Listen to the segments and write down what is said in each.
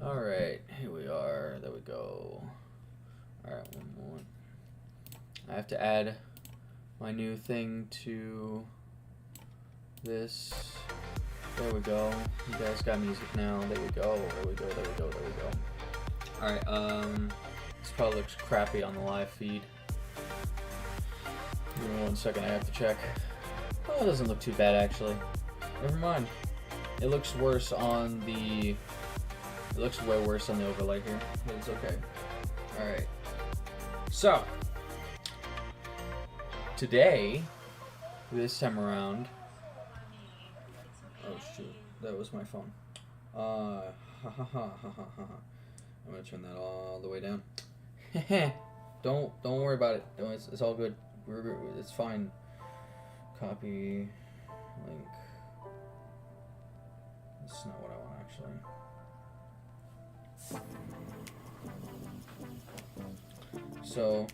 Alright, here we are. There we go. Alright, one more. I have to add my new thing to this. There we go. You guys got music now. There we go. There we go. There we go. There we go. Alright, this probably looks crappy on the live feed. Give me 1 second, I have to check. Oh, it doesn't look too bad actually. Never mind. It looks worse on the... It looks way worse on the overlay here, but it's okay. Alright. So, today, this time around... Oh shoot, that was my phone. I'm gonna turn that all the way down. Don't worry about it. It's all good. It's fine. Copy link. That's not what I want actually. So,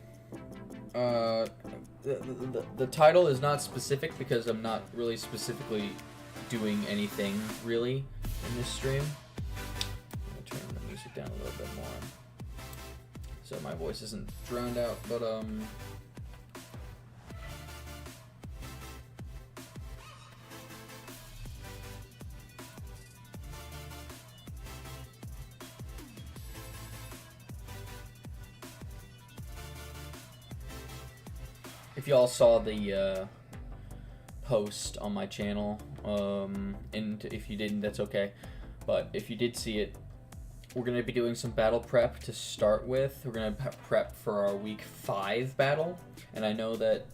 the title is not specific because I'm not really specifically doing anything really in this stream. I'm gonna turn the music down a little bit more so my voice isn't drowned out, but if y'all saw the post on my channel, and if you didn't, that's okay. But if you did see it, we're going to be doing some battle prep to start with. We're going to prep for our week 5 battle. And I know that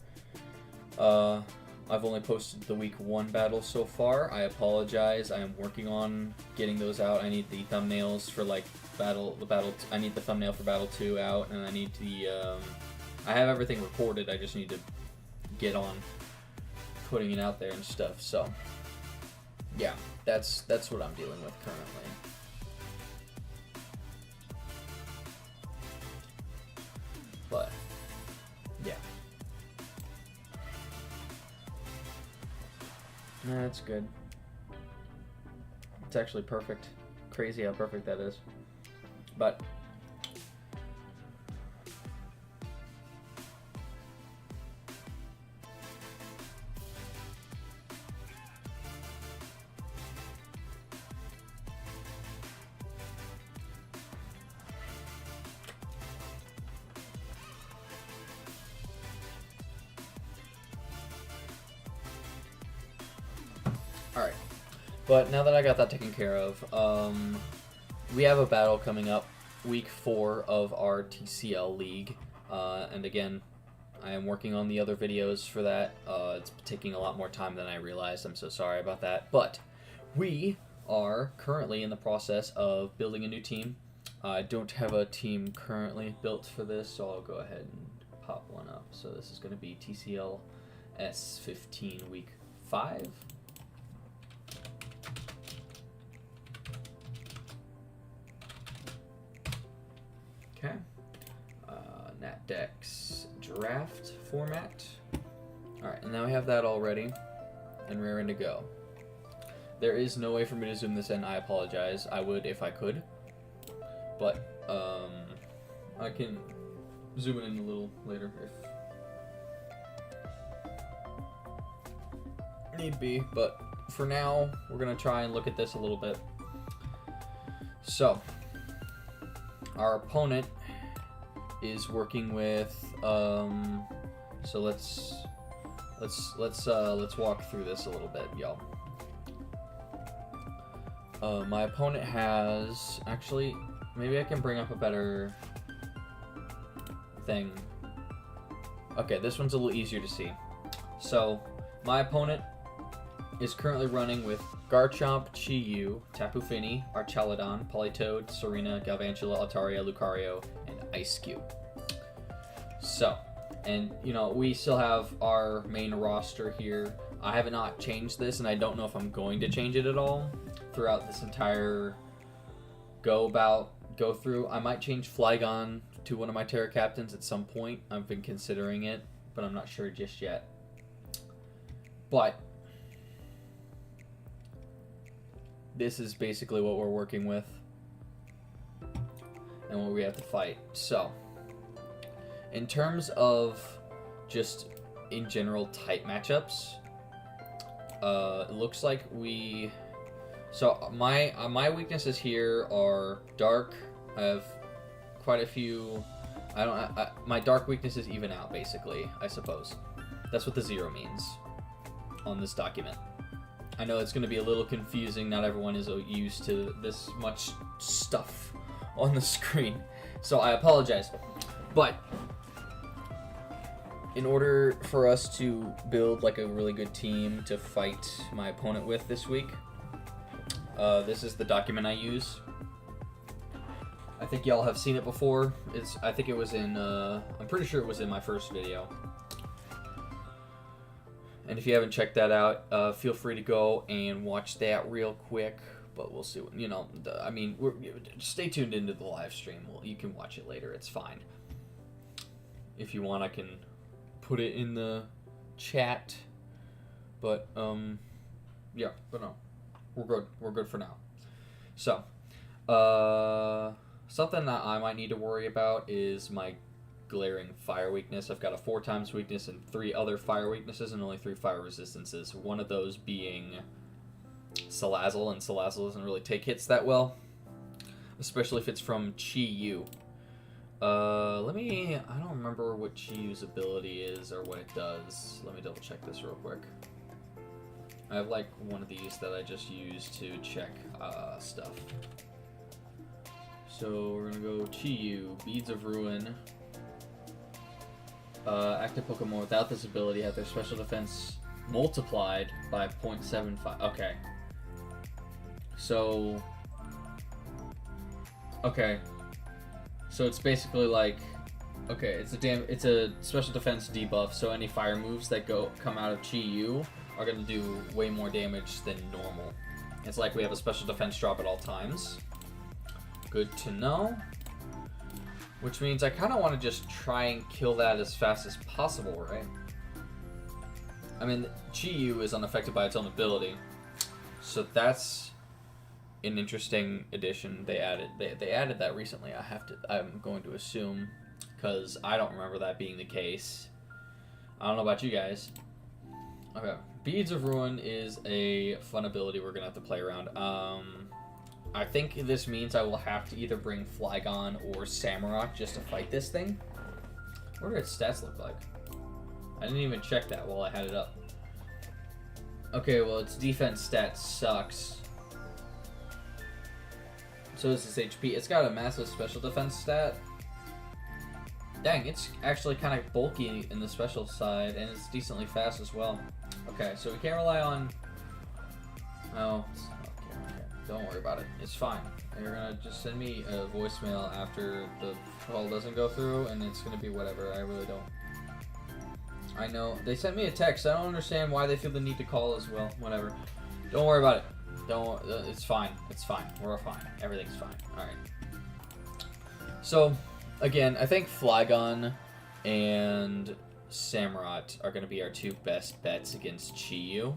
I've only posted the week 1 battle so far. I apologize. I am working on getting those out. I need the thumbnails for like I need the thumbnail for battle 2 out, and I need the I have everything recorded. I just need to get on putting it out there and stuff. So yeah, that's what I'm dealing with currently. But yeah, that's good. It's actually perfect. Crazy how perfect that is. But alright, but now that I got that taken care of, we have a battle coming up, week 4 of our TCL League, and again, I am working on the other videos for that. It's taking a lot more time than I realized. I'm so sorry about that, but we are currently in the process of building a new team. I don't have a team currently built for this, so I'll go ahead and pop one up. So this is going to be TCL S15 week 5. Okay, NatDex draft format. Alright, and now we have that all ready, and we're ready to go. There is no way for me to zoom this in, I apologize. I would if I could, but I can zoom it in a little later if need be, but for now, we're going to try and look at this a little bit. So, our opponent is working with so let's walk through this a little bit, y'all. My opponent has, actually, maybe I can bring up a better thing. Okay, this one's a little easier to see. So my opponent is currently running with Garchomp, Chi-Yu, Tapu Fini, Archaludon, Politoed, Serena, Galvantula, Altaria, Lucario, and Ice-Cube. So, and you know, we still have our main roster here. I have not changed this, and I don't know if I'm going to change it at all throughout this entire go through. I might change Flygon to one of my Terra Captains at some point. I've been considering it, but I'm not sure just yet. But this is basically what we're working with. and what we have to fight. So, in terms of just in general type matchups, it looks like we. So my weaknesses here are dark. I have quite a few. My dark weaknesses even out basically. I suppose that's what the 0 means on this document. I know it's going to be a little confusing. Not everyone is used to this much stuff on the screen, so I apologize. But in order for us to build like a really good team to fight my opponent with this week, this is the document I use. I think y'all have seen it before. I think it was in. I'm pretty sure it was in my first video. And if you haven't checked that out, feel free to go and watch that real quick. But we'll see. You know, stay tuned into the live stream. Well, you can watch it later. It's fine. If you want, I can put it in the chat. But yeah. But no, we're good. We're good for now. So, something that I might need to worry about is my glaring fire weakness. I've got a 4 times weakness and 3 other fire weaknesses and only 3 fire resistances. One of those being Salazzle, and Salazzle doesn't really take hits that well, especially if it's from Chi-Yu. I don't remember what Chi-Yu's ability is or what it does. Let me double check this real quick. I have like one of these that I just use to check stuff. So we're gonna go Chi-Yu, Beads of Ruin. Active Pokemon without this ability have their special defense multiplied by 0.75. Okay. So. Okay. So it's basically like. Okay, it's a special defense debuff. So any fire moves that come out of Chi-Yu are gonna do way more damage than normal. It's like we have a special defense drop at all times. Good to know. Which means I kind of want to just try and kill that as fast as possible, right? I mean, Chi-Yu is unaffected by its own ability. So that's an interesting addition they added. They added that recently, I'm going to assume, because I don't remember that being the case. I don't know about you guys. Okay, Beads of Ruin is a fun ability we're going to have to play around. I think this means I will have to either bring Flygon or Samurott just to fight this thing. What do its stats look like? I didn't even check that while I had it up. Okay, well, its defense stat sucks. So is its HP. It's got a massive special defense stat. Dang, it's actually kind of bulky in the special side, and it's decently fast as well. Okay, so we can't rely on... Oh, okay. Don't worry about it. It's fine. You're gonna just send me a voicemail after the call doesn't go through, and it's gonna be whatever. I really don't. I know. They sent me a text. I don't understand why they feel the need to call as well. Whatever. Don't worry about it. It's fine. It's fine. We're fine. Everything's fine. Alright. So, again, I think Flygon and Samurott are going to be our 2 best bets against Chi-Yu.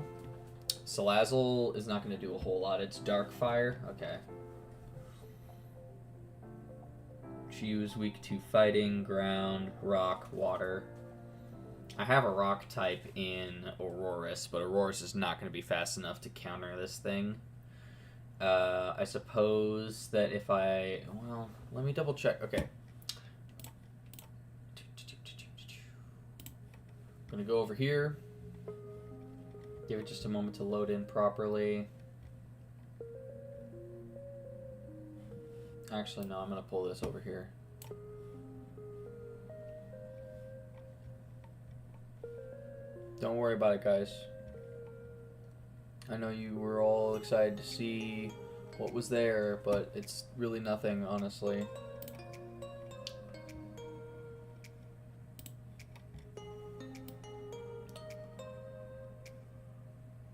Salazzle is not going to do a whole lot. It's Dark Fire. Okay. Chi-Yu is weak to fighting, ground, rock, water. I have a rock type in Aurorus, but Aurorus is not going to be fast enough to counter this thing. I suppose that if I... Well, let me double check. Okay. I'm going to go over here. Give it just a moment to load in properly. Actually, no, I'm going to pull this over here. Don't worry about it, guys. I know you were all excited to see what was there, but it's really nothing, honestly.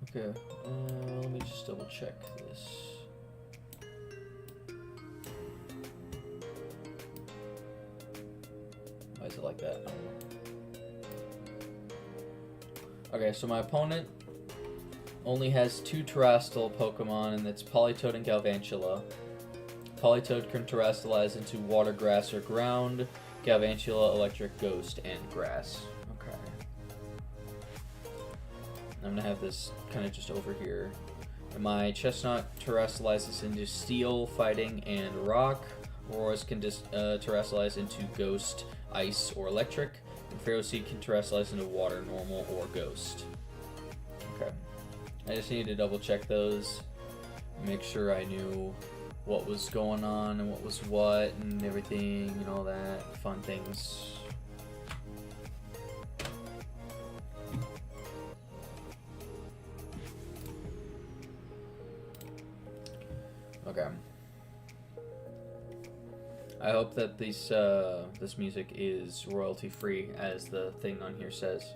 Okay, let me just double check this. Why is it like that? I don't know. Okay, so my opponent only has 2 Terrestrial Pokemon, and it's Politoed and Galvantula. Politoed can terrestrialize into water, grass, or ground. Galvantula, electric, ghost, and grass. Okay. I'm gonna have this kind of just over here. And my Chestnut terrestrializes into steel, fighting, and rock. Aurora's can terrestrialize into ghost, ice, or electric. And Ferroseed can terrestrialize into water, normal, or ghost. Okay. I just need to double check those. Make sure I knew what was going on and what was what and everything and all that fun things. Okay. I hope that this music is royalty free, as the thing on here says.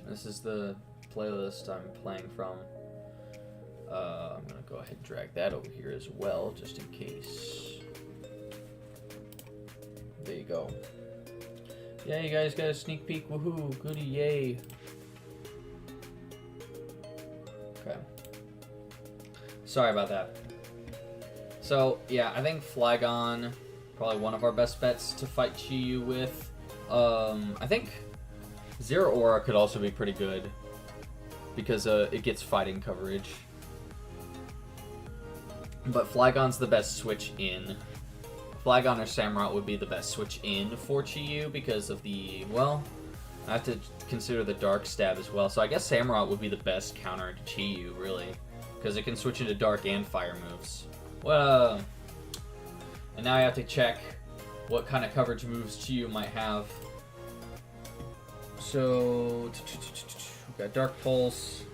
This is the playlist I'm playing from. I'm gonna go ahead and drag that over here as well, just in case. There you go. Yeah, you guys got a sneak peek. Woohoo! Goody! Yay! Okay. Sorry about that. So yeah, I think Flygon, probably one of our best bets to fight Chi-Yu with. I think Zeraora could also be pretty good because it gets fighting coverage. But Flygon's the best switch in. Flygon or Samurott would be the best switch in for Chi-Yu because of the, well, I have to consider the Dark Stab as well. So I guess Samurott would be the best counter to Chi-Yu, really, because it can switch into Dark and Fire moves. Well, and now I have to check what kind of coverage moves Chi-Yu might have. So, we've got Dark Pulse,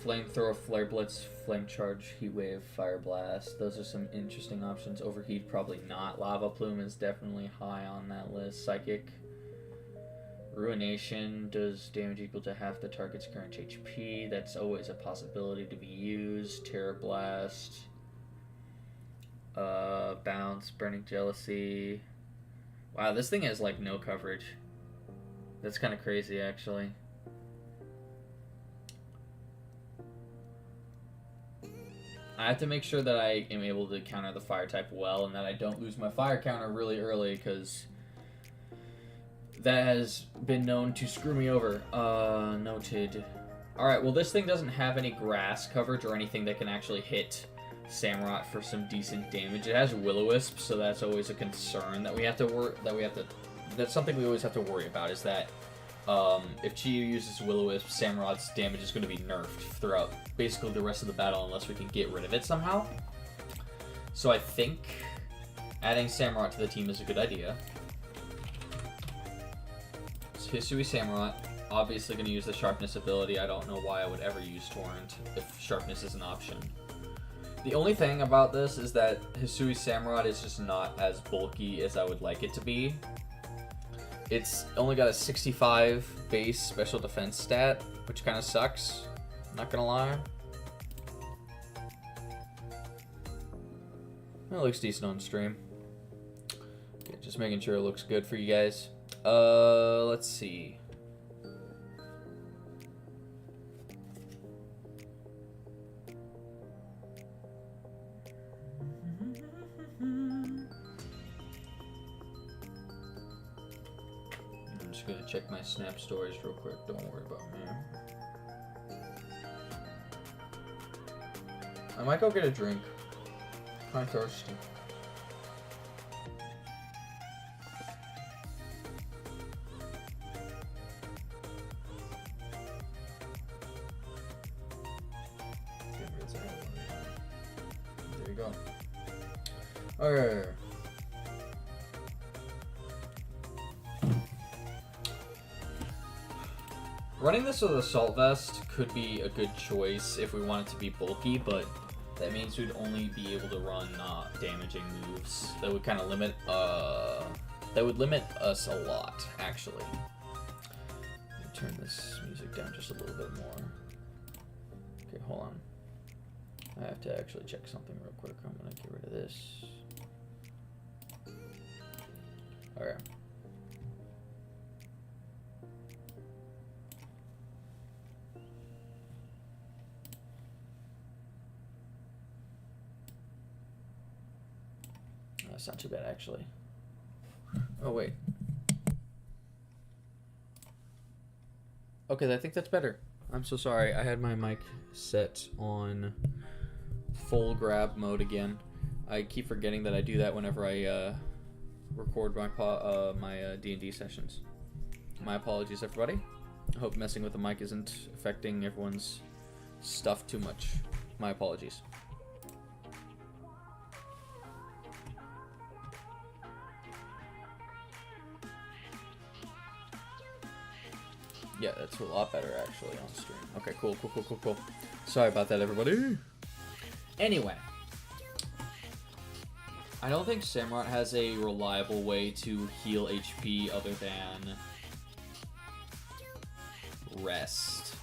Flamethrower, Flare Blitz, Flame Charge, Heat Wave, Fire Blast. Those are some interesting options. Overheat, probably not. Lava Plume is definitely high on that list. Psychic. Ruination does damage equal to half the target's current HP. That's always a possibility to be used. Terra Blast. Bounce, Burning Jealousy. Wow, this thing has like no coverage. That's kind of crazy, actually. I have to make sure that I am able to counter the fire type well and that I don't lose my fire counter really early, because that has been known to screw me over. Noted. Alright, well this thing doesn't have any grass coverage or anything that can actually hit Samurott for some decent damage. It has Will-O-Wisp, so that's always a concern that we have to that's something we always have to worry about, is that if Chi-Yu uses Will-O-Wisp, Samurott's damage is going to be nerfed throughout basically the rest of the battle unless we can get rid of it somehow. So I think adding Samurott to the team is a good idea. So Hisui Samurott, obviously going to use the Sharpness ability. I don't know why I would ever use Torrent if Sharpness is an option. The only thing about this is that Hisui Samurott is just not as bulky as I would like it to be. It's only got a 65 base special defense stat, which kind of sucks, not gonna lie. It looks decent on stream. Okay, just making sure it looks good for you guys. Let's see. Gonna check my snap stories real quick, don't worry about me. I might go get a drink. I'm thirsty. There you go. Okay. Running this with Assault Vest could be a good choice if we want it to be bulky, but that means we'd only be able to run damaging moves. That would kind of limit, that would limit us a lot, actually. Let me turn this music down just a little bit more. Okay, hold on. I have to actually check something real quick. I'm gonna get rid of this. Okay. That's not too bad, actually. Oh, wait. Okay, I think that's better. I'm so sorry. I had my mic set on full grab mode again. I keep forgetting that I do that whenever I record my D&D sessions. My apologies, everybody. I hope messing with the mic isn't affecting everyone's stuff too much. My apologies. Yeah, that's a lot better actually on stream. Okay, cool. Sorry about that, everybody. Anyway, I don't think Samurott has a reliable way to heal HP other than rest.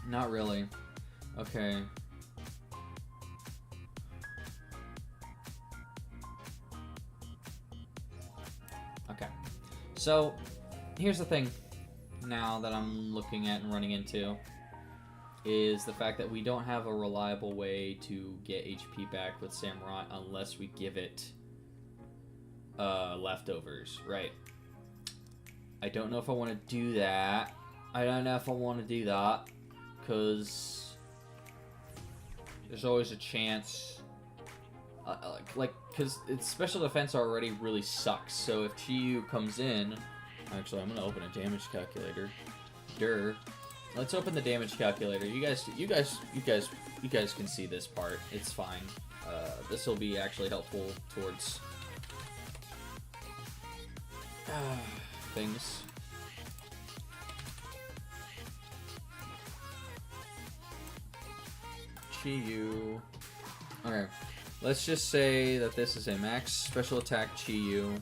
Not really. Okay. Okay. So, here's the thing now that I'm looking at and running into is the fact that we don't have a reliable way to get HP back with Samurott unless we give it leftovers, right? I don't know if I want to do that. Because there's always a chance, because its special defense already really sucks. So if Chiyu comes in, actually, I'm gonna open a damage calculator. Let's open the damage calculator. You guys can see this part. It's fine. This will be actually helpful towards things. Chiyu. Okay, let's just say that this is a max special attack Chiyu.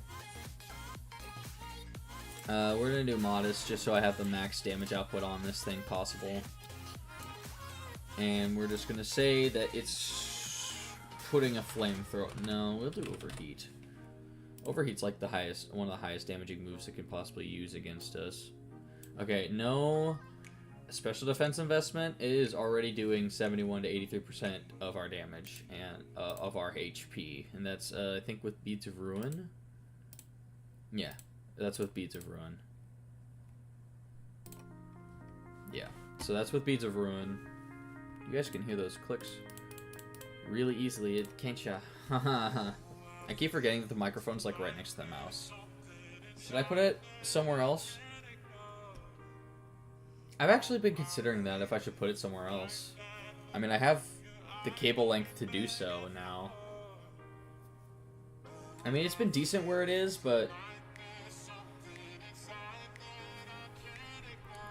We're gonna do modest just so I have the max damage output on this thing possible. And we're just gonna say that it's putting a flamethrower. No, we'll do overheat. Overheat's like one of the highest damaging moves it could possibly use against us. Okay, no special defense investment. It is already doing 71 to 83% of our damage and of our HP, and that's I think with Beads of Ruin. Yeah, that's with Beads of Ruin. Yeah, so that's with Beads of Ruin. You guys can hear those clicks really easily, can't ya? I keep forgetting that the microphone's like right next to the mouse. Should I put it somewhere else? I've actually been considering that if I should put it somewhere else. I mean, I have the cable length to do so now. I mean, it's been decent where it is, but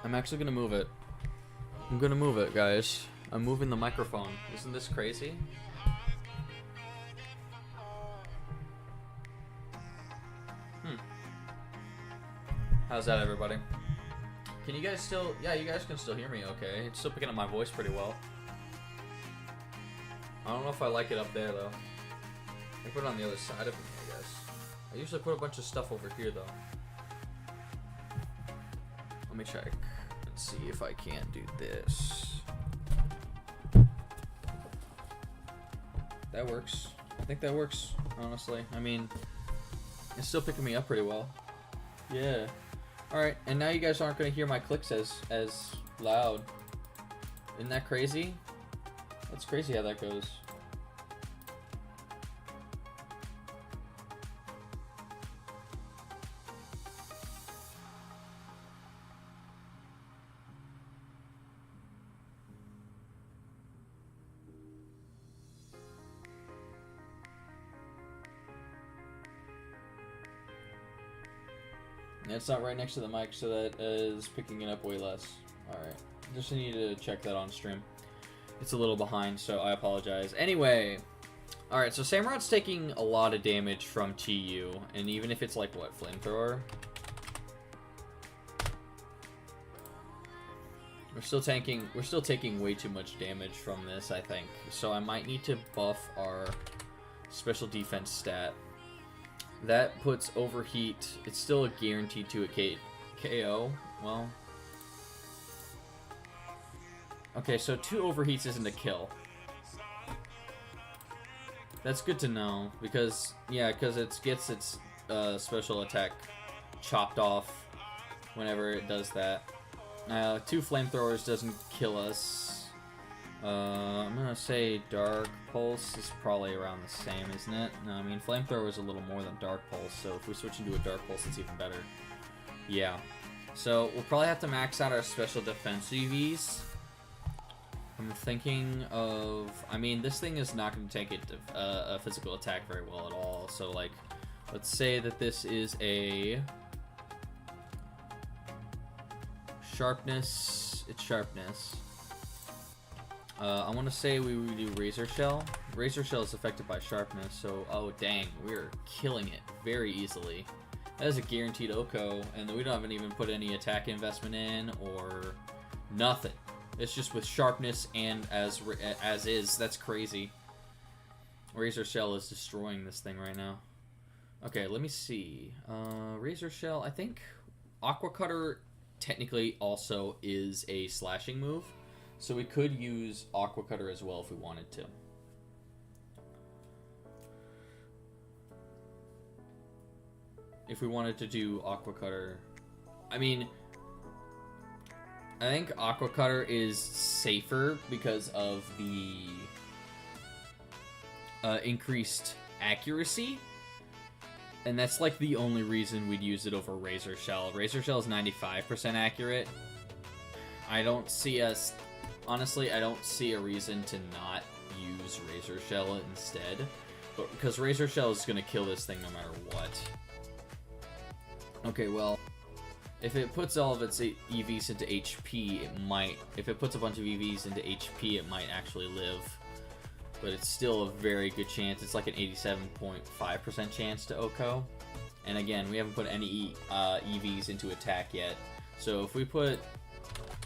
I'm actually gonna move it. I'm gonna move it, guys. I'm moving the microphone. Isn't this crazy? How's that, everybody? Can you guys still... Yeah, you guys can still hear me okay. It's still picking up my voice pretty well. I don't know if I like it up there, though. I put it on the other side of me, I guess. I usually put a bunch of stuff over here, though. Let me check and see if I can't do this. That works. I think that works, honestly. I mean, it's still picking me up pretty well. Yeah. Alright, and now you guys aren't going to hear my clicks as loud. Isn't that crazy? That's crazy how that goes. It's not right next to the mic, so that is picking it up way less. Alright, just need to check that on stream. It's a little behind, so I apologize. Anyway, alright, so Samurott's taking a lot of damage from Chiyu, and even if it's like, what, Flamethrower? We're still taking way too much damage from this, I think. So I might need to buff our special defense stat. That puts overheat. It's still a guaranteed to a KO. Well, okay, so 2 overheats isn't a kill. That's good to know because it gets its special attack chopped off whenever it does that. 2 flamethrowers doesn't kill us. I'm gonna say Dark Pulse is probably around the same, isn't it? No, I mean Flamethrower is a little more than Dark Pulse, so if we switch into a Dark Pulse, it's even better. Yeah. So we'll probably have to max out our special defense EVs. I'm thinking of... I mean, this thing is not going to take a physical attack very well at all. So, like, let's say that this is a... Sharpness. It's Sharpness. I want to say we would do Razor Shell. Razor Shell is affected by Sharpness, so... Oh, dang. We're killing it very easily. That is a guaranteed OHKO, and we haven't even put any attack investment in, or nothing. It's just with Sharpness and as is. That's crazy. Razor Shell is destroying this thing right now. Okay, let me see. Razor Shell, I think Aqua Cutter technically also is a slashing move, so we could use Aqua Cutter as well if we wanted to. If we wanted to do Aqua Cutter, I mean, I think Aqua Cutter is safer because of the increased accuracy, and that's like the only reason we'd use it over Razor Shell. Razor Shell is 95% accurate. I don't see us, honestly, I don't see a reason to not use Razor Shell instead, but because Razor Shell is going to kill this thing no matter what. Okay, well, if it puts all of its EVs into HP, it might. If it puts a bunch of EVs into HP, it might actually live. But it's still a very good chance. It's like an 87.5% chance to OHKO. And again, we haven't put any EVs into attack yet. So if we put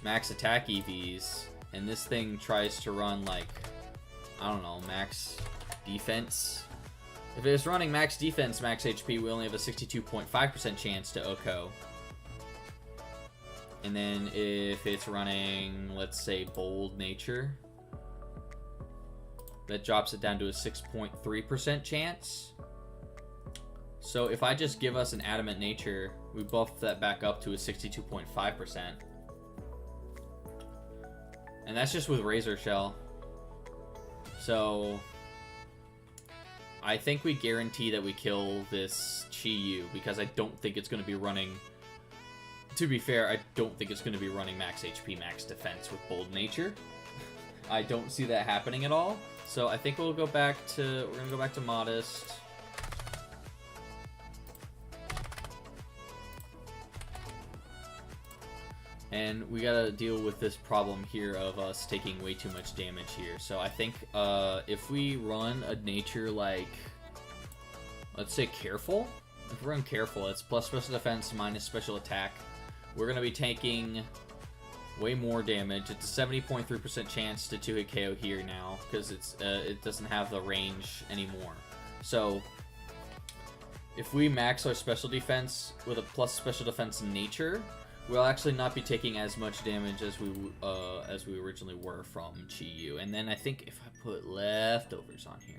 max attack EVs, and this thing tries to run like, I don't know, max defense. If it's running max defense, max HP, we only have a 62.5% chance to OHKO. And then if it's running, let's say, bold nature, that drops it down to a 6.3% chance. So if I just give us an adamant nature, we buff that back up to a 62.5%. And that's just with Razor Shell. So I think we guarantee that we kill this Chi-Yu, because I don't think it's going to be running... To be fair, I don't think it's going to be running max HP, max defense with bold nature. I don't see that happening at all. So I think we'll go back to... We're going to go back to modest. And we gotta deal with this problem here of us taking way too much damage here. So I think if we run a nature like, let's say Careful. If we run Careful, it's plus special defense minus special attack. We're gonna be taking way more damage. It's a 70.3% chance to 2-hit KO here now, because it doesn't have the range anymore. So if we max our special defense with a plus special defense nature, we'll actually not be taking as much damage as we originally were from Chi-Yu. And then I think if I put leftovers on here,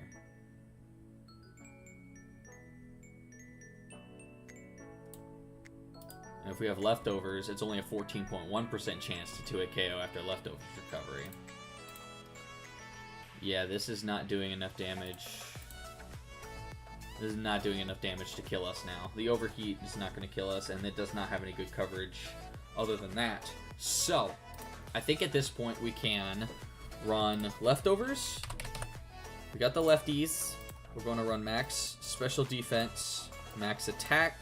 and if we have leftovers, it's only a 14.1% chance to 2-hit KO after leftovers recovery. Yeah, this is not doing enough damage. This is not doing enough damage to kill us now. The overheat is not going to kill us, and it does not have any good coverage other than that. So, I think at this point we can run leftovers. We got the lefties. We're going to run max special defense, max attack.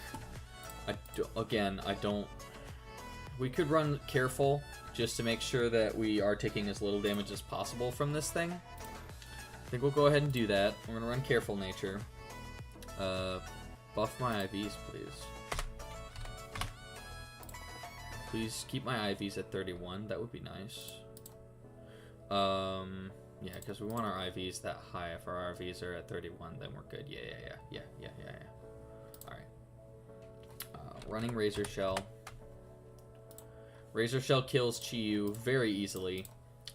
We could run Careful just to make sure that we are taking as little damage as possible from this thing. I think we'll go ahead and do that. We're going to run Careful nature. Buff my IVs, please. Please keep my IVs at 31. That would be nice. Yeah, because we want our IVs that high. If our IVs are at 31, then we're good. Yeah. Alright. Running Razor Shell. Razor Shell kills Chi-Yu very easily.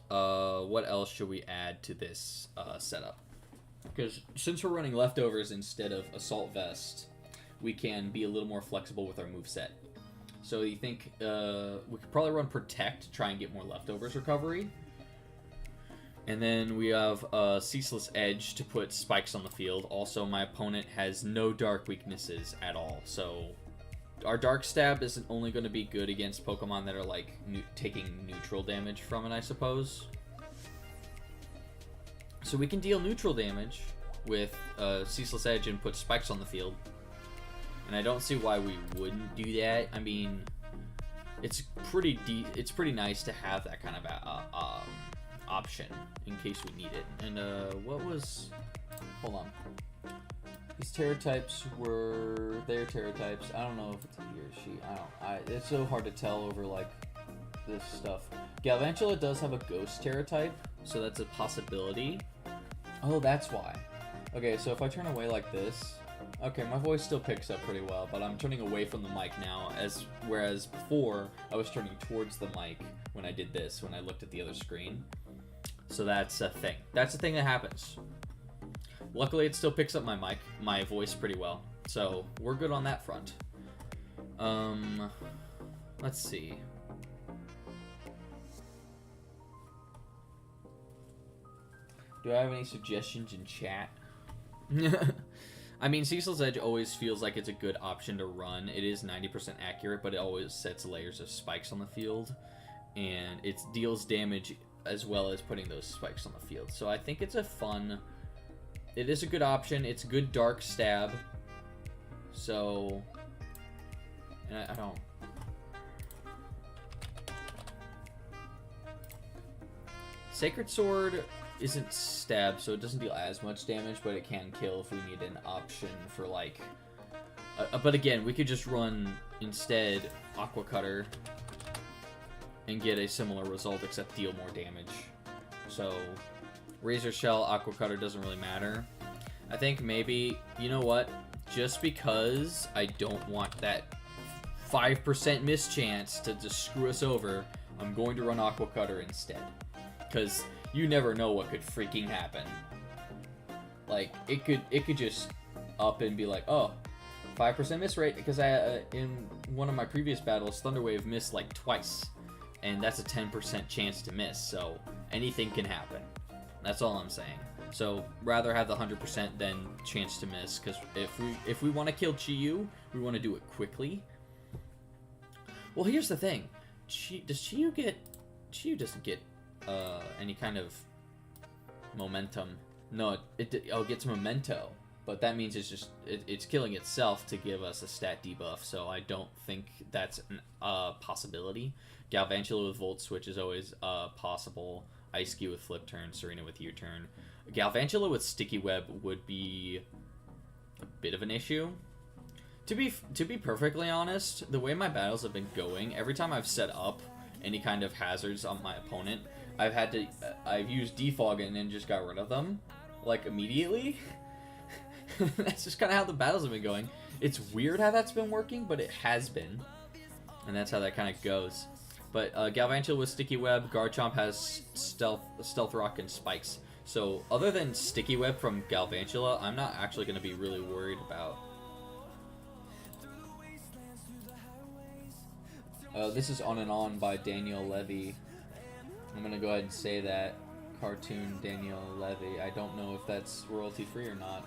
What else should we add to this setup? Because since we're running Leftovers instead of Assault Vest, we can be a little more flexible with our moveset. So you think we could probably run Protect to try and get more Leftovers recovery. And then we have Ceaseless Edge to put spikes on the field. Also, my opponent has no dark weaknesses at all. So our Dark Stab isn't only going to be good against Pokemon that are like taking neutral damage from it, I suppose. So we can deal neutral damage with Ceaseless Edge and put spikes on the field. And I don't see why we wouldn't do that. I mean, it's pretty nice to have that kind of option in case we need it. And what was... Hold on. These Terra types were their Terra types. I don't know if it's a he or she. It's so hard to tell over like this stuff. Galvantula does have a Ghost Terra type, so that's a possibility. Oh, that's why. Okay, so if I turn away like this, okay, my voice still picks up pretty well, but I'm turning away from the mic now, whereas before I was turning towards the mic when I did this, when I looked at the other screen. So that's a thing. That's a thing that happens. Luckily, it still picks up my voice pretty well, so we're good on that front. Let's see. Do I have any suggestions in chat? I mean, Ceaseless Edge always feels like it's a good option to run. It is 90% accurate, but it always sets layers of spikes on the field, and it deals damage as well as putting those spikes on the field. So I think it's a fun... It is a good option. It's a good Dark Stab. So... And I don't... Sacred Sword isn't stab, so it doesn't deal as much damage, but it can kill if we need an option for, like... but again, we could just run, instead, Aqua Cutter and get a similar result, except deal more damage. So, Razor Shell, Aqua Cutter doesn't really matter. I think maybe, you know what? Just because I don't want that 5% mischance to just screw us over, I'm going to run Aqua Cutter instead. Because you never know what could freaking happen. Like, it could just up and be like, oh, 5% miss rate, because in one of my previous battles, Thunderwave missed like twice. And that's a 10% chance to miss, so anything can happen. That's all I'm saying. So, rather have the 100% than chance to miss, because if we want to kill Chi-Yu, we want to do it quickly. Well, here's the thing. Does Chi-Yu get... Chi-Yu doesn't get any kind of momentum. No, it gets memento, but that means it's killing itself to give us a stat debuff, so I don't think that's a possibility. Galvantula with Volt Switch is always possible. Ice Cube with Flip Turn, Serena with U-Turn. Galvantula with Sticky Web would be a bit of an issue. To be perfectly honest, the way my battles have been going, every time I've set up any kind of hazards on my opponent, I've used Defog and then just got rid of them, like, immediately. That's just kind of how the battles have been going. It's weird how that's been working, but it has been. And that's how that kind of goes. But Galvantula with Sticky Web, Garchomp has Stealth Rock and Spikes. So, other than Sticky Web from Galvantula, I'm not actually going to be really worried about. This is On and On by Daniel Levy. I'm going to go ahead and say that. Cartoon Daniel Levy. I don't know if that's royalty free or not.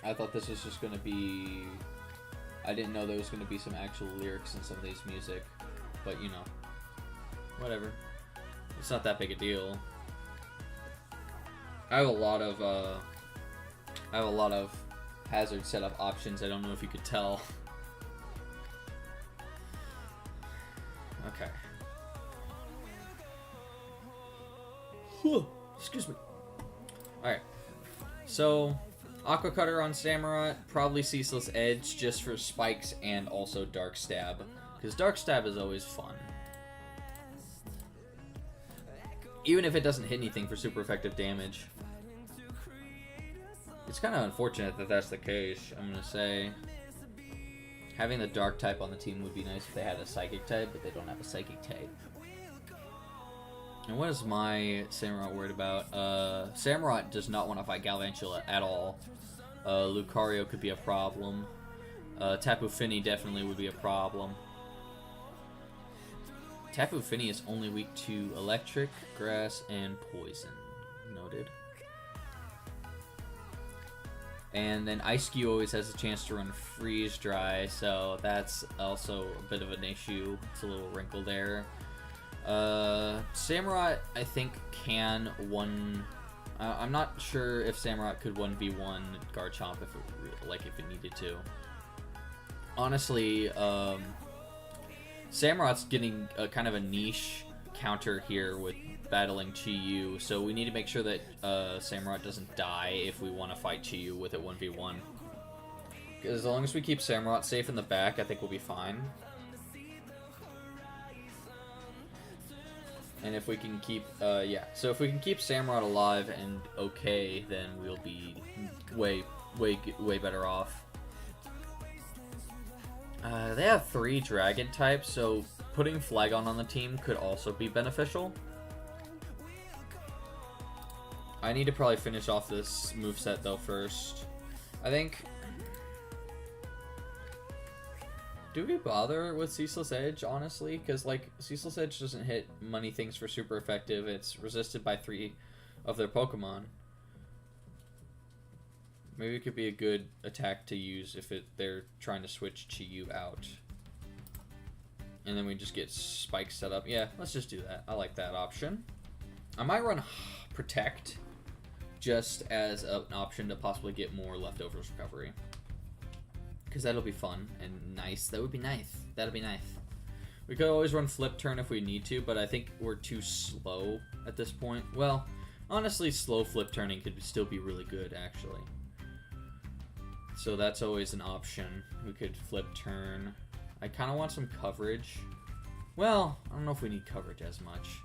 I thought this was just going to be... I didn't know there was going to be some actual lyrics in some of these music. But, you know. Whatever. It's not that big a deal. I have a lot of hazard setup options. I don't know if you could tell. Okay. Excuse me. Alright. So, Aqua Cutter on Samurott, probably Ceaseless Edge just for spikes and also Dark Stab. Because Dark Stab is always fun. Even if it doesn't hit anything for super effective damage. It's kind of unfortunate that that's the case, I'm going to say. Having the Dark type on the team would be nice if they had a Psychic type, but they don't have a Psychic type. And what is my Samurott worried about? Samurott does not want to fight Galvantula at all. Lucario could be a problem. Tapu Fini definitely would be a problem. Tapu Fini is only weak to Electric, Grass, and Poison. Noted. And then Ice-Q always has a chance to run Freeze Dry, so that's also a bit of an issue. It's a little wrinkle there. Samurott, I think, can one. I'm not sure if Samurott could 1v1 Garchomp if it needed to. Honestly, Samurott's getting a kind of a niche counter here with battling Chi-Yu, so we need to make sure that Samurott doesn't die if we want to fight Chi-Yu with it 1v1. Because as long as we keep Samurott safe in the back, I think we'll be fine. And if we can keep, so if we can keep Samurott alive and okay, then we'll be way better off. They have 3 Dragon types, so putting Flagon on the team could also be beneficial. I need to probably finish off this moveset though first. I think... Do we bother with Ceaseless Edge, honestly? Because, like, Ceaseless Edge doesn't hit many things for super effective. It's resisted by 3 of their Pokemon. Maybe it could be a good attack to use if they're trying to switch Chi-Yu out. And then we just get spikes set up. Yeah, let's just do that. I like that option. I might run Protect just as an option to possibly get more Leftovers recovery. Because that'll be fun and nice. That would be nice. That'll be nice. We could always run Flip Turn if we need to, but I think we're too slow at this point. Well, honestly, slow Flip Turning could still be really good, actually. So that's always an option. We could Flip Turn. I kind of want some coverage. Well, I don't know if we need coverage as much.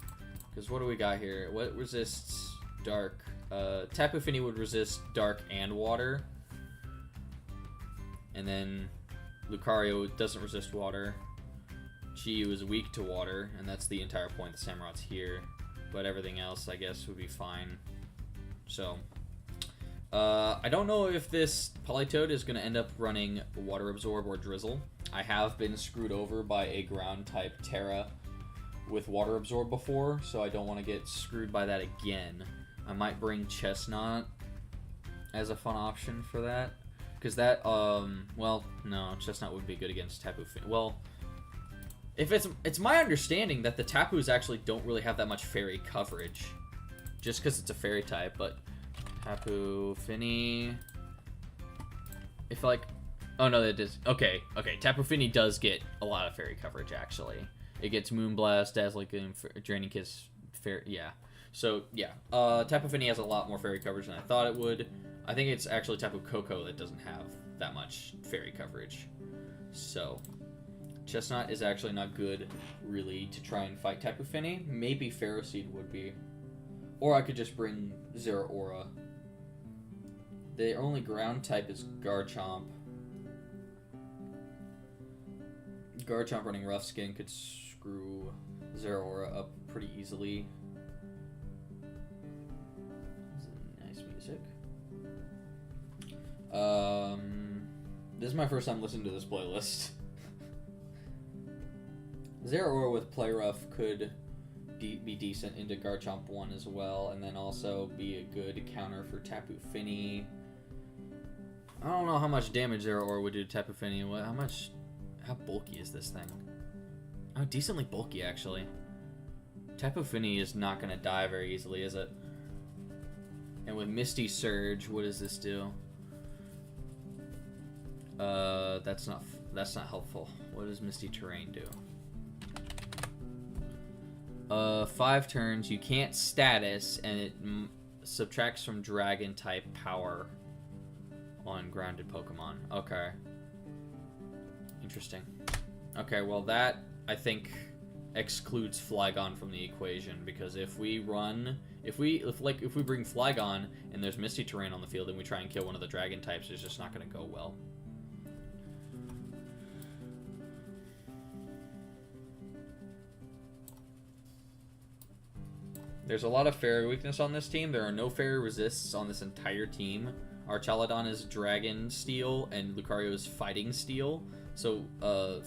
Because what do we got here? What resists Dark? Tapu Fini would resist Dark and Water. And then Lucario doesn't resist water. Chi-Yu is weak to water, and that's the entire point that Samurott's here. But everything else, I guess, would be fine. So, I don't know if this Politoed is going to end up running Water Absorb or Drizzle. I have been screwed over by a Ground-type Terra with Water Absorb before, so I don't want to get screwed by that again. I might bring Chestnut as a fun option for that. Because that, well, no, Chestnut would be good against Tapu Fini. Well, if it's my understanding that the Tapus actually don't really have that much Fairy coverage. Just because it's a Fairy type, but Tapu Fini... If, like... Oh, no, that does... Okay, Tapu Fini does get a lot of Fairy coverage, actually. It gets Moonblast, Dazzling Gleam, Draining Kiss, Fairy... Yeah. So, yeah. Tapu Fini has a lot more Fairy coverage than I thought it would. I think it's actually Tapu Koko that doesn't have that much Fairy coverage. So, Chestnut is actually not good, really, to try and fight Tapu Fini. Maybe Ferroseed would be. Or I could just bring Zeraora. The only ground type is Garchomp. Garchomp running Rough Skin could screw Zeraora up pretty easily. This is nice music. This is my first time listening to this playlist. Zeraora with Play Rough could be decent into Garchomp 1 as well, and then also be a good counter for Tapu Fini. I don't know how much damage Zeraora would do to Tapu Fini. How bulky is this thing? Oh, decently bulky, actually. Tapu Fini is not going to die very easily, is it? And with Misty Surge, what does this do? That's not helpful. What does Misty Terrain do? 5 turns, you can't status, and it subtracts from Dragon type power. on grounded Pokemon. Okay. Interesting. Okay, well that, I think, excludes Flygon from the equation, because if we bring Flygon and there's Misty Terrain on the field and we try and kill one of the Dragon types, it's just not going to go well. There's a lot of Fairy weakness on this team. There are no Fairy resists on this entire team. Our Chaladon is Dragon Steel and Lucario is Fighting Steel. So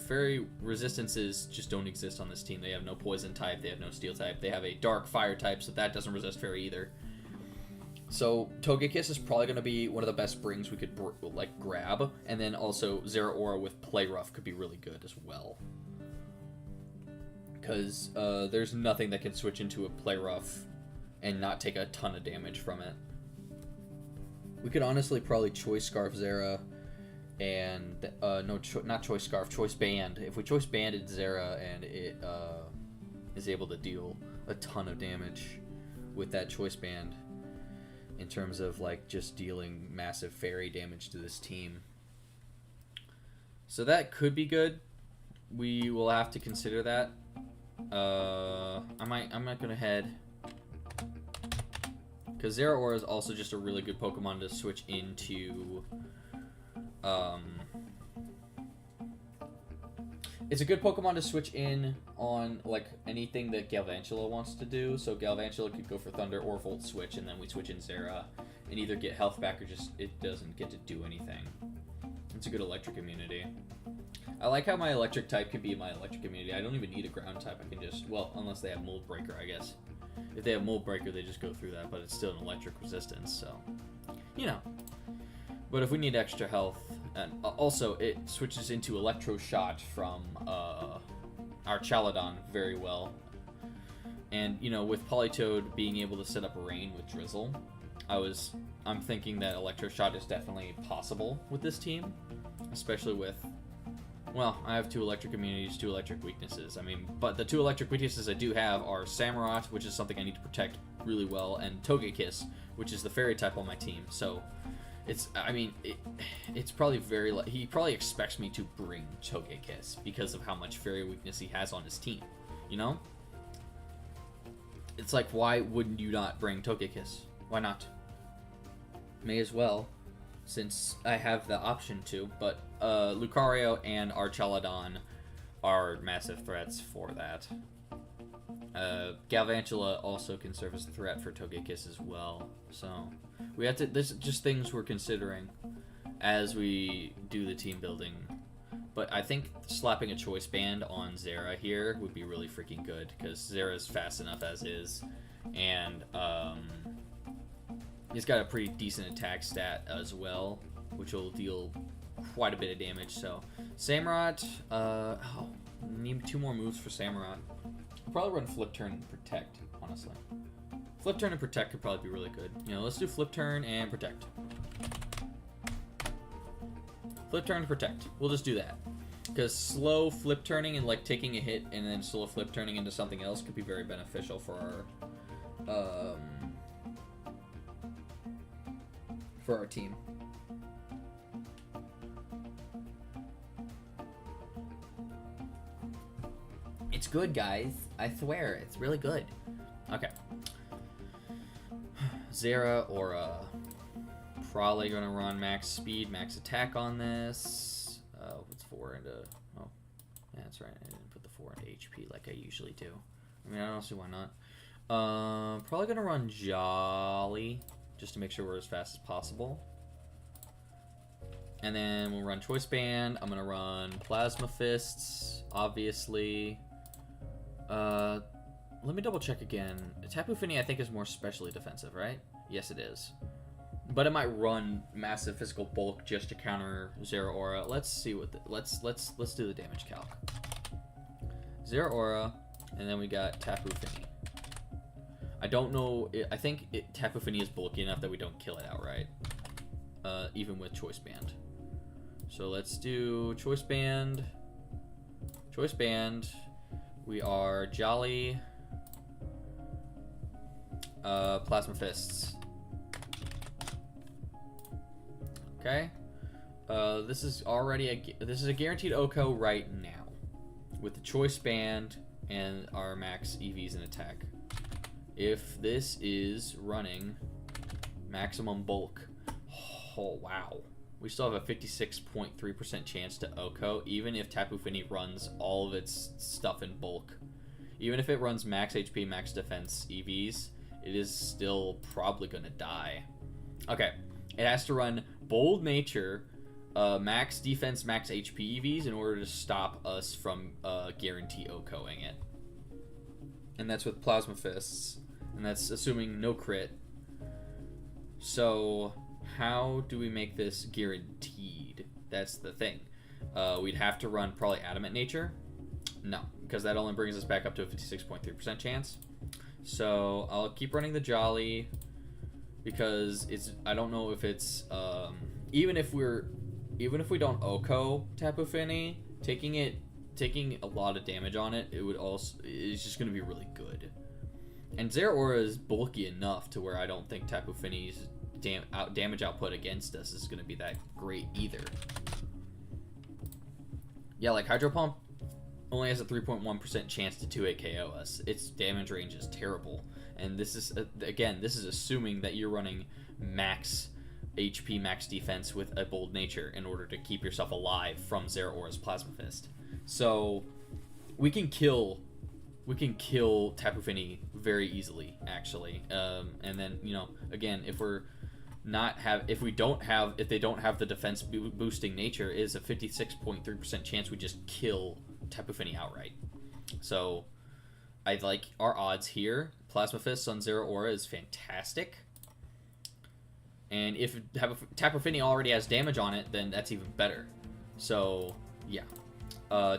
Fairy resistances just don't exist on this team. They have no Poison type, they have no Steel type. They have a Dark Fire type, so that doesn't resist Fairy either. So Togekiss is probably going to be one of the best brings we could grab. And then also Zeraora with Play Rough could be really good as well. Because there's nothing that can switch into a Play Rough and not take a ton of damage from it. We could honestly probably Choice Scarf Zera and not Choice Scarf, Choice Band. If we Choice Banded Zera and it is able to deal a ton of damage with that Choice Band in terms of like just dealing massive Fairy damage to this team. So that could be good. We will have to consider that. I'm not gonna head because Zeraora is also just a really good Pokemon to switch into. It's a good Pokemon to switch in on like anything that Galvantula wants to do. So Galvantula could go for Thunder or Volt Switch, and then we switch in Zera and either get health back or just it doesn't get to do anything. It's a good electric immunity. I like how my electric type can be my electric immunity. I don't even need a ground type. I can just, well, unless they have Mold Breaker, I guess. If they have Mold Breaker, they just go through that, but it's still an electric resistance, so, you know. But if we need extra health, and also it switches into Electro Shot from our Chaladon very well. And, you know, with Politoed being able to set up Rain with Drizzle, I'm thinking that Electro Shot is definitely possible with this team, especially with, well, I have 2 electric immunities, 2 electric weaknesses. I mean, but the 2 electric weaknesses I do have are Samurott, which is something I need to protect really well, and Togekiss, which is the Fairy type on my team. So, it's probably he probably expects me to bring Togekiss because of how much Fairy weakness he has on his team, you know? It's like, why wouldn't you not bring Togekiss? Why not? May as well, since I have the option to, but Lucario and our Chaladon are massive threats for that. Galvantula also can serve as a threat for Togekiss as well, so we have to, this is just things we're considering as we do the team building. But I think slapping a Choice Band on Zera here would be really freaking good, because Zera's fast enough as is, and he's got a pretty decent attack stat as well, which will deal quite a bit of damage. So Samurott, need 2 more moves for Samurott. I'll probably run Flip Turn and Protect, honestly. Flip Turn and Protect could probably be really good. You know, let's do Flip Turn and Protect. Flip Turn and Protect. We'll just do that. Because slow Flip Turning and like taking a hit and then slow Flip Turning into something else could be very beneficial for our team. It's good, guys. I swear, it's really good. Okay. Zeraora. Probably gonna run max speed, max attack on this. What's 4 into... Oh, yeah, that's right. I didn't put the 4 into HP like I usually do. I mean, I don't see why not. Probably gonna run Jolly, just to make sure we're as fast as possible. And then we'll run Choice Band. I'm gonna run Plasma Fists, obviously. Let me double check again. Tapu Fini, I think, is more specially defensive, right? Yes, it is. But it might run massive physical bulk just to counter Zeraora. Let's see what let's do the damage calc. Zeraora, and then we got Tapu Fini. I don't know. I think Tapu Fini is bulky enough that we don't kill it outright, even with Choice Band. So let's do Choice Band. Choice Band. We are Jolly. Plasma Fists. Okay. This is already this is a guaranteed OHKO right now, with the choice band and our max EVs and attack. If this is running maximum bulk, oh wow, we still have a 56.3% chance to OHKO, even if Tapu Fini runs all of its stuff in bulk. Even if it runs max HP, max defense EVs, it is still probably gonna die. Okay, it has to run Bold Nature, max defense, max HP EVs in order to stop us from guarantee OHKOing it. And that's with Plasma Fists, and that's assuming no crit. So how do we make this guaranteed? That's the thing. We'd have to run probably Adamant Nature. No, because that only brings us back up to a 56.3% chance. So I'll keep running the Jolly, because I don't know if it's even if we don't OHKO Tapu Fini, taking a lot of damage on it, it's just gonna be really good. And Zeraora is bulky enough to where I don't think Tapu Fini's damage output against us is gonna be that great either. Yeah, like Hydro Pump only has a 3.1% chance to 2-hit KO us. Its damage range is terrible. And this is, again, this is assuming that you're running max HP, max defense with a Bold Nature in order to keep yourself alive from Zeraora's Plasma Fist. So we can kill Tapu Fini very easily, actually. And then, you know, again, if they don't have the defense boosting nature, is a 56.3% chance we just kill Tapu Fini outright. So I like our odds here. Plasma Fist on Zeraora is fantastic. And if Tapu Fini already has damage on it, then that's even better. So yeah.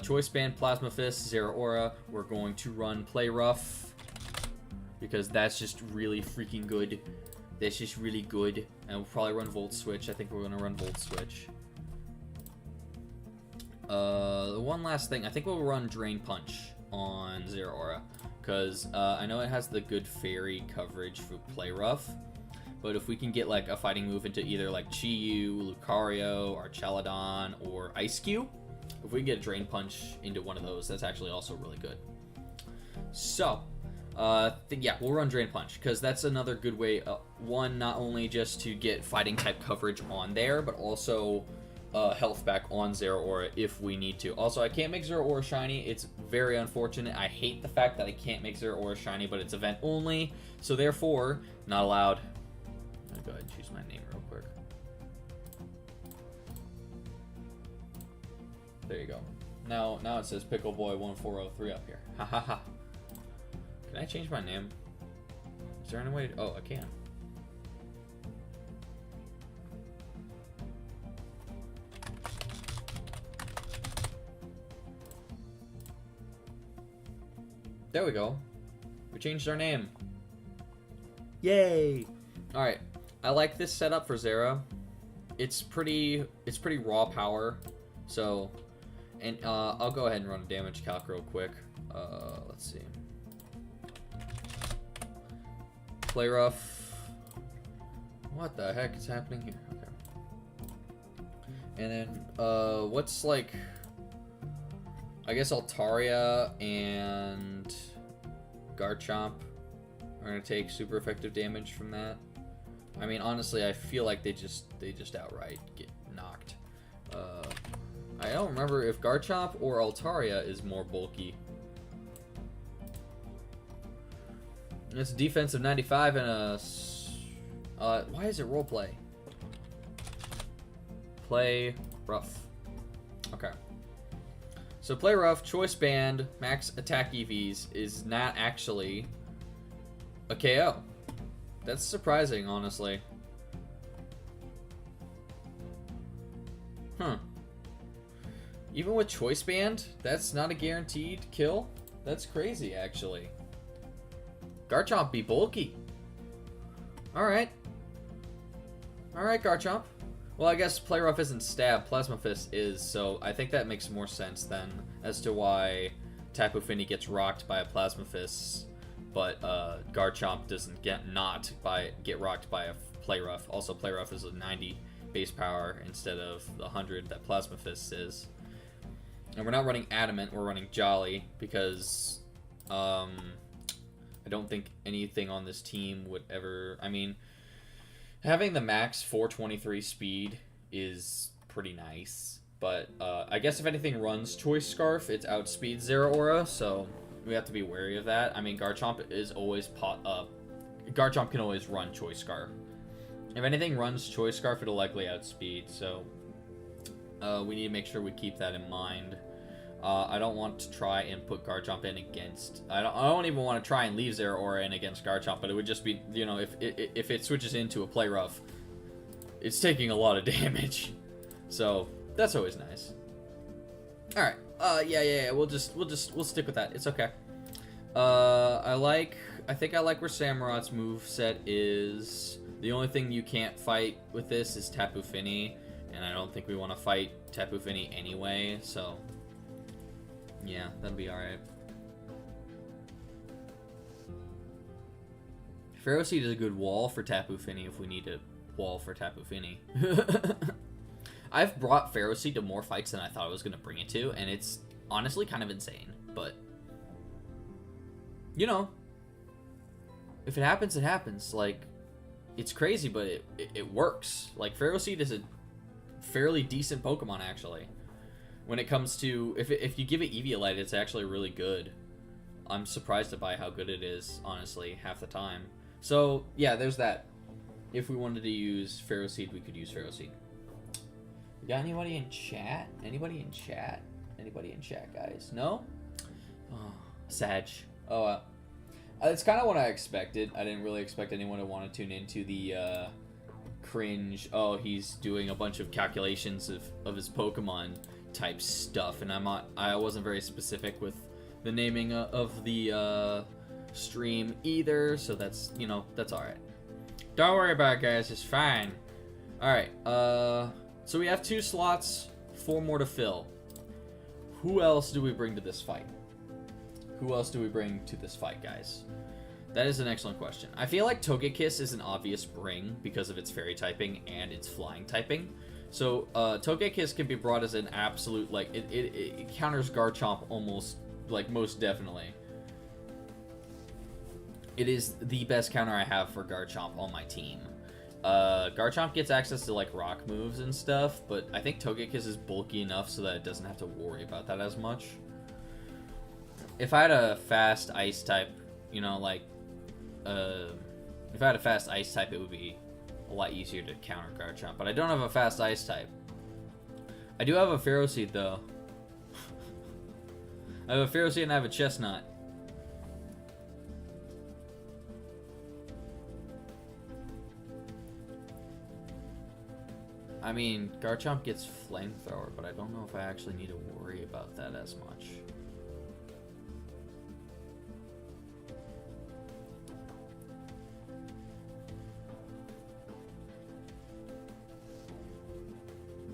Choice Band, Plasma Fist, Zeraora. We're going to run Play Rough, because that's just really freaking good. That's just really good. And we'll probably run Volt Switch. I think we're going to run Volt Switch. The one last thing, I think we'll run Drain Punch on Zeraora, because I know it has the good fairy coverage for Play Rough, but if we can get like a fighting move into either like Chi-Yu, Lucario, or Chaladon, or Ice-Q, if we can get a Drain Punch into one of those, that's actually also really good. So, yeah, we'll run Drain Punch, because that's another good way, one, not only just to get fighting type coverage on there, but also health back on Zeraora if we need to. Also, I can't make Zeraora shiny. It's very unfortunate. I hate the fact that I can't make Zeraora shiny, but it's event only, so therefore, not allowed. I'll go ahead and choose my name real quick. There you go. Now it says Pickle Boy 1403 up here. Ha ha ha. Can I change my name? Is there any way oh, I can. There we go. We changed our name. Yay! Alright. I like this setup for Zera. It's pretty raw power. So, and I'll go ahead and run a damage calc real quick. Let's see. Play Rough. What the heck is happening here? Okay. And then, what's like... I guess Altaria and Garchomp are gonna take super effective damage from that. I mean, honestly, I feel like they just outright get knocked. I don't remember if Garchomp or Altaria is more bulky. It's a defense of 95 and a... why is it roleplay? Play Rough. Okay. So Play Rough, Choice Band, max attack EVs is not actually a KO. That's surprising, honestly. Huh. Even with Choice Band, that's not a guaranteed kill? That's crazy, actually. Garchomp be bulky. Alright. Alright, Garchomp. Well, I guess Play Rough isn't stab, Plasma Fist is, so I think that makes more sense then as to why Tapu Fini gets rocked by a Plasma Fist, but Garchomp doesn't get rocked by a Play Rough. Also, Play Rough is a 90 base power instead of the 100 that Plasma Fist is. And we're not running Adamant, we're running Jolly because I don't think anything on this team would ever... I mean, having the max 423 speed is pretty nice. But I guess if anything runs Choice Scarf, it's outspeed Zeraora, so we have to be wary of that. I mean, Garchomp is always Garchomp can always run Choice Scarf. If anything runs Choice Scarf, it'll likely outspeed, so we need to make sure we keep that in mind. I don't want to try and put Garchomp in against... I don't even want to try and leave Zeraora in against Garchomp, but it would just be, you know, if it switches into a Play Rough, it's taking a lot of damage. So... that's always nice. All right. Yeah. We'll stick with that. It's okay. I think I like where Samurot's moveset is. The only thing you can't fight with this is Tapu Fini, and I don't think we want to fight Tapu Fini anyway, so yeah, that'll be alright. Ferroseed is a good wall for Tapu Fini if we need a wall for Tapu Fini. I've brought Ferroseed to more fights than I thought I was going to bring it to, and it's honestly kind of insane, but you know, if it happens, it happens. Like, it's crazy, but it works. Like, Ferroseed is a fairly decent Pokemon, actually. When it comes to, if you give it Eviolite, it's actually really good. I'm surprised by how good it is, honestly, half the time. So, yeah, there's that. If we wanted to use Ferroseed, we could use Ferroseed. We got anybody in chat? Anybody in chat? Anybody in chat, guys? No? Oh, Sag. Oh, it's kind of what I expected. I didn't really expect anyone to want to tune into the cringe, oh, he's doing a bunch of calculations of his Pokemon type stuff, and I wasn't very specific with the naming of the stream either, so that's, you know, that's alright. Don't worry about it, guys, it's fine. Alright, so we have 2 slots, 4 more to fill. Who else do we bring to this fight? Who else do we bring to this fight, guys? That is an excellent question. I feel like Togekiss is an obvious bring because of its fairy typing and its flying typing. So Togekiss can be brought as an absolute, like, it counters Garchomp almost, like, most definitely. It is the best counter I have for Garchomp on my team. Garchomp gets access to, like, rock moves and stuff, but I think Togekiss is bulky enough so that it doesn't have to worry about that as much. If I had a fast ice type, you know, like, if I had a fast ice type, it would be a lot easier to counter Garchomp, but I don't have a fast ice type. I do have a Ferroseed, though. I have a Ferroseed and I have a Chestnut. I mean, Garchomp gets Flamethrower, but I don't know if I actually need to worry about that as much.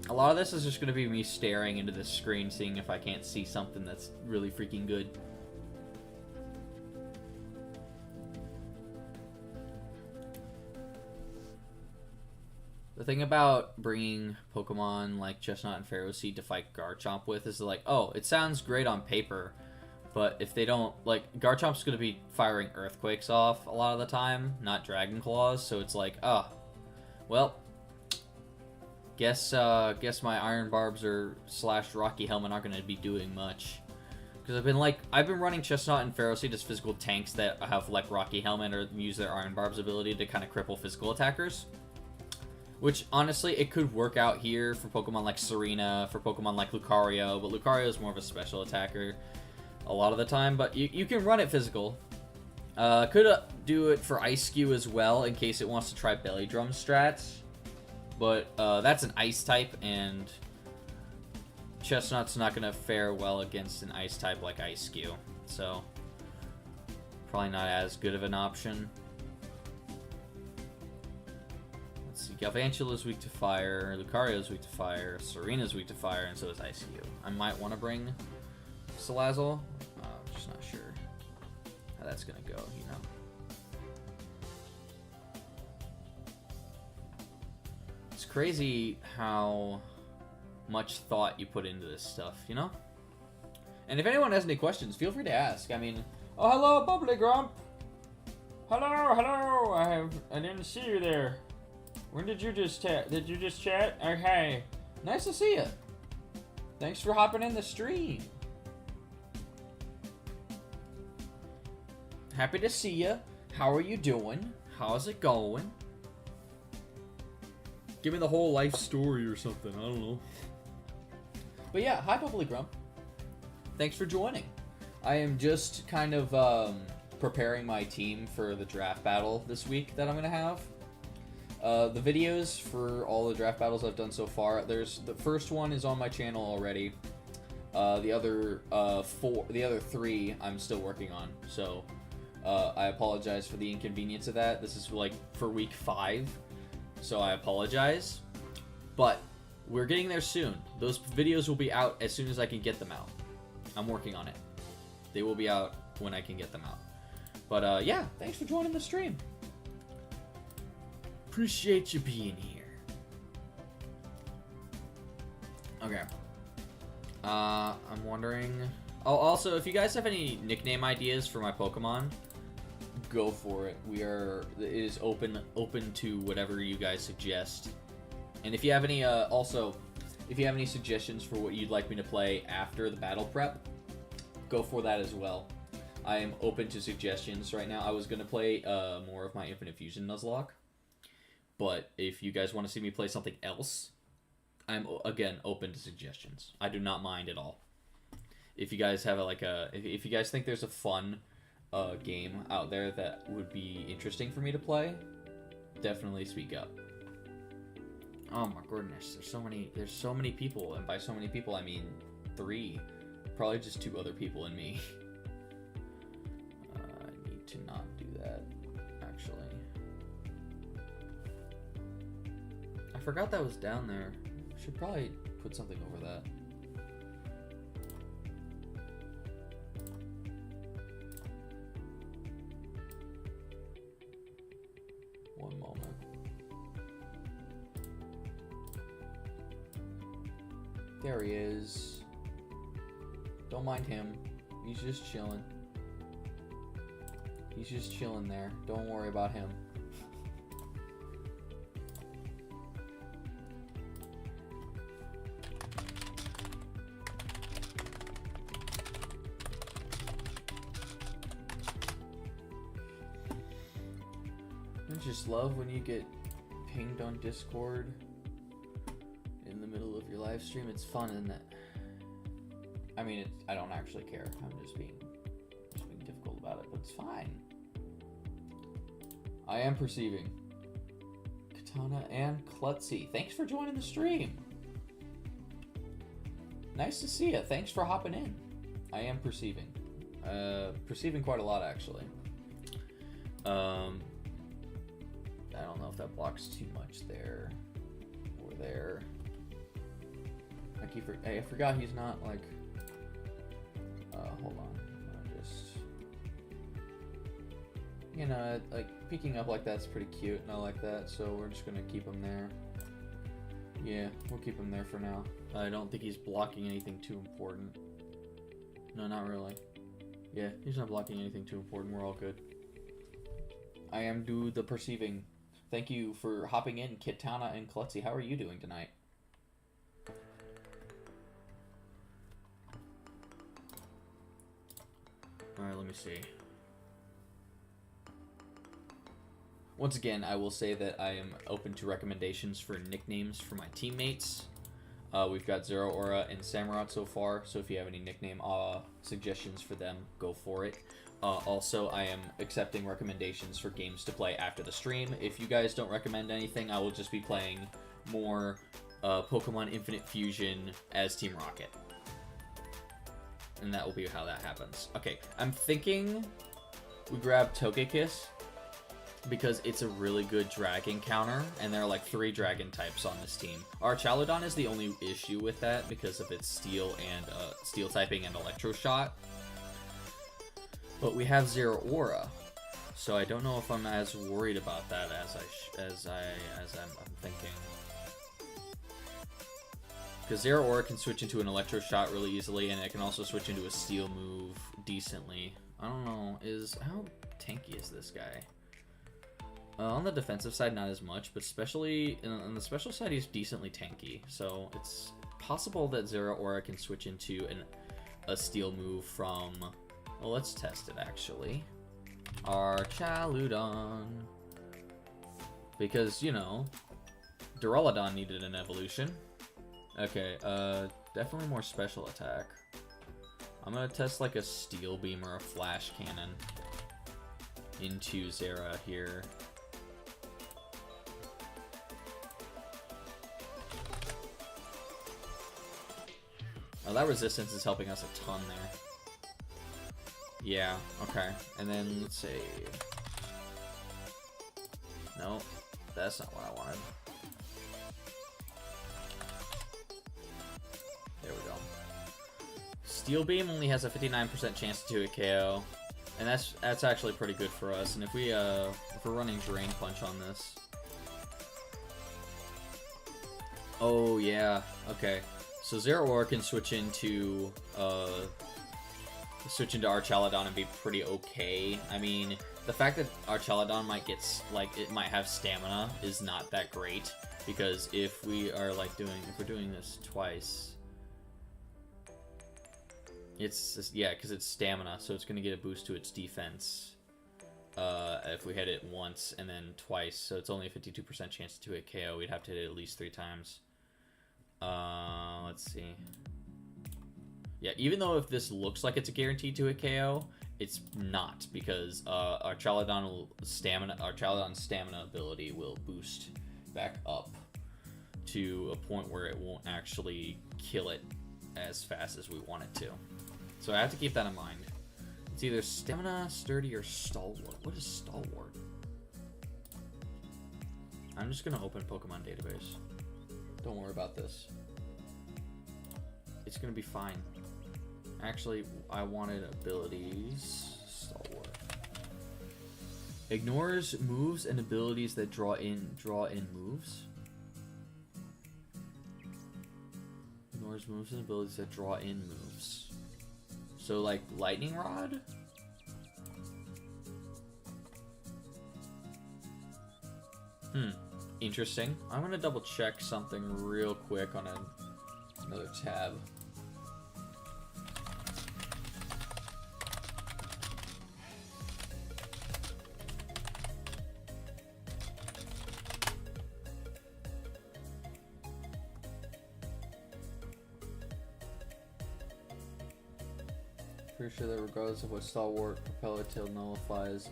A lot of this is just going to be me staring into this screen, seeing if I can't see something that's really freaking good. The thing about bringing Pokemon like Chestnut and Ferroseed to fight Garchomp with is like, oh, it sounds great on paper, but if they don't, like, Garchomp's going to be firing Earthquakes off a lot of the time, not Dragon Claws, so it's like, oh, well, guess my Iron Barbs or / Rocky Helmet aren't going to be doing much. Because I've been running Chestnut and Ferroseed as physical tanks that have, like, Rocky Helmet or use their Iron Barbs ability to kind of cripple physical attackers. Which, honestly, it could work out here for Pokemon like Serena, for Pokemon like Lucario, but Lucario is more of a special attacker a lot of the time, but you can run it physical. Could do it for Ice Skew as well, in case it wants to try Belly Drum strats, but that's an Ice type, and Chestnut's not going to fare well against an Ice type like Ice Skew, so probably not as good of an option. Galvantula's weak to fire, Lucario's weak to fire, Serena's weak to fire, and so is Ice Skew. I might want to bring Salazzle. I'm just not sure how that's going to go, you know. It's crazy how much thought you put into this stuff, you know? And if anyone has any questions, feel free to ask. I mean, oh, hello, Bubbly Grump. Hello. I didn't see you there. When did you just chat? Did you just chat? Okay. Nice to see you. Thanks for hopping in the stream. Happy to see you. How are you doing? How's it going? Give me the whole life story or something. I don't know. But yeah, hi Bubbly Grump. Thanks for joining. I am just kind of preparing my team for the draft battle this week that I'm going to have. The videos for all the draft battles I've done so far, the first one is on my channel already. The other three I'm still working on. So I apologize for the inconvenience of that. This is like for week 5. So I apologize. But we're getting there soon. Those videos will be out as soon as I can get them out. I'm working on it. They will be out when I can get them out. But yeah, thanks for joining the stream. Appreciate you being here. Okay. I'm wondering... Oh, also, if you guys have any nickname ideas for my Pokemon, go for it. It is open to whatever you guys suggest. And if you have any, if you have any suggestions for what you'd like me to play after the battle prep, go for that as well. I am open to suggestions right now. I was going to play more of my Infinite Fusion Nuzlocke, but if you guys want to see me play something else, I'm, again, open to suggestions. I do not mind at all. If you guys have if you guys think there's a fun game out there that would be interesting for me to play, definitely speak up. Oh my goodness, there's so many people, and by so many people I mean 3. Probably just 2 other people and me. I need to not do that, actually. I forgot that was down there. Should probably put something over that. One moment. There he is. Don't mind him. He's just chilling. He's just chilling there. Don't worry about him. I just love when you get pinged on Discord in the middle of your live stream. It's fun, isn't it? I mean, I don't actually care. I'm just being difficult about it, but it's fine. I am perceiving. Katana and Klutzy, thanks for joining the stream. Nice to see you. Thanks for hopping in. I am perceiving. Perceiving quite a lot, actually. I don't know if that blocks too much there or there. I forgot he's not like... hold on. You know, like, peeking up like that's pretty cute, and I like that, so we're just gonna keep him there. Yeah, we'll keep him there for now. I don't think he's blocking anything too important. No, not really. Yeah, he's not blocking anything too important. We're all good. I am do the perceiving. Thank you for hopping in, Kitana and Klutzy. How are you doing tonight? Alright, let me see. Once again, I will say that I am open to recommendations for nicknames for my teammates. We've got Zeraora and Samurott so far, so if you have any nickname suggestions for them, go for it. Also, I am accepting recommendations for games to play after the stream. If you guys don't recommend anything, I will just be playing more Pokemon Infinite Fusion as Team Rocket. And that will be how that happens. Okay, I'm thinking we grab Togekiss because it's a really good dragon counter, and there are like 3 dragon types on this team. Our Chaludon is the only issue with that because of its steel and steel typing and electro shot. But we have Zeraora, so I don't know if I'm as worried about that as I'm thinking. Because Zeraora can switch into an Electro Shot really easily, and it can also switch into a Steel move decently. I don't know, how tanky is this guy? On the defensive side, not as much, but especially on the special side, he's decently tanky. So it's possible that Zeraora can switch into a Steel move from... Well, let's test it, actually. Archaludon. Because, you know, Duraludon needed an evolution. Okay, definitely more special attack. I'm gonna test like a Steel Beam or a Flash Cannon into Zera here. Oh, that resistance is helping us a ton there. Yeah, okay. And then let's see. No, that's not what I wanted. There we go. Steel Beam only has a 59% chance to do a KO, and that's actually pretty good for us. And if we're running Drain Punch on this, oh yeah, okay. So Zeraora can switch into Archaludon and be pretty okay. I mean, the fact that Archaludon might get it might have stamina is not that great, because if we're doing this twice. It's just, yeah, because it's stamina, so it's going to get a boost to its defense if we hit it once and then twice. So it's only a 52% chance to hit KO. We'd have to hit it at least 3 times. Let's see. Yeah, even though if this looks like it's a guaranteed to hit KO, it's not, because Archaludon's stamina ability will boost back up to a point where it won't actually kill it as fast as we want it to. So I have to keep that in mind. It's either Stamina, Sturdy, or Stalwart. What is Stalwart? I'm just gonna open Pokemon Database. Don't worry about this. It's gonna be fine. Actually, I wanted abilities. Stalwart. Ignores moves and abilities that draw in moves. Ignores moves and abilities that draw in moves. So, like, Lightning Rod? Interesting. I'm gonna double check something real quick on another tab. Pretty sure that regardless of what Stalwart Propeller Tail nullifies,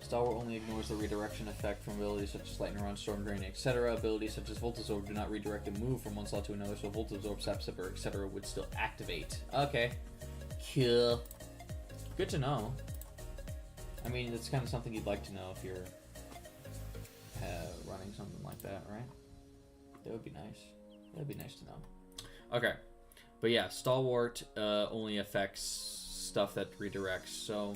Stalwart only ignores the redirection effect from abilities such as Lightning Rod, Storm Drain, etc. Abilities such as Volt Absorb do not redirect a move from one slot to another, so Volt Absorb, Sap Sipper, etc. would still activate. Okay. Cool. Good to know. I mean, it's kind of something you'd like to know if you're running something like that, right? That would be nice. That would be nice to know. Okay. But yeah, Stalwart only affects stuff that redirects, so...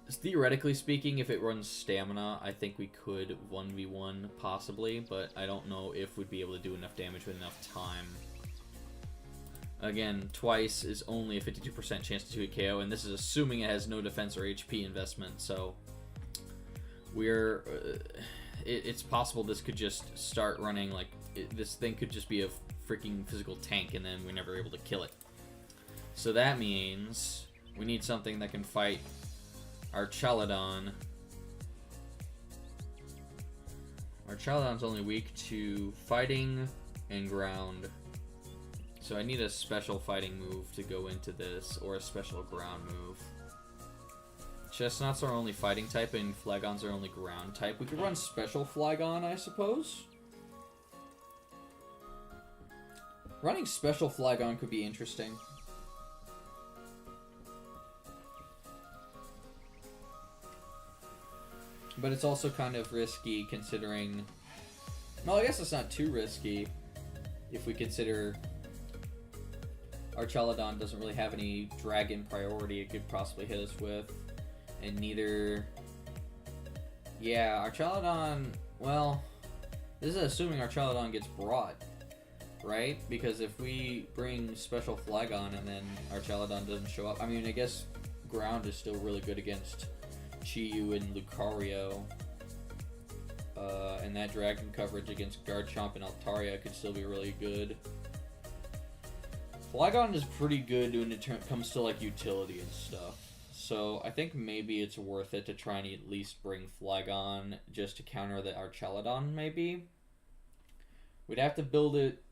Theoretically speaking, if it runs Stamina, I think we could 1v1 possibly, but I don't know if we'd be able to do enough damage with enough time. Again, twice is only a 52% chance to hit KO, and this is assuming it has no defense or HP investment, so we're... it's possible this could just start running, like, this thing could just be a freaking physical tank, and then we're never able to kill it. So that means we need something that can fight Archaludon. Archaludon's only weak to fighting and ground. So I need a special fighting move to go into this, or a special ground move. Chestnuts are only fighting type, and Flagons are only ground type. We could run special Flagon, I suppose. Running special Flagon could be interesting. But it's also kind of risky considering... Well, I guess it's not too risky if we consider Archaludon doesn't really have any dragon priority it could possibly hit us with. And neither... Yeah, Archaludon... Well, This is assuming our Chaladon gets brought, right? Because if we bring Special Flygon and then our Chaladon doesn't show up, I mean, I guess ground is still really good against Chi-Yu and Lucario. And that dragon coverage against Garchomp and Altaria could still be really good. Flygon is pretty good when it comes to like utility and stuff. So I think maybe it's worth it to try and at least bring Flygon just to counter the Archaladon, maybe. We'd have to build it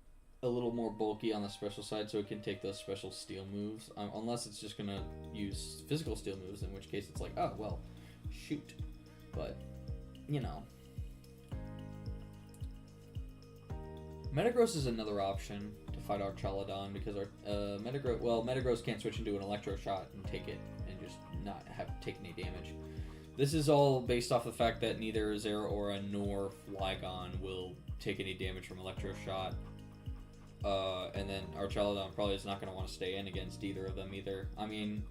a little more bulky on the special side so it can take those special steel moves. Unless it's just going to use physical steel moves, in which case it's like, oh, well, shoot. But, you know. Metagross is another option to fight Archaladon because our Metagross can't switch into an Electro Shot and take it and just not take any damage. This is all based off the fact that neither Zeraora nor Flygon will take any damage from Electro Shot. And then Archaladon probably is not going to want to stay in against either of them either. I mean,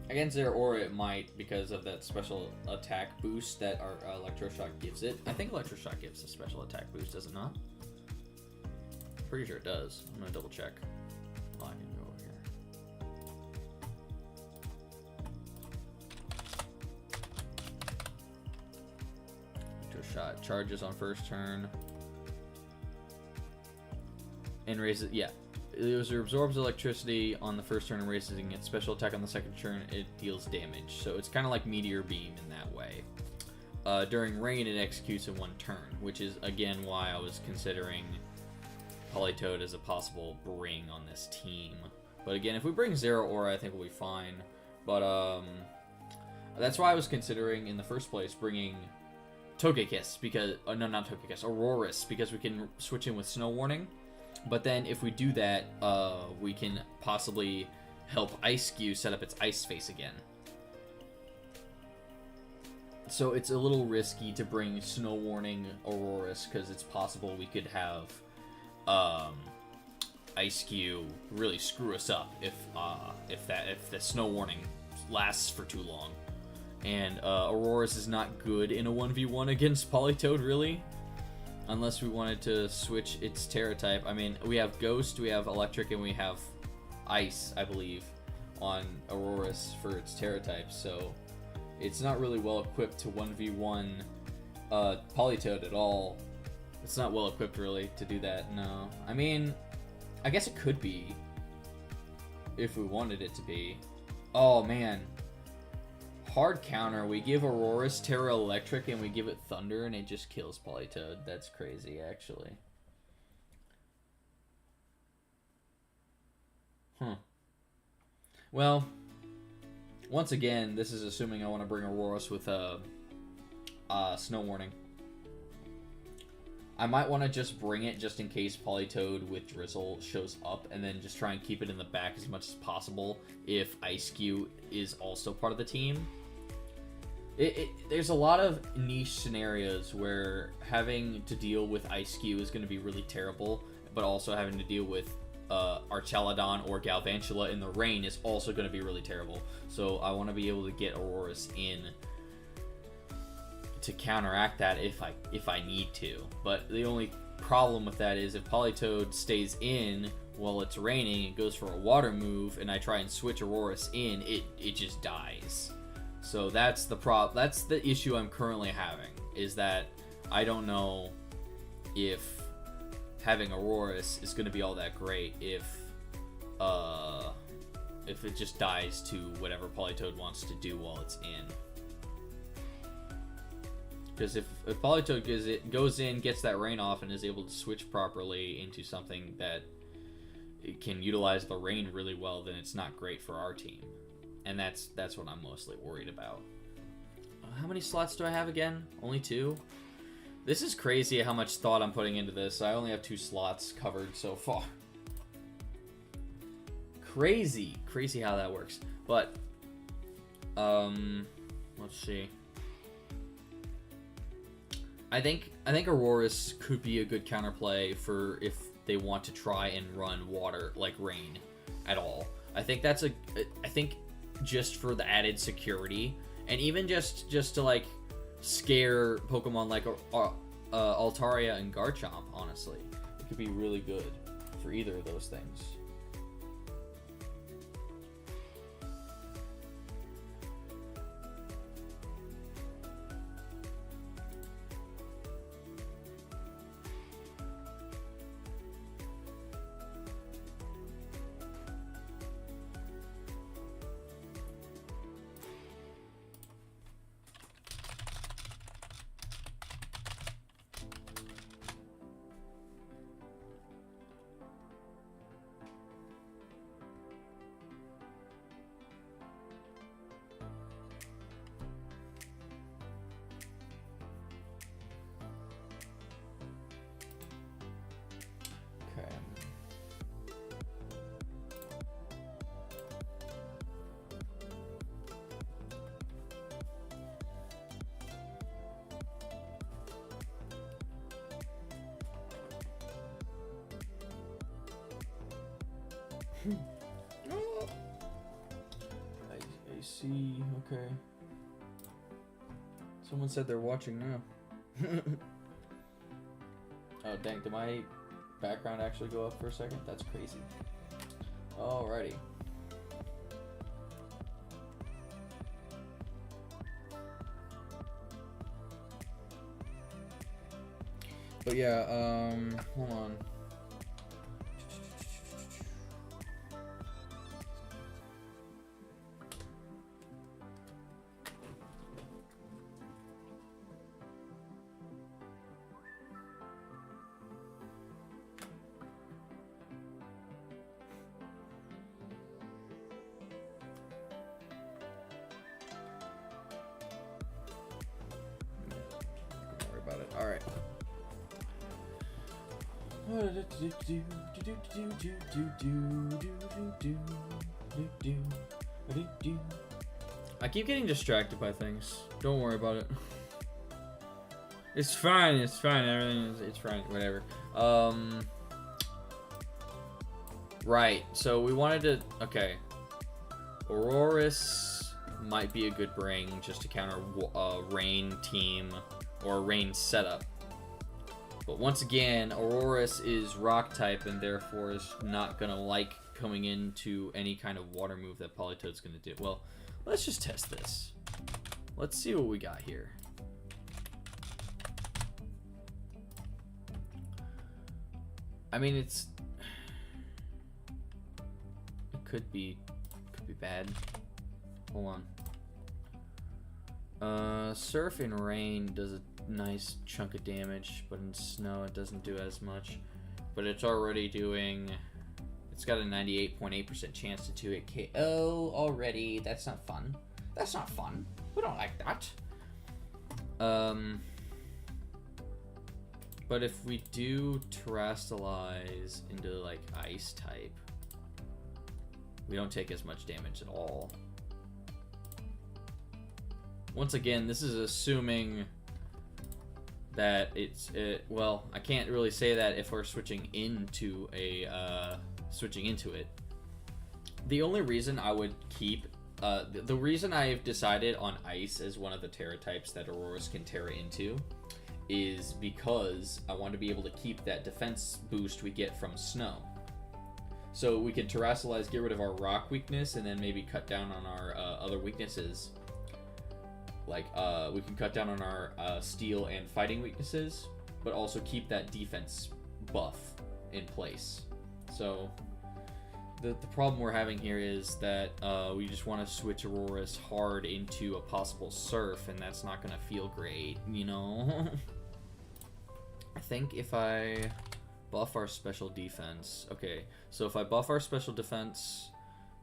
against Zeraora it might because of that special attack boost that our Electro Shot gives it. I think Electro Shot gives a special attack boost, does it not? Pretty sure it does. I'm gonna double check. Oh, I can go over here. Electro Shot charges on first turn and raises. Yeah, it absorbs electricity on the first turn and raises its special attack on the second turn. It deals damage, so it's kind of like Meteor Beam in that way. During rain, it executes in one turn, which is again why I was considering Politoed as a possible bring on this team. But again, if we bring Zeraora, I think we'll be fine. But that's why I was considering in the first place bringing Togekiss, because no, not Togekiss, Aurorus, because we can switch in with Snow Warning. But then if we do that, we can possibly help Ice-Cube set up its Ice Face again. So it's a little risky to bring Snow Warning Aurorus because it's possible we could have Ice-Cube really screw us up if the Snow Warning lasts for too long. And Aurorus is not good in a 1v1 against Politoed, really, unless we wanted to switch its Terra type. I mean, we have Ghost, we have Electric, and we have Ice, I believe, on Aurorus for its Terra type, so it's not really well equipped to 1v1 Politoed at all. It's not well equipped, really, to do that, no. I mean, I guess it could be, if we wanted it to be. Oh, man. Hard counter. We give Aurorus Terra Electric, and we give it Thunder, and it just kills Politoed. That's crazy, actually. Well, once again, this is assuming I want to bring Aurorus with Snow Warning. I might want to just bring it just in case Politoed with Drizzle shows up, and then just try and keep it in the back as much as possible if Ice-Cube is also part of the team. There's a lot of niche scenarios where having to deal with Ice-Cube is going to be really terrible, but also having to deal with Archaladon or Galvantula in the rain is also going to be really terrible. So I want to be able to get Aurorus in to counteract that if I need to. But the only problem with that is if Politoed stays in while it's raining, it goes for a water move, and I try and switch Aurorus in, it just dies. So that's the issue I'm currently having, is that I don't know if having Aurorus is going to be all that great if it just dies to whatever Politoed wants to do while it's in. Because if Politoed goes in, gets that rain off, and is able to switch properly into something that it can utilize the rain really well, then it's not great for our team. And that's what I'm mostly worried about. How many slots do I have again? Only 2? This is crazy how much thought I'm putting into this. I only have 2 slots covered so far. Crazy how that works. But, let's see. I think Aurorus could be a good counterplay for if they want to try and run water like rain at all. I think just for the added security, and even just to like scare Pokemon like Altaria and Garchomp, honestly. It could be really good for either of those things. I see. Okay. Someone said they're watching now. Oh dang! Did my background actually go up for a second? That's crazy. Alrighty. But yeah, hold on. Don't worry about it. All right. I keep getting distracted by things. Don't worry about it. It's fine. It's fine. It's fine. Whatever. Right. So we wanted to. Okay. Aurorus might be a good bring just to counter a rain team or a rain setup. But once again, Aurorus is rock type and therefore is not gonna like coming into any kind of water move that Politoed's gonna do. Well, let's just test this. Let's see what we got here. I mean, it could be bad. Hold on. Surf and Rain does a nice chunk of damage, but in Snow it doesn't do as much. But it's already doing... It's got a 98.8% chance to 2-hit KO already. That's not fun. That's not fun. We don't like that. But if we do Terrastalize into, like, Ice type, we don't take as much damage at all. Once again, this is assuming that well, I can't really say that if we're switching into it. The only reason I would keep the reason I've decided on Ice as one of the Terra types that Aurorus can Terra into is because I want to be able to keep that defense boost we get from Snow. So we can Terrastalize, get rid of our rock weakness, and then maybe cut down on our other weaknesses. Like, we can cut down on our steel and fighting weaknesses, but also keep that defense buff in place. So, the problem we're having here is that we just want to switch Aurorus hard into a possible Surf, and that's not going to feel great, you know? I think if I buff our special defense... Okay, so if I buff our special defense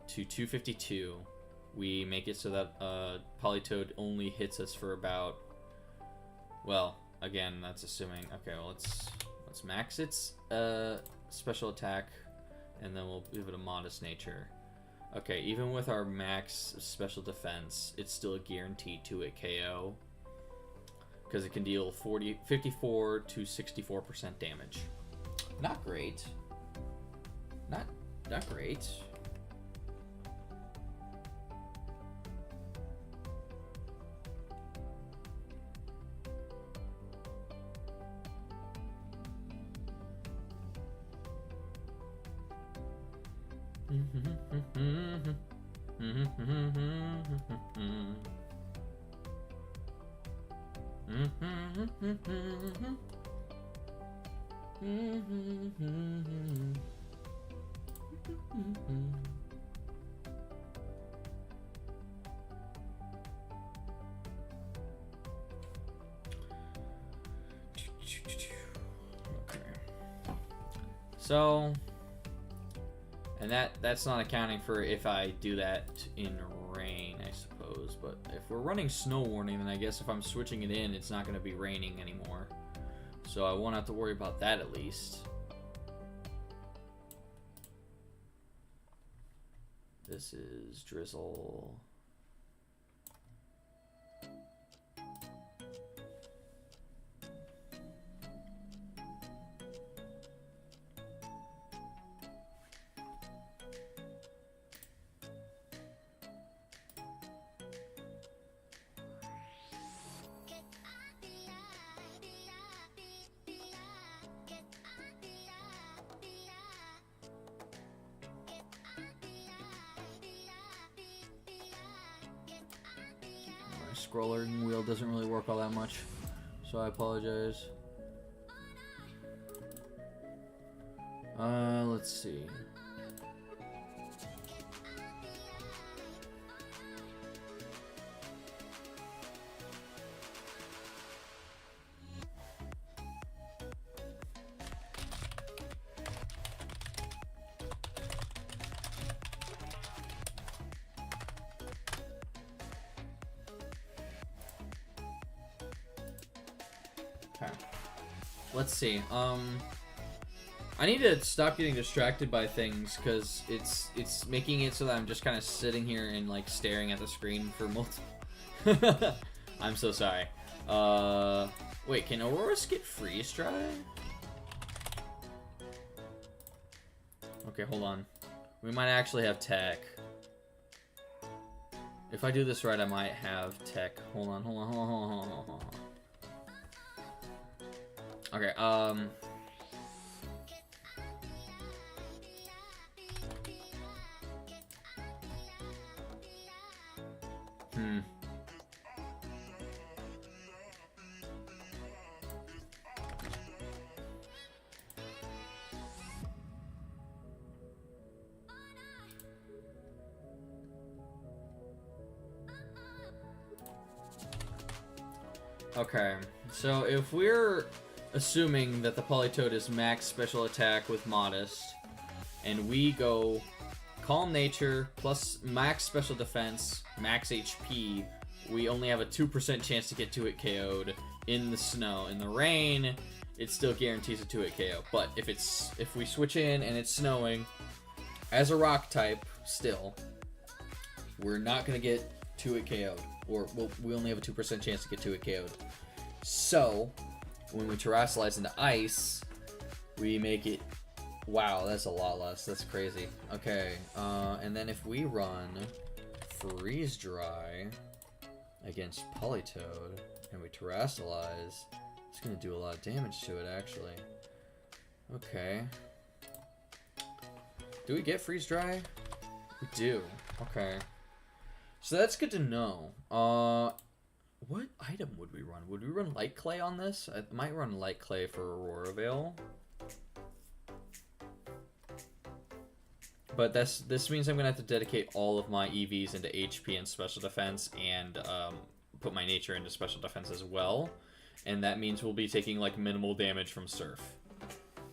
to 252... we make it so that Politoed only hits us for about, well, again, that's assuming. Okay, well, let's max its special attack, and then we'll give it a modest nature. Okay, even with our max special defense, it's still a guaranteed 2-hit KO, because it can deal 54 to 64% damage. Not great. Not great. So, and that's not accounting for if I do that in rain, I suppose. But if we're running snow warning, then I guess if I'm switching it in, it's not going to be raining anymore. So I won't have to worry about that at least. This is drizzle. Scrolling wheel doesn't really work all that much, so I apologize. Let's see. Let's see. I need to stop getting distracted by things because it's making it so that I'm just kind of sitting here and like staring at the screen for multiple. I'm so sorry. Wait, can Auroras get freeze dry? Okay, hold on. We might actually have tech. If I do this right, I might have tech. Hold on. Okay, Okay, so if we're assuming that the Politoed is max special attack with Modest, and we go Calm Nature plus max special defense, max HP, we only have a 2% chance to get 2-hit KO'd in the snow. In the rain, it still guarantees a 2-hit KO. But if we switch in and it's snowing, as a rock type, still, we're not going to get 2-hit KO'd. Or we only have a 2% chance to get 2-hit KO'd. So, when we Terrasilize into ice, we make it... Wow, that's a lot less. That's crazy. Okay, and then if we run Freeze Dry against Politoed, and we Terrasilize, it's going to do a lot of damage to it, actually. Okay. Do we get Freeze Dry? We do. Okay. So that's good to know. What item would we run? Would we run Light Clay on this? I might run Light Clay for Aurora Veil. But this means I'm going to have to dedicate all of my EVs into HP and Special Defense and put my Nature into Special Defense as well. And that means we'll be taking like minimal damage from Surf.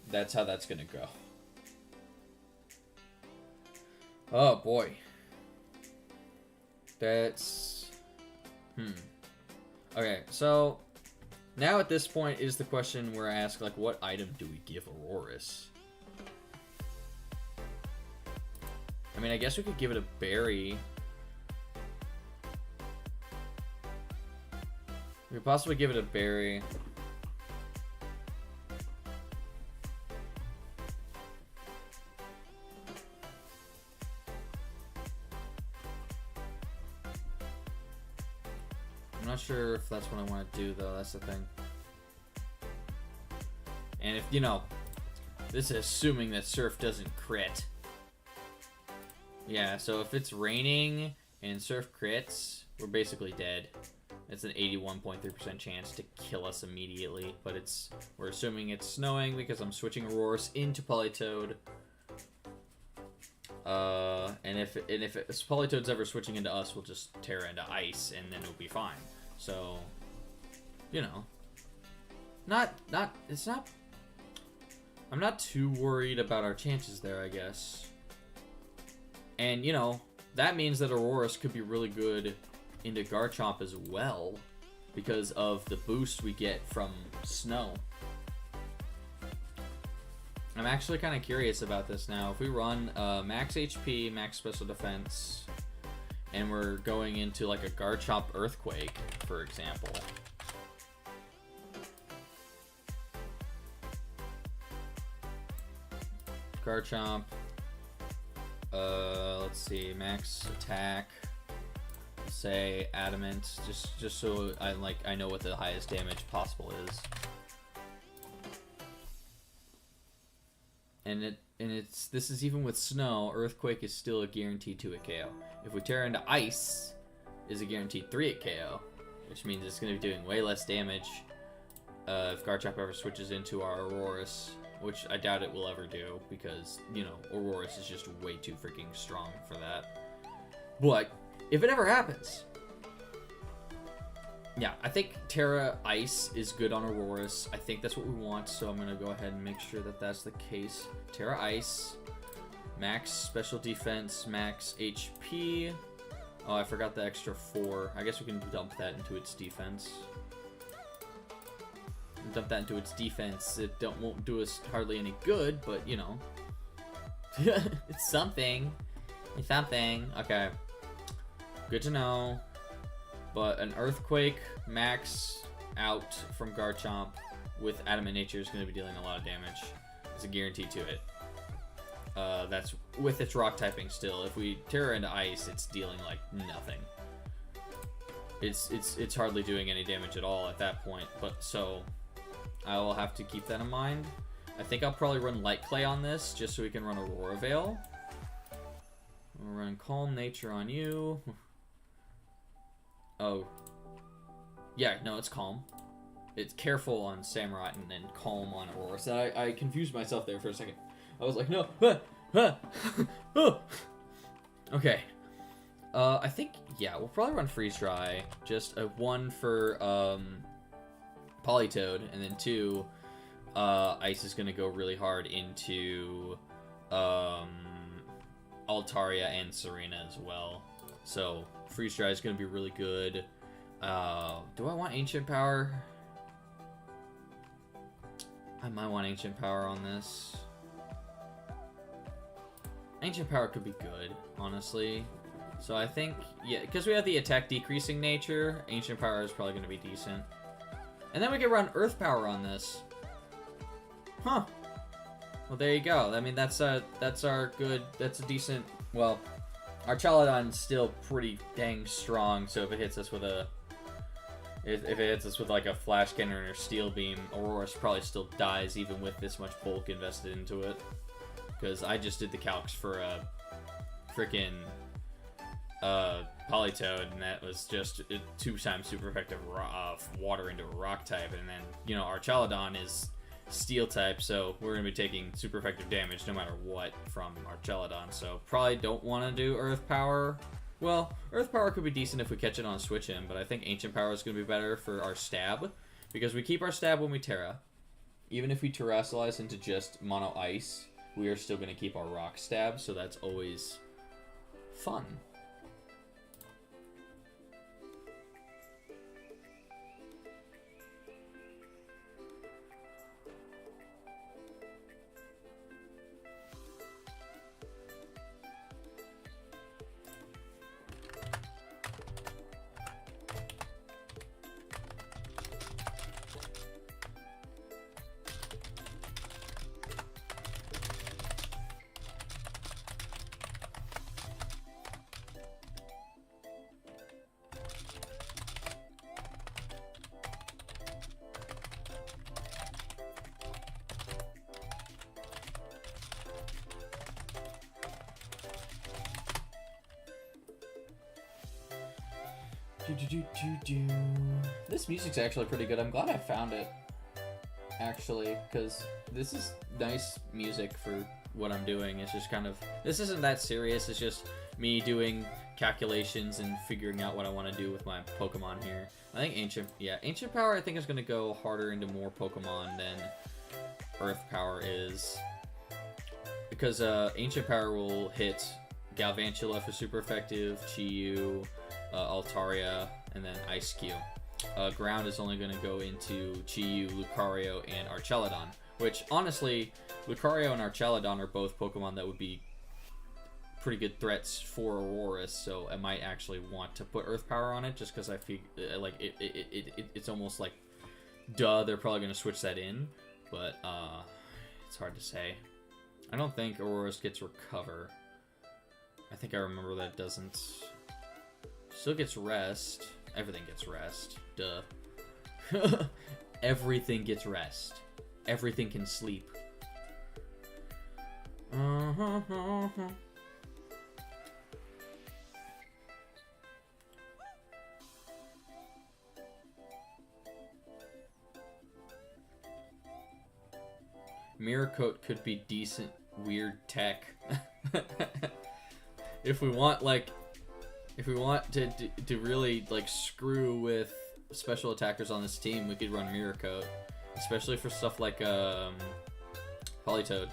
That's how that's going to go. Oh boy. That's... Okay, so now at this point is the question where I ask, like, what item do we give Auroras? I mean, I guess we could give it a berry. We could possibly give it a berry. I'm not sure if that's what I want to do, though. That's the thing. And if, you know, this is assuming that Surf doesn't crit. Yeah, so if it's raining and Surf crits, we're basically dead. It's an 81.3% chance to kill us immediately, but we're assuming it's snowing because I'm switching Aurorus into Politoed. And if Politoed's ever switching into us, we'll just Terra into Ice, and then it'll be fine. So, you know, I'm not too worried about our chances there, I guess. And, you know, that means that Aurorus could be really good into Garchomp as well because of the boost we get from snow. I'm actually kind of curious about this now. If we run max HP, max special defense, and we're going into like a Garchomp Earthquake, for example. Garchomp, let's see, max attack, say Adamant, just so I know what the highest damage possible is. And this is even with snow. Earthquake is still a guaranteed 2-hit KO. If we tear into Ice, is a guaranteed 3-hit KO, which means it's going to be doing way less damage if Garchomp ever switches into our Aurorus, which I doubt it will ever do because, you know, Aurorus is just way too freaking strong for that. But if it ever happens, yeah, I think Terra Ice is good on Aurorus. I think that's what we want, so I'm going to go ahead and make sure that that's the case. Terra Ice, max special defense, max HP. Oh, I forgot the extra 4. I guess we can dump that into its defense. Dump that into its defense. It won't do us hardly any good, but, you know. It's something. It's something. Okay. Good to know. But an Earthquake max out from Garchomp with Adamant Nature is going to be dealing a lot of damage. It's a guarantee to it. That's with its rock typing still. If we Terra into Ice, it's dealing like nothing. It's hardly doing any damage at all at that point. But so I will have to keep that in mind. I think I'll probably run Light Clay on this just so we can run Aurora Veil. We'll run Calm Nature on you. Oh. Yeah, no, it's Calm. It's Careful on Samurott and then Calm on Aurora. So I confused myself there for a second. I was like, no. Okay. I think, yeah, we'll probably run Freeze Dry. Just a 1 for Politoed, and then 2, Ice is going to go really hard into Altaria and Serena as well. So Freeze Dry is going to be really good. Do I want Ancient Power? I might want Ancient Power on this. Ancient Power could be good, honestly. So I think, yeah, because we have the attack decreasing nature, Ancient Power is probably going to be decent. And then we can run Earth Power on this. Huh. Well, there you go. I mean, that's a decent, well, our Chaladon's still pretty dang strong, so if it hits us with like a Flash Cannon or Steel Beam, Aurorus probably still dies even with this much bulk invested into it. Because I just did the calcs for a freaking Politoed, and that was just 2 times super effective water into a rock type, and then, you know, our Chaladon is steel type, so we're going to be taking super effective damage no matter what from our Chaladon, so probably don't want to do Earth Power. Well, Earth Power could be decent if we catch it on Switch In, but I think Ancient Power is going to be better for our Stab, because we keep our Stab when we Terra. Even if we Terrasilize into just Mono Ice, we are still going to keep our Rock Stab, so that's always fun. This music's actually pretty good. I'm glad I found it, actually, because this is nice music for what I'm doing. It's just kind of, this isn't that serious. It's just me doing calculations and figuring out what I want to do with my Pokemon here. I think Ancient Power I think is going to go harder into more Pokemon than Earth Power is. Because Ancient Power will hit Galvantula for super effective, Chi-Yu, Altaria, and then Ice-Q. Ground is only going to go into Chi-Yu, Lucario, and Archelodon. Which, honestly, Lucario and Archelodon are both Pokemon that would be pretty good threats for Aurorus, so I might actually want to put Earth Power on it, just because I feel like it's almost like, duh, they're probably going to switch that in, but it's hard to say. I don't think Aurorus gets Recover. I think I remember that it doesn't. Still gets Rest. Everything gets Rest. Duh. Everything gets Rest. Everything can sleep. Mirror Coat could be decent, weird tech. If we want to really like screw with special attackers on this team, we could run Mirror Coat, especially for stuff like Politoed.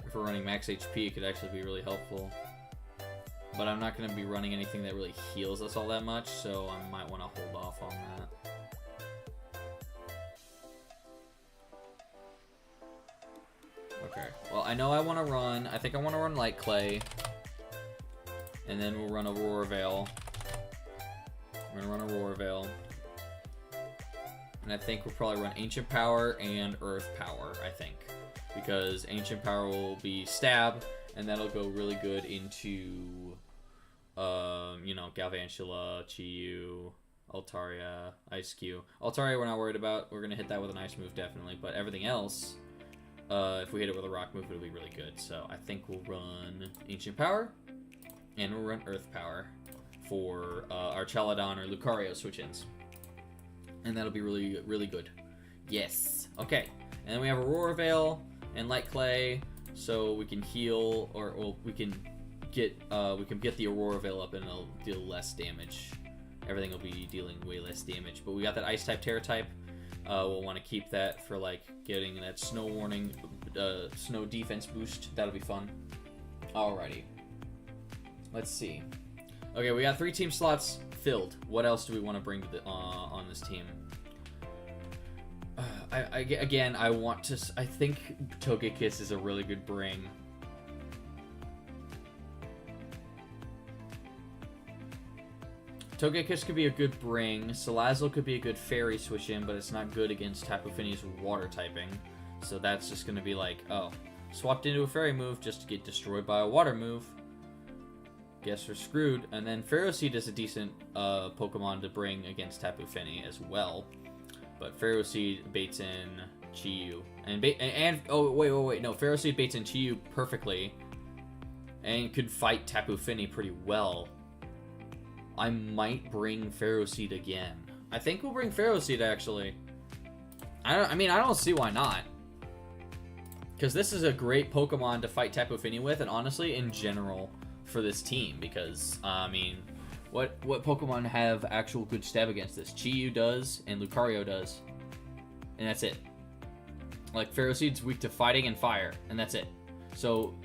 If we're running max HP, it could actually be really helpful. But I'm not going to be running anything that really heals us all that much, so I might want to hold off on that. Okay, well, I know I want to run, I think I want to run Light Clay, and then we'll run Aurora Veil. We're going to run Aurora Veil. And I think we'll probably run Ancient Power and Earth Power, I think. Because Ancient Power will be Stab, and that'll go really good into, you know, Galvantula, Chi-Yu, Altaria, Ice-Q. Altaria we're not worried about. We're going to hit that with an Ice move, definitely. But everything else, if we hit it with a Rock move, it'll be really good. So I think we'll run Ancient Power, and we'll run Earth Power for Archelodon or Lucario switch-ins. And that'll be really, really good. Yes. Okay. And then we have Aurora Veil and Light Clay, so we can heal, or well, we can get the Aurora Veil up, and it'll deal less damage. Everything will be dealing way less damage. But we got that Ice type, Terra type. We'll want to keep that for like getting that Snow Warning, Snow defense boost. That'll be fun. Alrighty. Let's see. Okay, we got 3 team slots filled. What else do we want to bring to the, on this team? Again, I think Togekiss is a really good bring. Togekiss could be a good bring. Salazzle could be a good fairy switch in, but it's not good against Tapu Fini's water typing. So that's just going to be like, oh, swapped into a fairy move just to get destroyed by a water move. Guess we're screwed. And then Ferroseed is a decent Pokemon to bring against Tapu Fini as well. But Ferroseed baits in Chi-Yu. And oh, wait. No, Ferroseed baits in Chi-Yu perfectly. And could fight Tapu Fini pretty well. I might bring Ferroseed again. I think we'll bring Ferroseed, actually. I mean, I don't see why not. Because this is a great Pokemon to fight Tapu Fini with, and honestly, in general, for this team. Because, I mean, what Pokemon have actual good stab against this? Chi-Yu does, and Lucario does. And that's it. Like, Ferroseed's weak to fighting and fire, and that's it. So,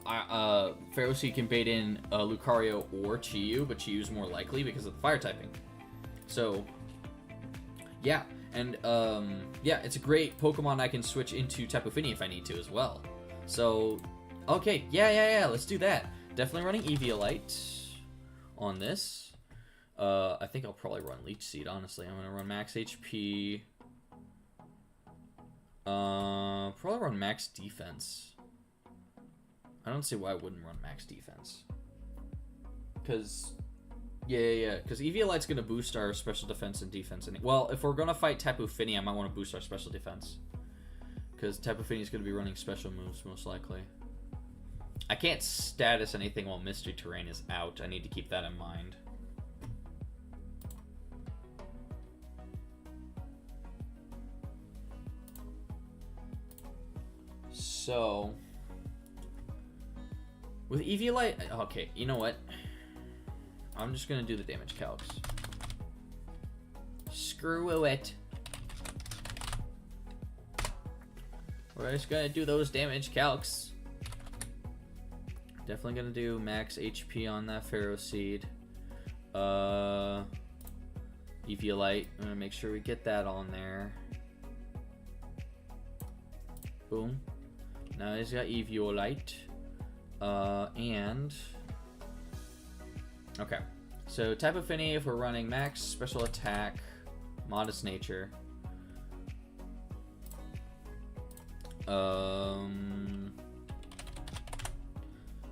Ferroseed can bait in Lucario or Chi-Yu, but Chi-Yu's more likely because of the fire typing. So, yeah. And, yeah, it's a great Pokemon I can switch into Tapu Fini if I need to as well. So, okay, yeah, let's do that. Definitely running Eviolite on this. I think I'll probably run Leech Seed, honestly. I'm going to run max HP. Probably run max defense. I don't see why I wouldn't run max defense. Because, yeah. Because Eviolite's going to boost our special defense and defense. Well, if we're going to fight Tapu Fini, I might want to boost our special defense. Because Tapu Fini's going to be running special moves, most likely. I can't status anything while Mystery Terrain is out. I need to keep that in mind. So, with Eviolite, okay, you know what? I'm just gonna do the damage calcs. Screw it. We're just gonna do those damage calcs. Definitely gonna do max HP on that Pharaoh Seed. Eviolite, I'm gonna make sure we get that on there. Boom. Now he's got Eviolite. And... Okay. So, Tapu Fini, if we're running max special attack, modest nature.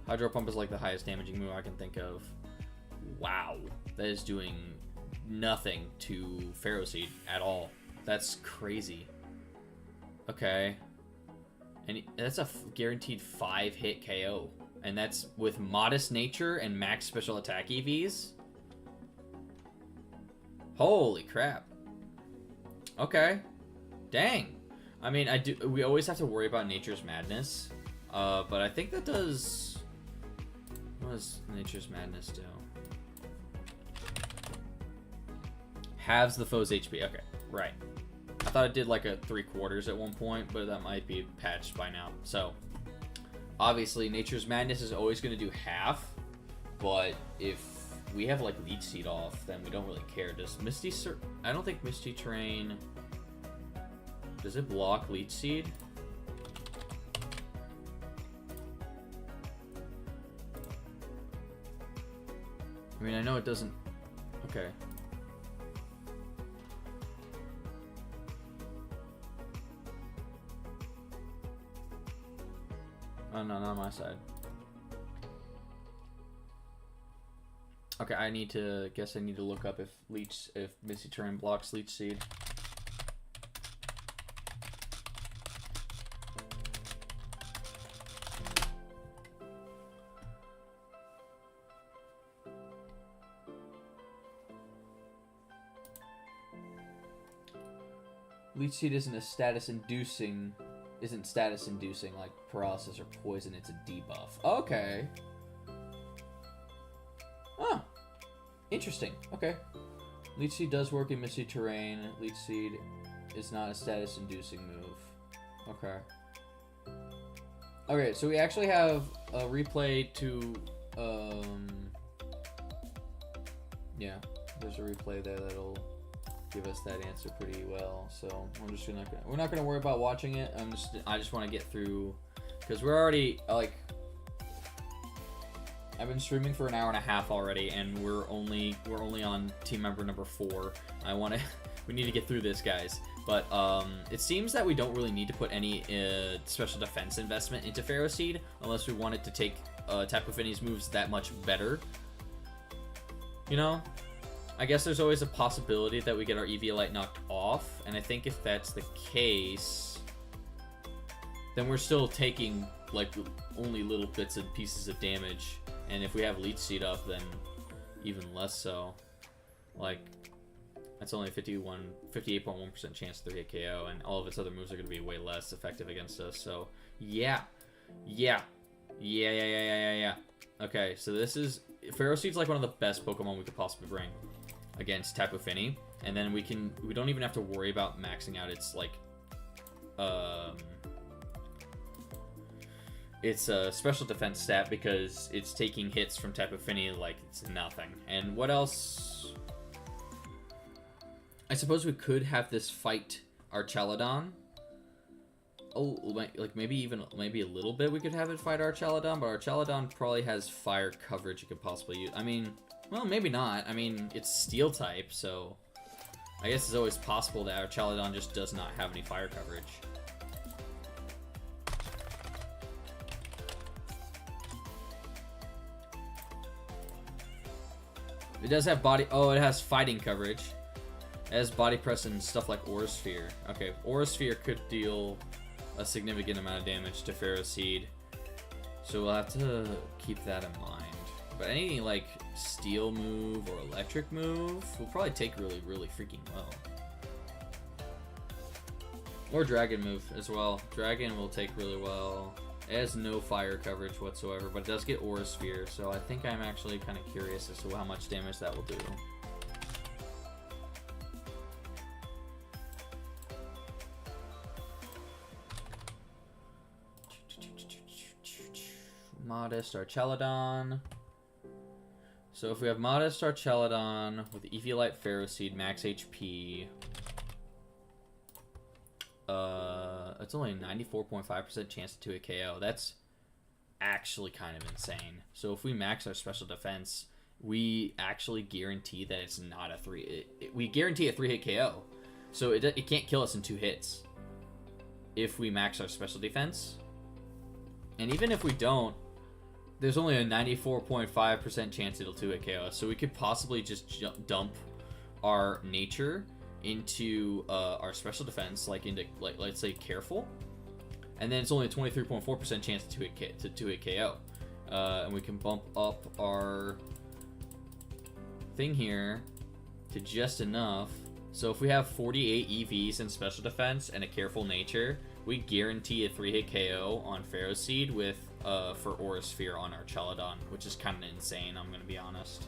Hydro Pump is like the highest damaging move I can think of. Wow. That is doing nothing to Pharaoh Seed at all. That's crazy. Okay. And that's a guaranteed 5-hit KO. And that's with modest nature and max special attack EVs? Holy crap. Okay. Dang. I mean, we always have to worry about Nature's Madness. But I think that does... What does Nature's Madness do? Halves the foe's HP. Okay, right. I thought it did like a 3/4 at one point, but that might be patched by now. So, obviously, Nature's Madness is always going to do half. But if we have like Leech Seed off, then we don't really care. Does Misty... I don't think Misty Terrain... Does it block Leech Seed? I mean, I know it doesn't... Okay. Oh, no, not on my side. Okay, I need to... Guess I need to look up if Misty Terrain blocks Leech Seed. Leech Seed isn't status inducing like paralysis or poison, it's a debuff. Okay. Oh. Interesting. Okay. Leech Seed does work in Misty Terrain. Leech Seed is not a status inducing move. Okay. Okay, so we actually have a replay to yeah, there's a replay there that'll give us that answer pretty well. So we're not gonna worry about watching it. I just want to get through, because we're already like, I've been streaming for an hour and a half already, and we're only on team member number 4. We need to get through this, guys. But it seems that we don't really need to put any special defense investment into Pharaoh Seed unless we want it to take Tapu Fini's moves that much better. You know? I guess there's always a possibility that we get our Eviolite knocked off, and I think if that's the case, then we're still taking like only little bits and pieces of damage, and if we have Leech Seed up, then even less so. Like, that's only a 58.1% chance to hit KO, and all of its other moves are going to be way less effective against us. So yeah. Okay, so this is... Pharaoh Seed's like one of the best Pokemon we could possibly bring against Tapu Fini, and then we don't even have to worry about maxing out its like it's a special defense stat, because it's taking hits from Tapu Fini like it's nothing. And what else? I suppose we could have this fight Archaludon. Oh, like maybe a little bit we could have it fight Archaludon, but Archaludon probably has fire coverage it could possibly use. I mean, well, maybe not. I mean, it's Steel type, so I guess it's always possible that Archaludon just does not have any fire coverage. It does have body... Oh, it has fighting coverage. It has body press and stuff like Aura Sphere. Okay, Aura Sphere could deal a significant amount of damage to Pharaoh Seed. So we'll have to keep that in mind. But any like steel move or electric move will probably take really freaking well. Or dragon move as well. Dragon will take really well. It has no fire coverage whatsoever, but it does get Aura Sphere, so I think I'm actually kind of curious as to how much damage that will do. Modest Archelodon. So if we have Modest Archelodon with Eviolite Ferroseed, max HP, it's only a 94.5% chance to 2-hit KO. That's actually kind of insane. So if we max our special defense, we actually guarantee that it's not a we guarantee a 3-hit KO. So it can't kill us in 2 hits if we max our special defense. And even if we don't, there's only a 94.5% chance it'll 2-hit KO. So we could possibly just dump our nature into our special defense, like into let's say careful, and then it's only a 23.4% chance to 2-hit KO. And we can bump up our thing here to just enough. So if we have 48 EVs in special defense and a careful nature, we guarantee a 3-hit KO on Ferroseed with for Aura Sphere on Archelodon, which is kind of insane, I'm gonna be honest.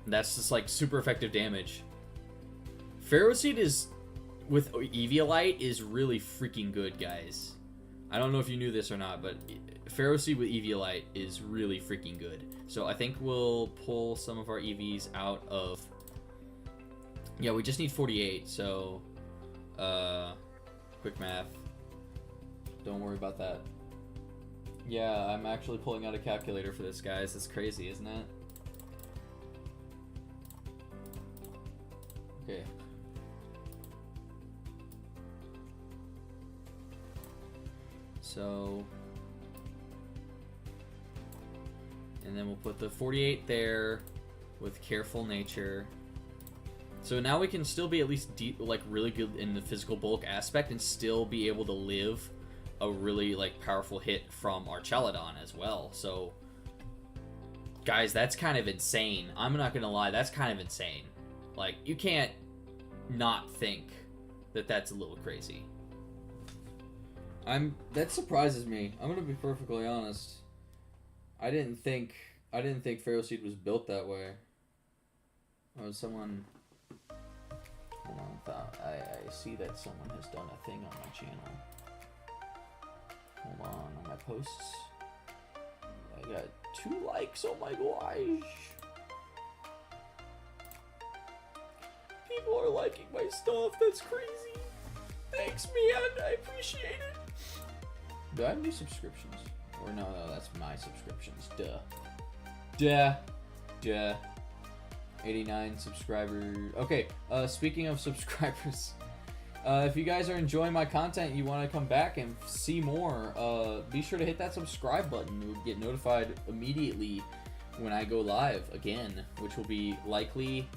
That's just like super effective damage. Ferroseed is with Eviolite is really freaking good, guys. I don't know if you knew this or not, but Ferroseed with Eviolite is really freaking good. So I think we'll pull some of our EVs out of... Yeah, we just need 48, so... quick math. Don't worry about that. Yeah, I'm actually pulling out a calculator for this, guys. It's crazy, isn't it? Okay. So, and then we'll put the 48 there with careful nature. So now we can still be at least like really good in the physical bulk aspect and still be able to live a really like powerful hit from Archelodon as well. So guys, that's kind of insane. I'm not gonna lie, that's kind of insane. Like, you can't not think that that's a little crazy. That surprises me. I'm gonna be perfectly honest. I didn't think Ferroseed was built that way. Or someone... Hold on, I see that someone has done a thing on my channel. Hold on my posts. I got 2 likes, oh my gosh. People are liking my stuff, that's crazy. Thanks, man, I appreciate it. Do I have new subscriptions? Or no, that's my subscriptions, duh. 89 subscribers. Okay, speaking of subscribers, if you guys are enjoying my content, you want to come back and see more, be sure to hit that subscribe button. You'll get notified immediately when I go live again, which will be likely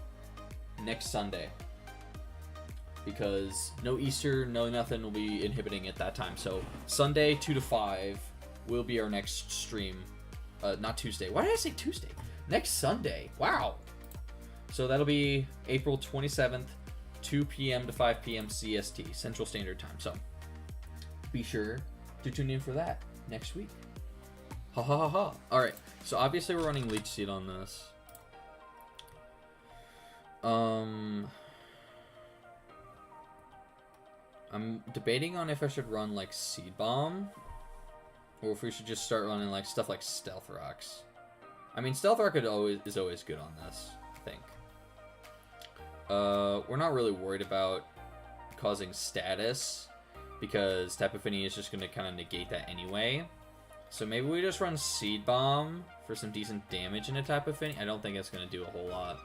next Sunday. Because no Easter, no nothing will be inhibiting at that time. So Sunday 2 to 5 will be our next stream. Not Tuesday. Why did I say Tuesday? Next Sunday. Wow. So that'll be April 27th, 2 p.m. to 5 p.m. CST, Central Standard Time. So be sure to tune in for that next week. Ha ha ha ha. Alright, so obviously we're running Leech Seed on this. I'm debating on if I should run like Seed Bomb, or if we should just start running like stuff like Stealth Rocks. I mean, Stealth Rock is always good on this, I think. We're not really worried about causing status, because Tapu Fini is just going to kind of negate that anyway. So maybe we just run Seed Bomb for some decent damage into Tapu Fini. I don't think it's going to do a whole lot.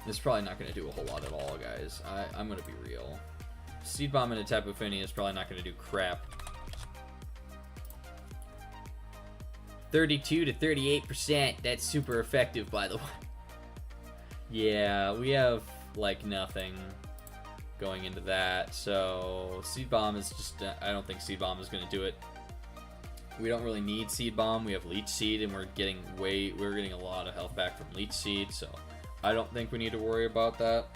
It's probably not going to do a whole lot at all, guys. I'm going to be real. Seed Bomb into Tapu Fini is probably not going to do crap. 32 to 38%. That's super effective, by the way. Yeah, we have, like, nothing. going into that. So Seed Bomb is just, I don't think Seed Bomb is going to do it. We don't really need Seed Bomb. We have Leech Seed, and we're getting a lot of health back from Leech Seed, so I don't think we need to worry about that.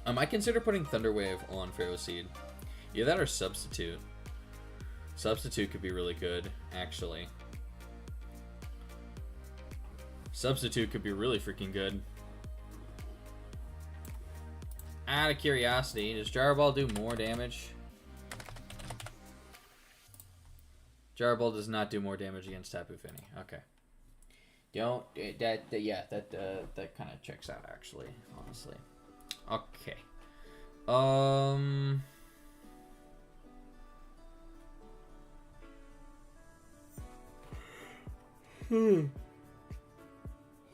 I might consider putting Thunder Wave on Pharaoh Seed. Either that or Substitute. Substitute could be really good, actually. Substitute could be really freaking good. Out of curiosity, does Gyro Ball do more damage? Gyro Ball does not do more damage against Tapu Fini. Okay. That kind of checks out, actually, honestly. Okay.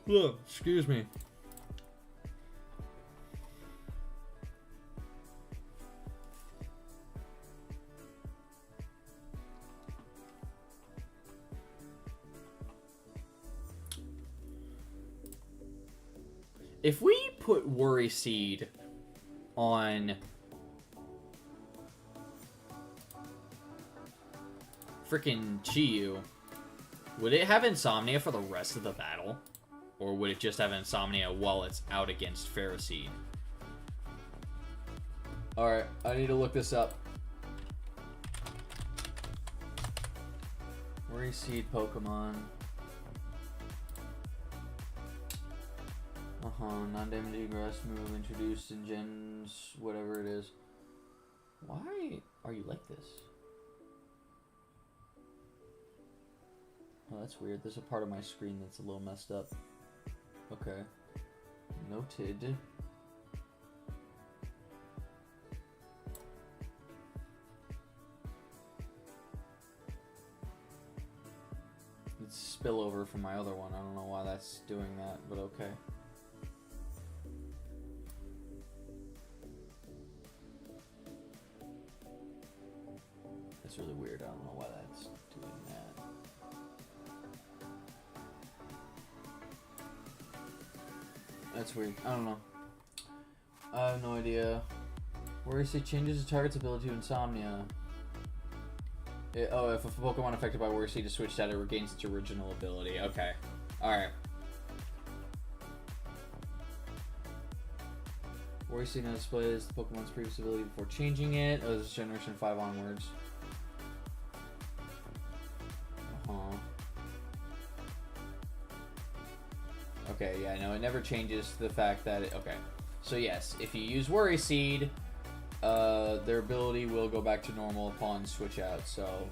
Look, excuse me. If we put Worry Seed on freaking Chi-Yu, would it have Insomnia for the rest of the battle? Or would it just have Insomnia while it's out against Pharaoh Seed? Alright, I need to look this up. Worry Seed Pokemon. Non-damaging grass move introduced in gens, whatever it is. Why are you like this? Oh, that's weird. There's a part of my screen that's a little messed up. Okay. Noted. It's spillover from my other one. I don't know why that's doing that, but okay. That's really weird. I don't know why that's doing that. That's weird. I don't know. I have no idea. Worry Seed changes the target's ability to Insomnia. If a Pokemon affected by Worry Seed is switched out, it regains its original ability. Okay. Alright. Worry Seed now displays the Pokemon's previous ability before changing it. Oh, this is Generation 5 onwards. Okay, yeah, no, it never changes the fact that okay. So yes, if you use Worry Seed, their ability will go back to normal upon switch out, so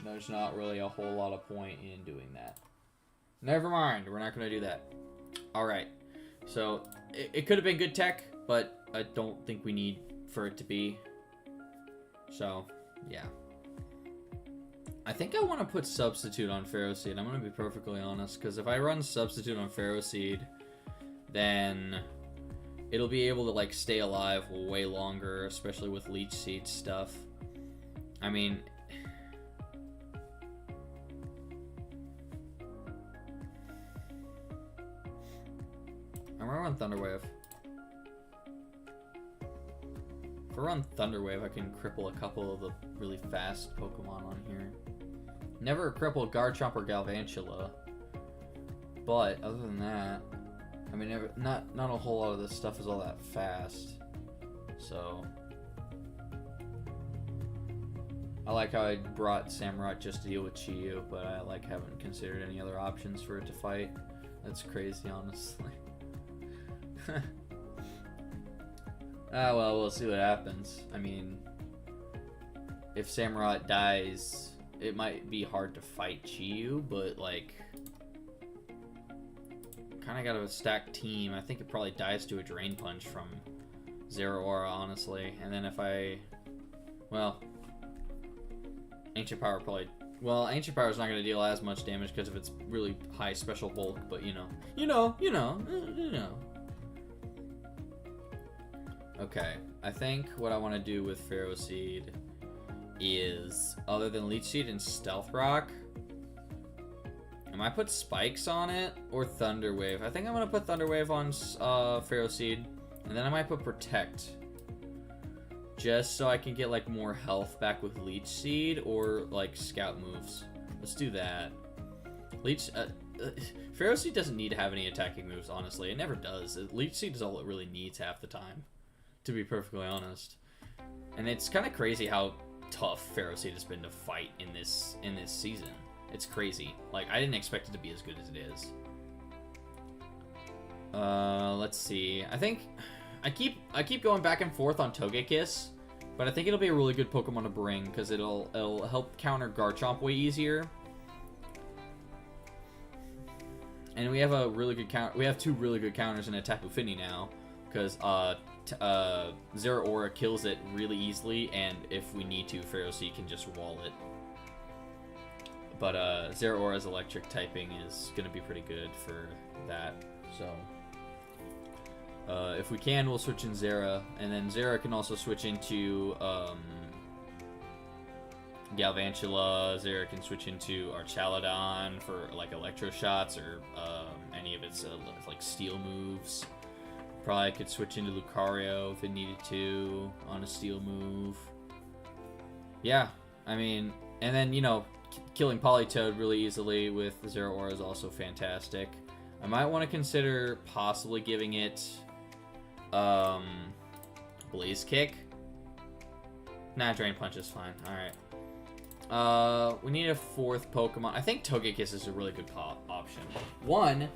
there's not really a whole lot of point in doing that. Never mind, we're not going to do that. Alright, so it could have been good tech, but I don't think we need for it to be. So, yeah. I think I want to put Substitute on Pharaoh Seed. I'm going to be perfectly honest, because if I run Substitute on Pharaoh Seed, then it'll be able to, like, stay alive way longer, especially with Leech Seed stuff. I mean, I'm going to run Thunder Wave. If I run Thunder Wave, I can cripple a couple of the really fast Pokemon on here. Never cripple Garchomp or Galvantula. But, other than that, I mean, not a whole lot of this stuff is all that fast. So, I like how I brought Samurott just to deal with Chi-Yu, but I haven't considered any other options for it to fight. That's crazy, honestly. Well, we'll see what happens. I mean, if Samurott dies, it might be hard to fight Chi-Yu, but, like, kind of got a stacked team. I think it probably dies to a Drain Punch from Zeraora, honestly. And then if well, Ancient Power probably... Well, Ancient Power is not going to deal as much damage because of its really high special bulk, but you know. Okay, I think what I want to do with Pharaoh Seed is, other than Leech Seed and Stealth Rock, I might put Spikes on it or Thunder Wave. I think I'm going to put Thunder Wave on Pharaoh Seed, and then I might put Protect just so I can get like more health back with Leech Seed or like Scout moves. Let's do that. Pharaoh Seed doesn't need to have any attacking moves, honestly. It never does. Leech Seed is all it really needs half the time, to be perfectly honest. And it's kind of crazy how tough Pharaoh Seed has been to fight in this season. It's crazy. Like, I didn't expect it to be as good as it is. Let's see. I think I keep going back and forth on Togekiss, but I think it'll be a really good Pokemon to bring because it'll help counter Garchomp way easier. And we have a really good count. We have two really good counters in a Tapu Fini now, because Zeraora kills it really easily, and if we need to, Pharaoh Seed can just wall it. But Zeraora's electric typing is gonna be pretty good for that. So if we can, we'll switch in Zera, and then Zera can also switch into Galvantula. Zera can switch into Archaludon for like electro shots or any of its like steel moves. Probably could switch into Lucario if it needed to on a steel move. Yeah, I mean, and then, you know, killing Politoed really easily with Zeraora is also fantastic. I might want to consider possibly giving it Blaze Kick. Nah, Drain Punch is fine. Alright. We need a fourth Pokemon. I think Togekiss is a really good option. One,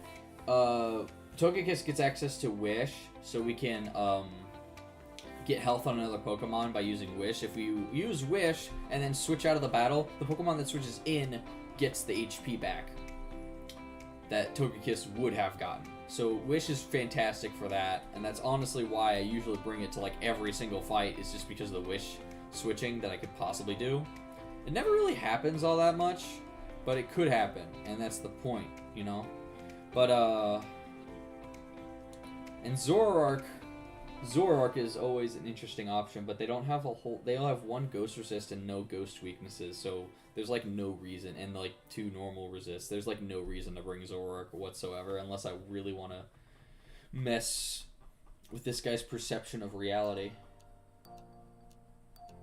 Togekiss gets access to Wish, so we can get health on another Pokemon by using Wish. If we use Wish and then switch out of the battle, the Pokemon that switches in gets the HP back that Togekiss would have gotten. So Wish is fantastic for that, and that's honestly why I usually bring it to like every single fight, is just because of the Wish switching that I could possibly do. It never really happens all that much, but it could happen, and that's the point, you know? But, and Zoroark is always an interesting option, but they don't have they only have one Ghost Resist and no Ghost weaknesses, so there's like no reason, and like 2 normal resists, there's like no reason to bring Zoroark whatsoever, unless I really want to mess with this guy's perception of reality.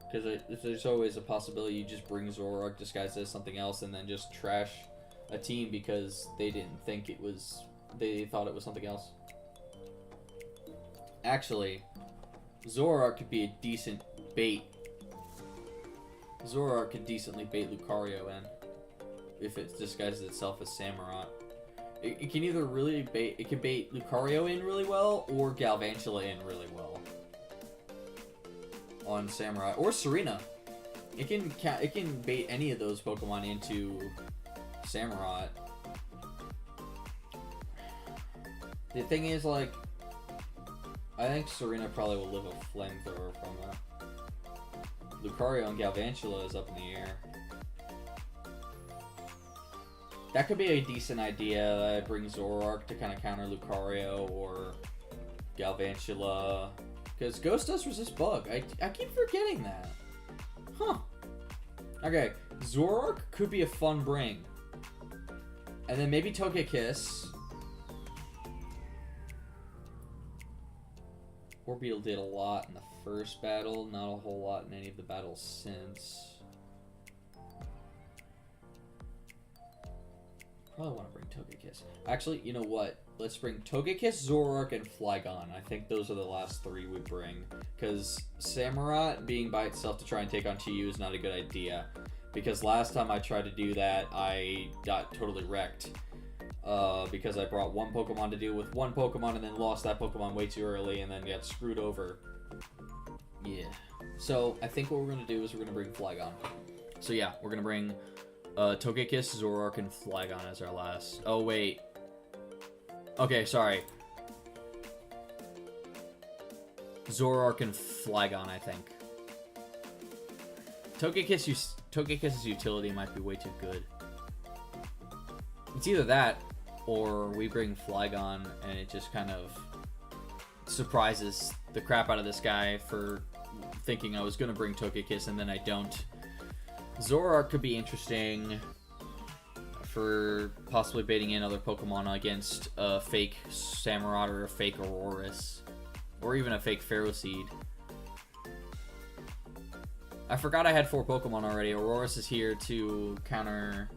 Because there's always a possibility you just bring Zoroark disguised as something else and then just trash a team because they didn't think it was, they thought it was something else. Actually, Zoroark could be a decent bait. Zoroark could decently bait Lucario in if it disguises itself as Samurott. It can either really bait, it can bait Lucario in really well or Galvantula in really well on Samurott, or Serena. It can bait any of those Pokemon into Samurott. The thing is, like, I think Serena probably will live a flamethrower from that. Lucario and Galvantula is up in the air. That could be a decent idea. That I bring Zoroark to kind of counter Lucario or Galvantula. Because Ghost does resist Bug. I keep forgetting that. Huh. Okay, Zoroark could be a fun bring. And then maybe Togekiss. Orbeetle did a lot in the first battle, not a whole lot in any of the battles since. Probably want to bring Togekiss. Actually, you know what? Let's bring Togekiss, Zoroark, and Flygon. I think those are the last 3 we bring. Because Samurott being by itself to try and take on TU is not a good idea. Because last time I tried to do that, I got totally wrecked. Because I brought one Pokemon to deal with one Pokemon and then lost that Pokemon way too early and then got screwed over. Yeah. So, I think what we're going to do is we're going to bring Flygon. So yeah, we're going to bring Togekiss, Zoroark, and Flygon as our last. Oh, wait. Okay, sorry. Zoroark and Flygon, I think. Togekiss's utility might be way too good. It's either that, or we bring Flygon and it just kind of surprises the crap out of this guy for thinking I was going to bring Togekiss and then I don't. Zoroark could be interesting for possibly baiting in other Pokemon against a fake Samurott or a fake Aurorus, or even a fake Pharaoh Seed. I forgot I had 4 Pokemon already. Aurorus is here to counter...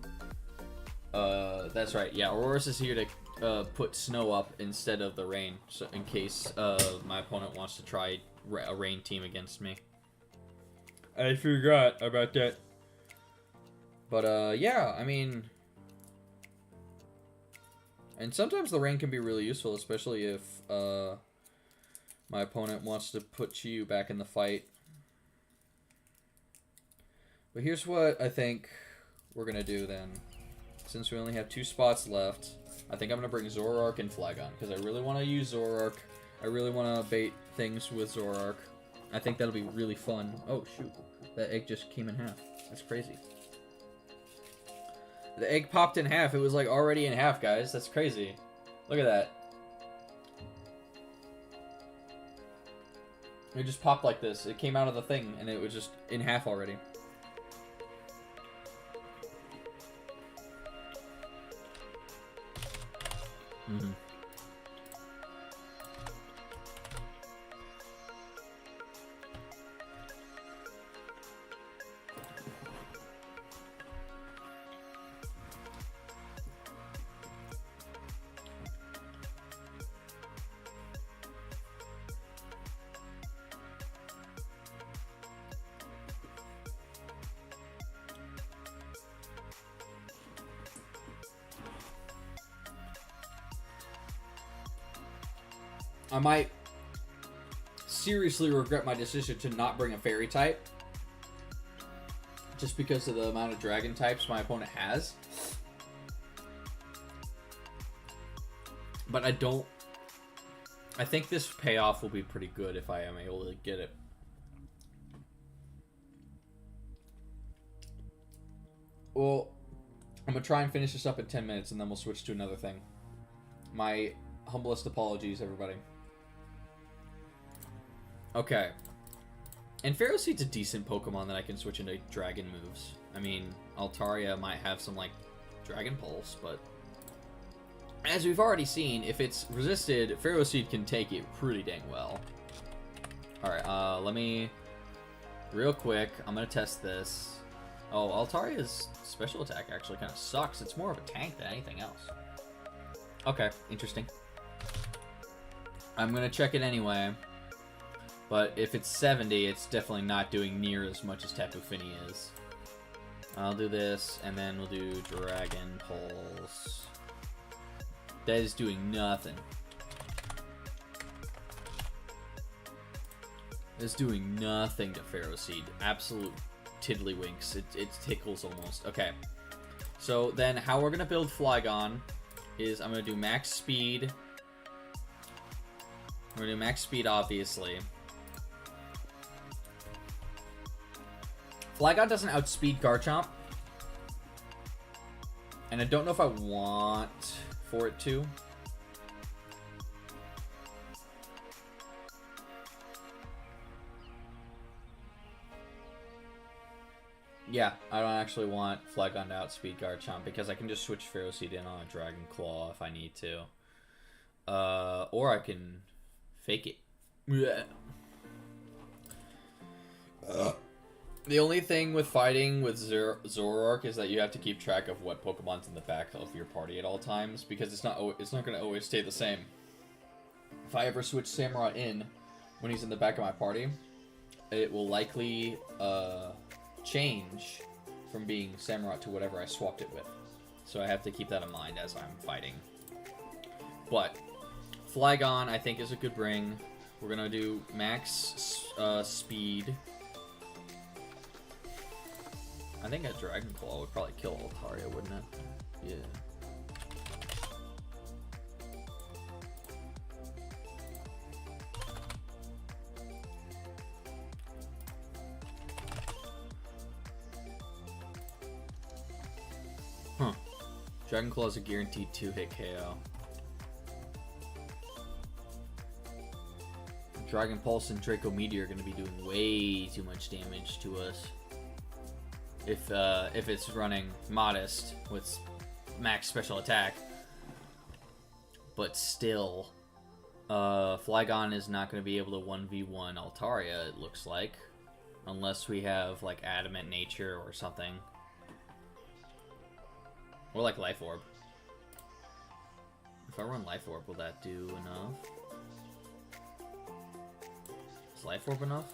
that's right. Yeah, Aurorus is here to put snow up instead of the rain, so in case my opponent wants to try a rain team against me. I forgot about that. But, yeah, I mean... And sometimes the rain can be really useful, especially if my opponent wants to put Chi-Yu back in the fight. But here's what I think we're going to do then. Since we only have 2 spots left, I think I'm going to bring Zoroark and Flygon, because I really want to use Zoroark. I really want to bait things with Zoroark. I think that'll be really fun. Oh, shoot. That egg just came in half. That's crazy. The egg popped in half. It was, like, already in half, guys. That's crazy. Look at that. It just popped like this. It came out of the thing, and it was just in half already. Mm-hmm. I might seriously regret my decision to not bring a fairy type. Just because of the amount of dragon types my opponent has. But I don't... I think this payoff will be pretty good if I am able to get it. Well, I'm going to try and finish this up in 10 minutes and then we'll switch to another thing. My humblest apologies, everybody. Okay. And Ferroseed's a decent Pokemon that I can switch into dragon moves. I mean, Altaria might have some, like, Dragon Pulse, but... As we've already seen, if it's resisted, Ferroseed can take it pretty dang well. Alright, let me... Real quick, I'm gonna test this. Oh, Altaria's special attack actually kind of sucks. It's more of a tank than anything else. Okay, interesting. I'm gonna check it anyway. But if it's 70, it's definitely not doing near as much as Tapu Fini is. I'll do this, and then we'll do Dragon Pulse. That is doing nothing. It's doing nothing to Ferroseed. Absolute tiddlywinks. It tickles almost. Okay. So then how we're going to build Flygon is I'm going to do max speed. We're going to do max speed, obviously. Flygon doesn't outspeed Garchomp. And I don't know if I want for it to. Yeah, I don't actually want Flygon to outspeed Garchomp because I can just switch Ferroseed in on a Dragon Claw if I need to. Or I can fake it. The only thing with fighting with Zoroark is that you have to keep track of what Pokemon's in the back of your party at all times because it's not going to always stay the same. If I ever switch Samurott in when he's in the back of my party, it will likely change from being Samurott to whatever I swapped it with. So I have to keep that in mind as I'm fighting. But Flygon, I think, is a good bring. We're gonna do max speed. I think a Dragon Claw would probably kill Altaria, wouldn't it? Yeah. Huh. Dragon Claw is a guaranteed 2-hit KO. Dragon Pulse and Draco Meteor are going to be doing way too much damage to us. If it's running Modest with max special attack. But still, Flygon is not going to be able to 1v1 Altaria, it looks like. Unless we have, like, Adamant Nature or something. Or, like, Life Orb. If I run Life Orb, will that do enough? Is Life Orb enough?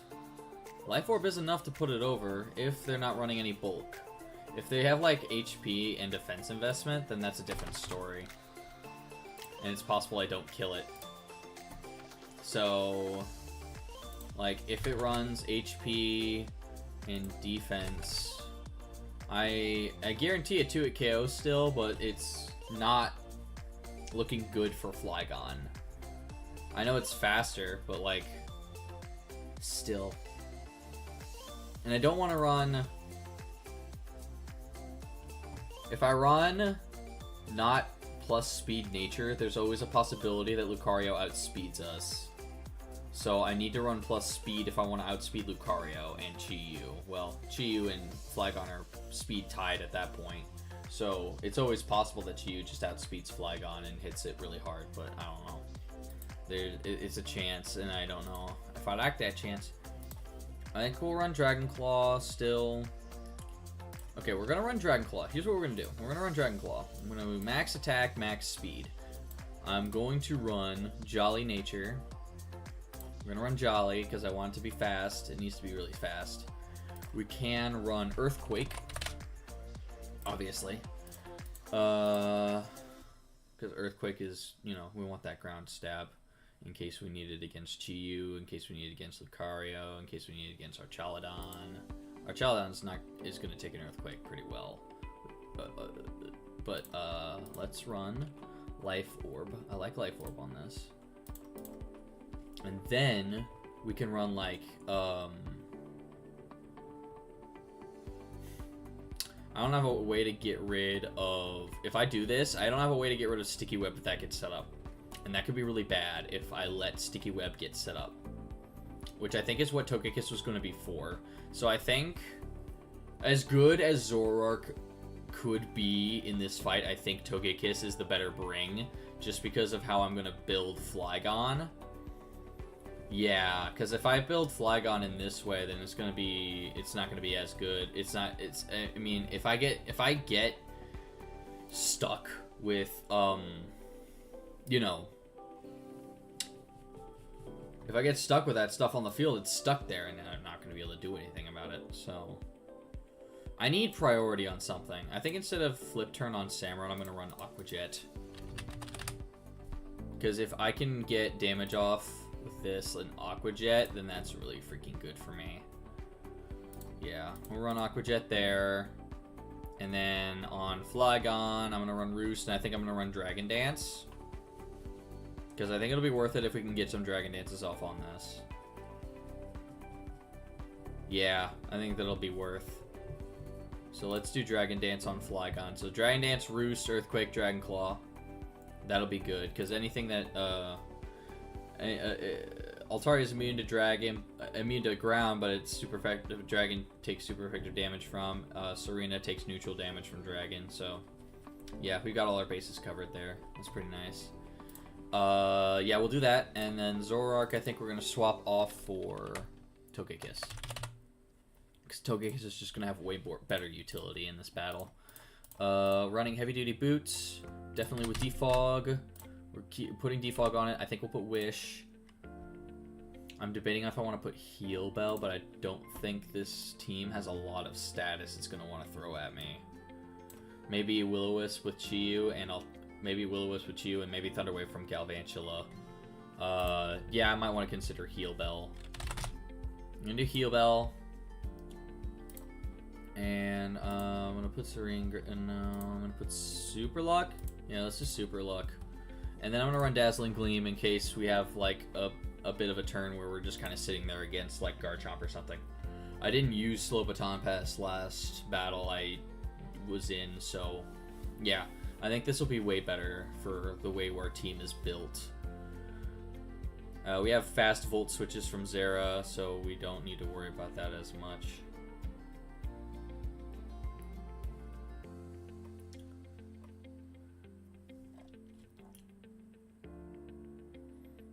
Life Orb is enough to put it over if they're not running any bulk. If they have, like, HP and defense investment, then that's a different story. And it's possible I don't kill it. So, like, if it runs HP and defense, I guarantee a 2-hit KO still, but it's not looking good for Flygon. I know it's faster, but, like, still. And I don't want to run... If I run not plus speed nature, there's always a possibility that Lucario outspeeds us. So I need to run plus speed if I want to outspeed Lucario and Chi-Yu. Well, Chi-Yu and Flygon are speed tied at that point. So it's always possible that Chi-Yu just outspeeds Flygon and hits it really hard, but I don't know. It's a chance, and I don't know if I like that chance. I think we'll run Dragon Claw still. Okay, we're gonna run Dragon Claw. Here's what we're gonna do. We're gonna run Dragon Claw. I'm gonna move max attack, max speed. I'm going to run Jolly Nature. We're gonna run Jolly because I want it to be fast. It needs to be really fast. We can run Earthquake, obviously. Because Earthquake is, you know, we want that ground stab in case we need it against Chi-Yu, in case we need it against Lucario, in case we need it against Archaludon. Archaludon's is going to take an Earthquake pretty well. But let's run Life Orb. I like Life Orb on this. And then we can run, like, I don't have a way to get rid of... If I do this, I don't have a way to get rid of Sticky Web if that gets set up. And that could be really bad if I let Sticky Web get set up. Which I think is what Togekiss was going to be for. So I think, as good as Zoroark could be in this fight, I think Togekiss is the better bring. Just because of how I'm going to build Flygon. Yeah, because if I build Flygon in this way, then it's not going to be as good. I mean, if I get stuck with, you know, if I get stuck with that stuff on the field, it's stuck there, and I'm not going to be able to do anything about it, so... I need priority on something. I think instead of Flip Turn on Samurott, I'm going to run Aqua Jet. Because if I can get damage off with this and Aqua Jet, then that's really freaking good for me. Yeah, we'll run Aqua Jet there. And then on Flygon, I'm going to run Roost, and I think I'm going to run Dragon Dance. Because I think it'll be worth it if we can get some Dragon Dances off on this. Yeah, I think that'll be worth. So let's do Dragon Dance on Flygon. So Dragon Dance, Roost, Earthquake, Dragon Claw. That'll be good, because anything that... Altaria is immune to ground, but it's super effective. Dragon takes super effective damage from. Serena takes neutral damage from Dragon, so... Yeah, we got all our bases covered there. That's pretty nice. Yeah, we'll do that, and then Zoroark, I think we're gonna swap off for Togekiss. Because Togekiss is just gonna have way better utility in this battle. Running heavy duty boots, definitely with Defog. We're putting Defog on it. I think we'll put Wish. I'm debating if I want to put Heal Bell, but I don't think this team has a lot of status it's gonna want to throw at me. Maybe Will-O-Wisp with Chi-Yu, and maybe Will-O-Wisp with Chi-Yu, and maybe Thunder Wave from Galvantula. Yeah, I might want to consider Heal Bell. I'm gonna do Heal Bell. And I'm gonna put Serene. No, I'm gonna put Super Luck. Yeah, let's just Super Luck. And then I'm gonna run Dazzling Gleam in case we have like a bit of a turn where we're just kind of sitting there against like Garchomp or something. I didn't use Slow Baton Pass last battle I was in, so yeah, I think this will be way better for the way our team is built. We have fast Volt switches from Zera, so we don't need to worry about that as much.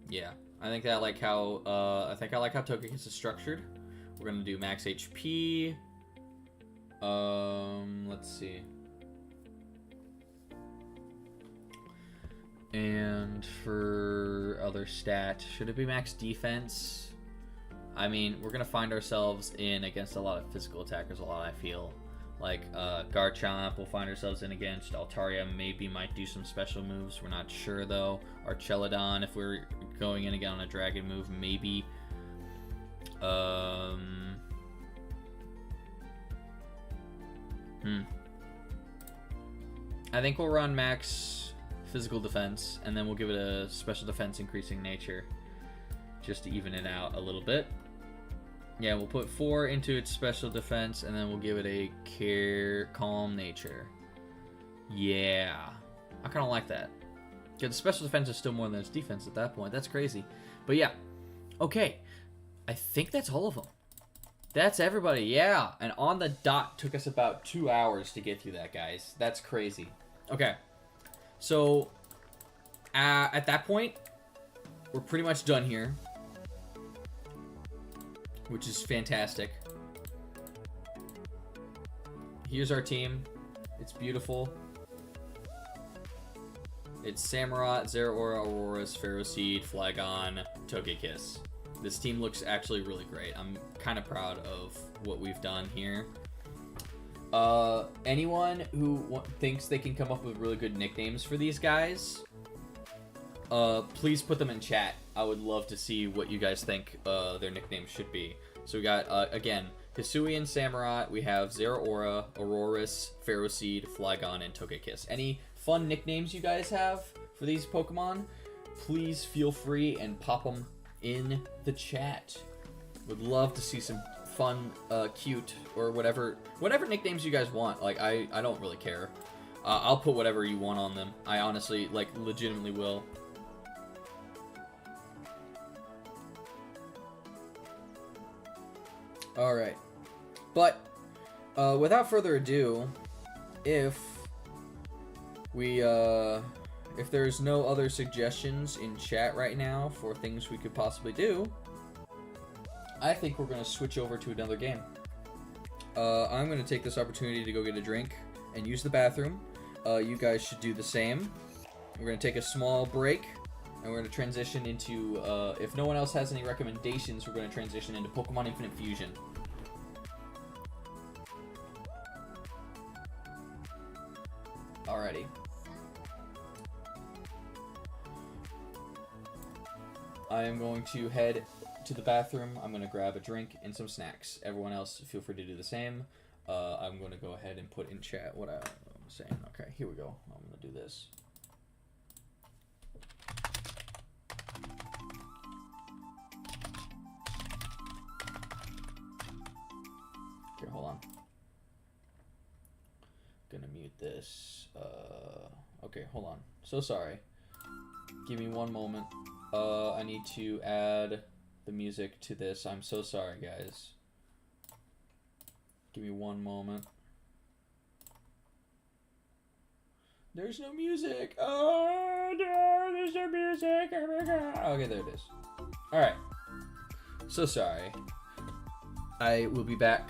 Yeah, I think I like how Togekiss is structured, We're gonna do max HP. Let's see. And for other stats, should it be max defense? I mean, we're gonna find ourselves in against a lot of physical attackers a lot, I feel. Like Garchomp we'll find ourselves in against. Altaria maybe might do some special moves. We're not sure though. Archelodon, if we're going in again on a dragon move, maybe. I think we'll run max physical defense, and then we'll give it a special defense increasing nature, just to even it out a little bit. Yeah, we'll put 4 into its special defense, and then we'll give it a calm nature. Yeah, I kind of like that. Because the special defense is still more than its defense at that point. That's crazy. But yeah, okay. I think that's all of them. That's everybody, yeah. And on the dot took us about 2 hours to get through that, guys. That's crazy. Okay, so at that point, we're pretty much done here, which is fantastic. Here's our team. It's beautiful. It's Samurott, Zeraora, Aurorus, Ferroseed, Flygon, Togekiss. This team looks actually really great. I'm kind of proud of what we've done here. Anyone who thinks they can come up with really good nicknames for these guys, please put them in chat. I would love to see what you guys think their nicknames should be. So we got, again, Hisuian, Samurott. We have Zeraora, Aurorus, Ferroseed, Flygon, and Togekiss. Any fun nicknames you guys have for these Pokemon, please feel free and pop them in the chat. Would love to see some fun, cute, or whatever nicknames you guys want. Like, I don't really care. I'll put whatever you want on them. I honestly, like, legitimately will. Alright. But, without further ado, if there's no other suggestions in chat right now for things we could possibly do, I think we're going to switch over to another game. I'm going to take this opportunity to go get a drink and use the bathroom. You guys should do the same. We're going to take a small break, and we're going to transition into, if no one else has any recommendations, we're going to transition into Pokemon Infinite Fusion. Alrighty. I am going to head to the bathroom. I'm going to grab a drink and some snacks. Everyone else, feel free to do the same. I'm going to go ahead and put in chat what I'm saying. Okay, here we go. I'm going to do this. Okay, hold on. Gonna mute this. Okay, hold on. So sorry. Give me one moment. I need to add the music to this. I'm so sorry, guys. Give me one moment. There's no music. Oh no, there's no music. Oh my God. Okay, there it is. All right. So sorry. I will be back.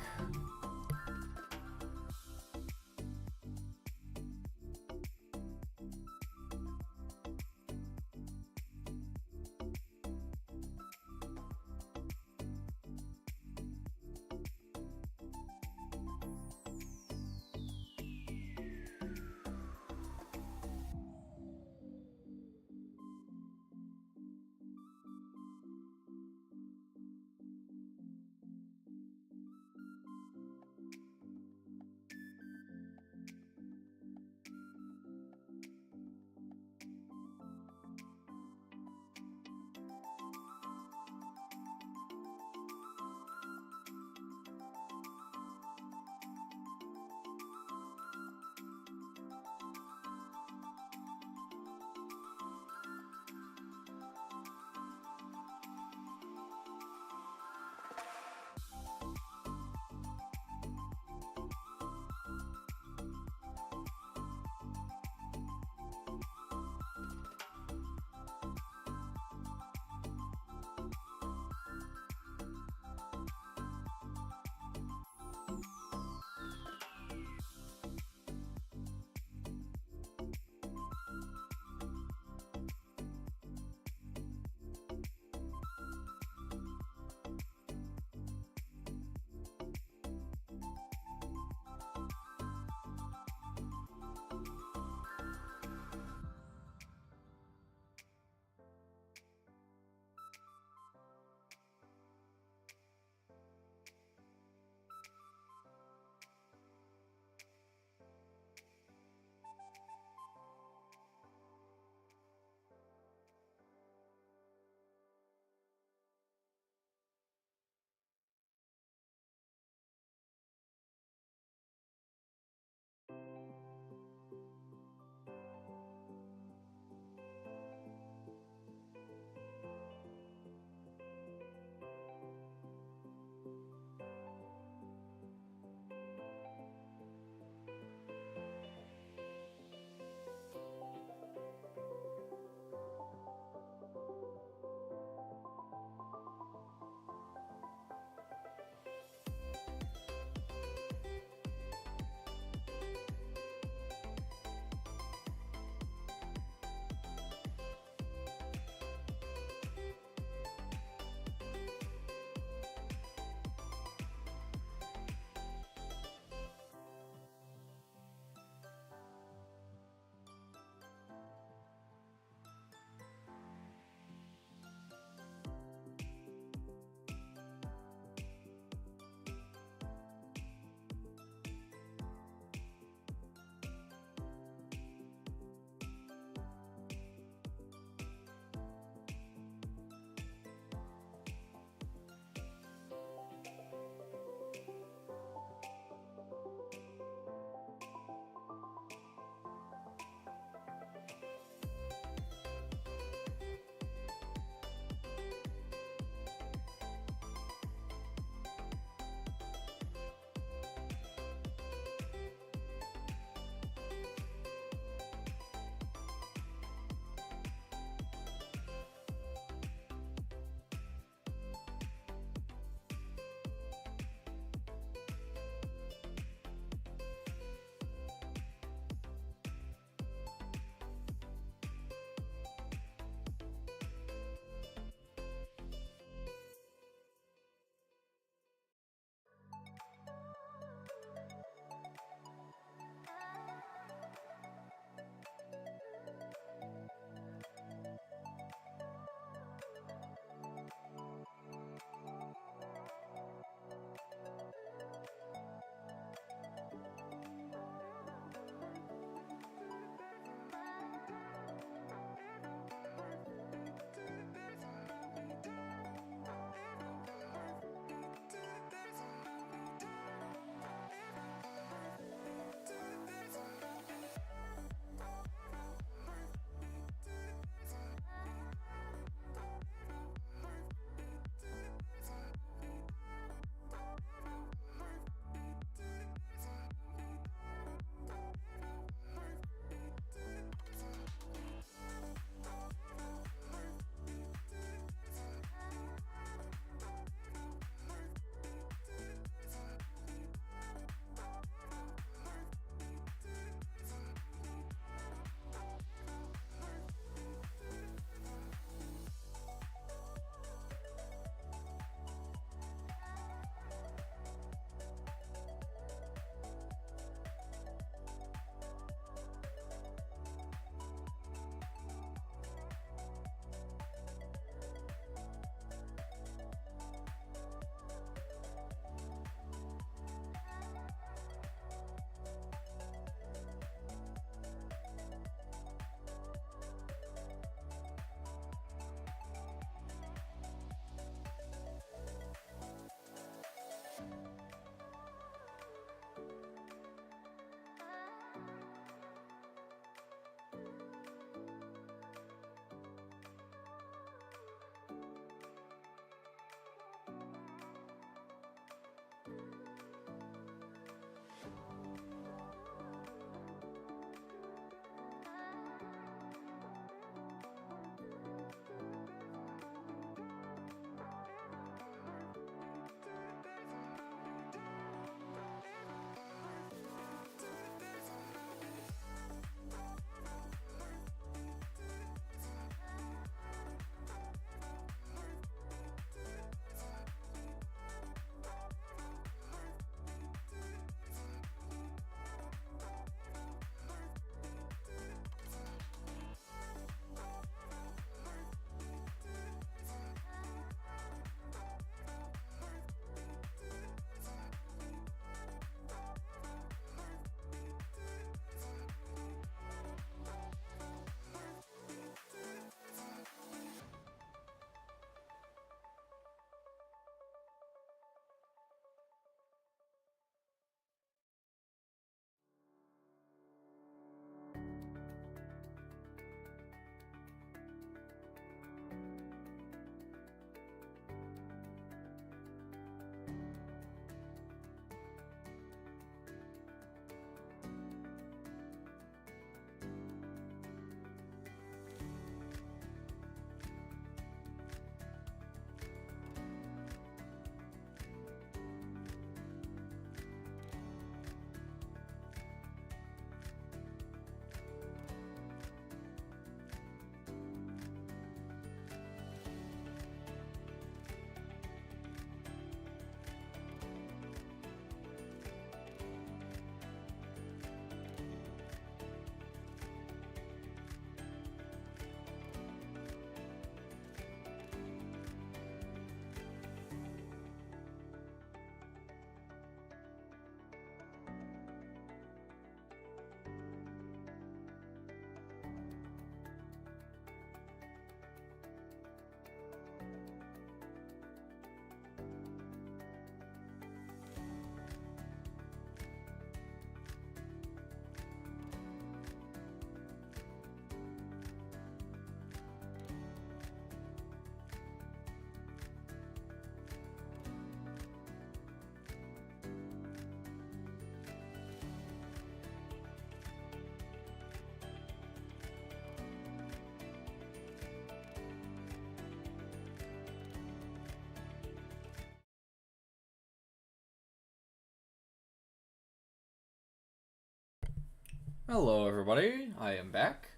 Hello everybody, I am back.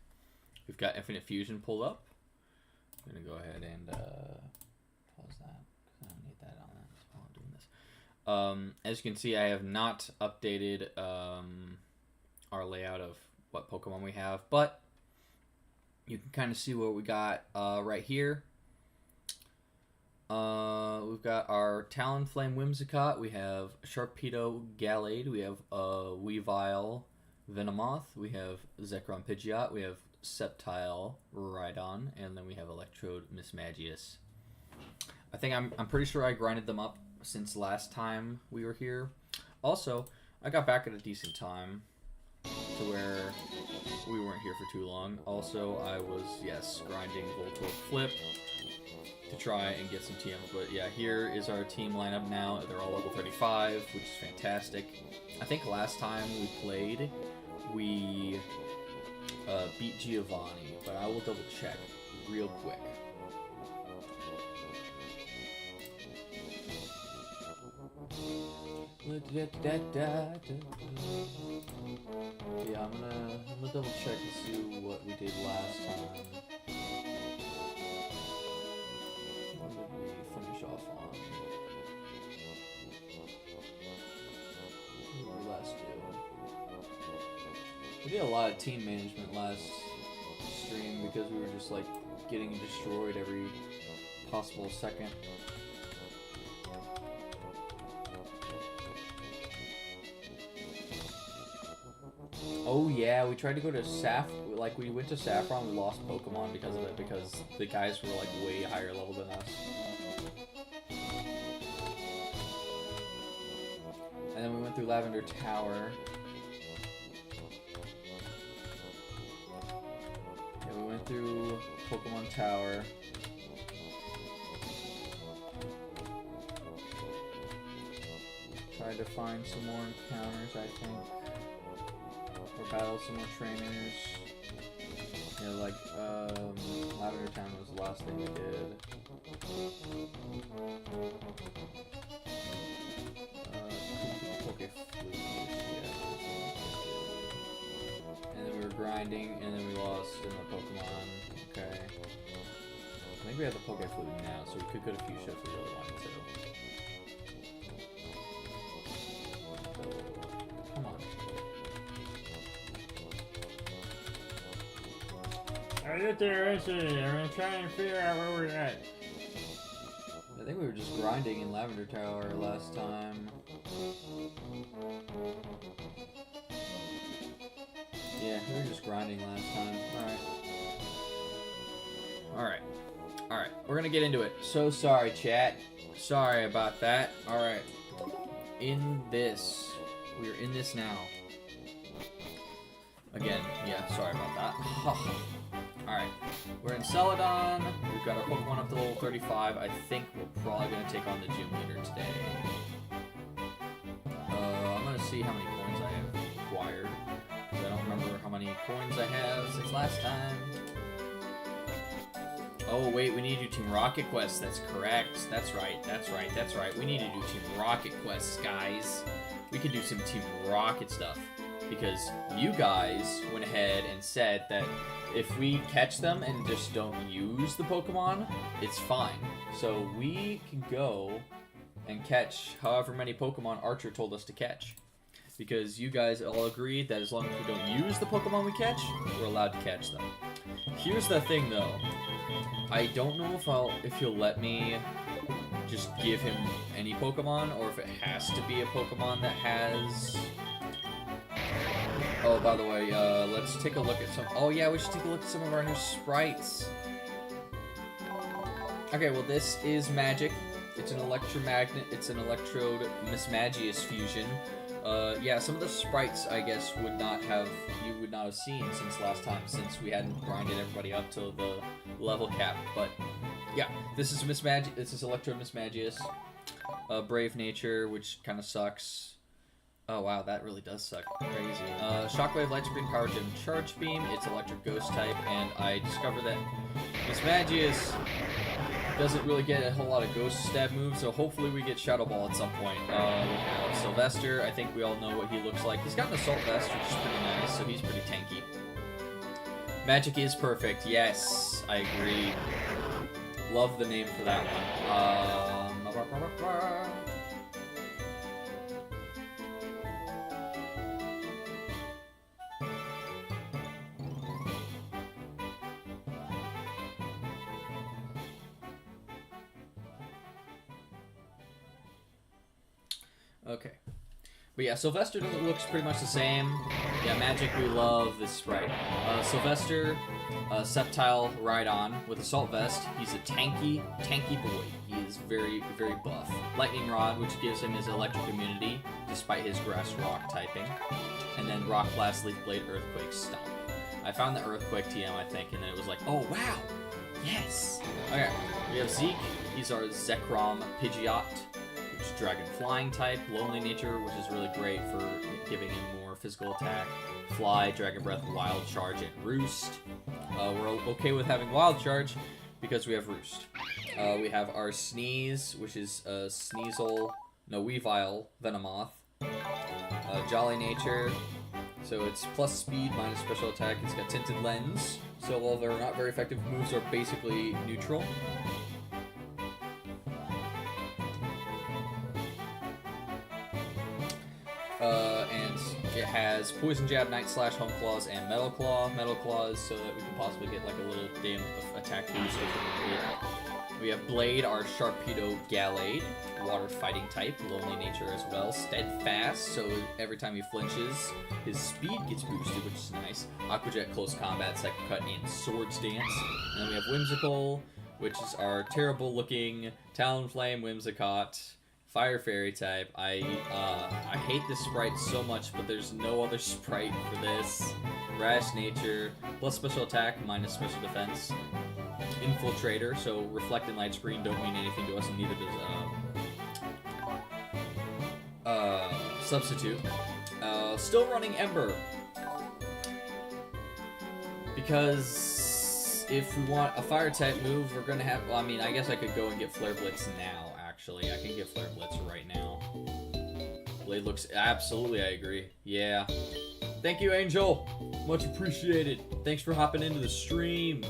We've got Infinite Fusion pulled up. I'm gonna go ahead and pause that because I don't need that on that while I'm doing this. As you can see, I have not updated our layout of what Pokemon we have, but you can kind of see what we got right here. We've got our Talonflame Whimsicott, we have Sharpedo Gallade, we have Weavile Venomoth, we have Zekrom Pidgeot, we have Sceptile Rhydon, and then we have Electrode Mismagius. I think I'm pretty sure I grinded them up since last time we were here. Also, I got back at a decent time to where we weren't here for too long. Also, I was, yes, grinding Voltorb Flip to try and get some TMs. But yeah, here is our team lineup now. They're all level 35, which is fantastic. I think last time we played, we beat Giovanni, but I will double check real quick. Yeah, I'm gonna double check and see what we did last time. What did we finish off on? What did we last do? We did a lot of team management last stream because we were just like getting destroyed every possible second. Oh yeah, we tried to go to we went to Saffron, we lost Pokemon because of it, because the guys were like way higher level than us. And then we went through Lavender Tower. Yeah, we went through Pokemon Tower. Tried to find some more encounters, I think. Or battle some more trainers. Yeah, like, Lavender Town was the last thing we did. Pokeflute, yeah. And then we were grinding, and then we lost in the Pokemon. Okay. I think we have the Pokeflute now, so we could go to few shows we really wanted to. Come on. I get there yesterday. I'm gonna try and figure out where we're at. I think we were just grinding in Lavender Tower last time. Yeah, we were just grinding last time. Alright. Alright, we're gonna get into it. So sorry, chat. Sorry about that. Alright. In this. We're in this now. Again, yeah, sorry about that. Alright, we're in Celadon. We've got our Pokemon up to level 35. I think we're probably going to take on the gym leader today. I'm going to see how many coins I have acquired. I don't remember how many coins I have since last time. Oh, wait, we need to do Team Rocket Quest. That's correct. That's right, that's right, that's right. We need to do Team Rocket Quests, guys. We could do some Team Rocket stuff. Because you guys went ahead and said that if we catch them and just don't use the Pokemon, it's fine. So we can go and catch however many Pokemon Archer told us to catch. Because you guys all agreed that as long as we don't use the Pokemon we catch, we're allowed to catch them. Here's the thing though. I don't know if he'll let me just give him any Pokemon, or if it has to be a Pokemon that has... Oh, by the way, let's take a look at some... Oh, yeah, we should take a look at some of our new sprites. Okay, well, this is Magic. It's an Electromagnet. It's an Electrode Mismagius fusion. Yeah, some of the sprites, I guess, you would not have seen since last time, since we hadn't grinded everybody up to the level cap. But, yeah, this is Mismagius. This is Electrode Mismagius. Brave Nature, which kind of sucks. Oh wow, that really does suck. Crazy. Shockwave, Light Screen, Power Gem, Charge Beam. It's Electric Ghost type, and I discovered that Mismagius doesn't really get a whole lot of ghost stab moves, so hopefully we get Shadow Ball at some point. We have Sylvester. I think we all know what he looks like. He's got an Assault Vest, which is pretty nice, so he's pretty tanky. Magic is perfect. Yes, I agree. Love the name for that one. Okay. But yeah, Sylvester looks pretty much the same. Yeah, Magic, we love this sprite. Sylvester, Sceptile Rhydon with Assault Vest. He's a tanky boy. He is very, very buff. Lightning Rod, which gives him his electric immunity, despite his Grass Rock typing. And then Rock Blast, Leaf Blade, Earthquake, Stomp. I found the Earthquake TM, I think, and then it was like, oh wow! Yes! Okay, we have Zeke. He's our Zekrom Pidgeot. Dragon Flying type, Lonely Nature, which is really great for giving him more physical attack. Fly, Dragon Breath, Wild Charge, and Roost. We're okay with having Wild Charge because we have Roost. We have our Sneeze, which is Weavile Venomoth. Jolly Nature, so it's plus speed minus special attack. It's got Tinted Lens, so while they're not very effective, moves are basically neutral. And it has Poison Jab, Night Slash, Home Claws, and Metal Claw. Metal Claws so that we can possibly get like a little damn attack boost. We have Blade, our Sharpedo Gallade, Water Fighting type, Lonely Nature as well. Steadfast, so every time he flinches, his speed gets boosted, which is nice. Aqua Jet, Close Combat, Psycho Cut, and Swords Dance. And then we have Whimsical, which is our terrible looking Talonflame Whimsicott. Fire Fairy type. I hate this sprite so much, but there's no other sprite for this. Rash Nature, plus special attack, minus special defense. Infiltrator, so Reflect and Light Screen don't mean anything to us, and neither does Substitute. Still running Ember. Because if we want a fire type move, we're gonna have, well, I mean, I guess I could go and get Flare Blitz now. Actually, I can get Flare Blitz right now. Blade looks... Absolutely, I agree. Yeah. Thank you, Angel. Much appreciated. Thanks for hopping into the stream.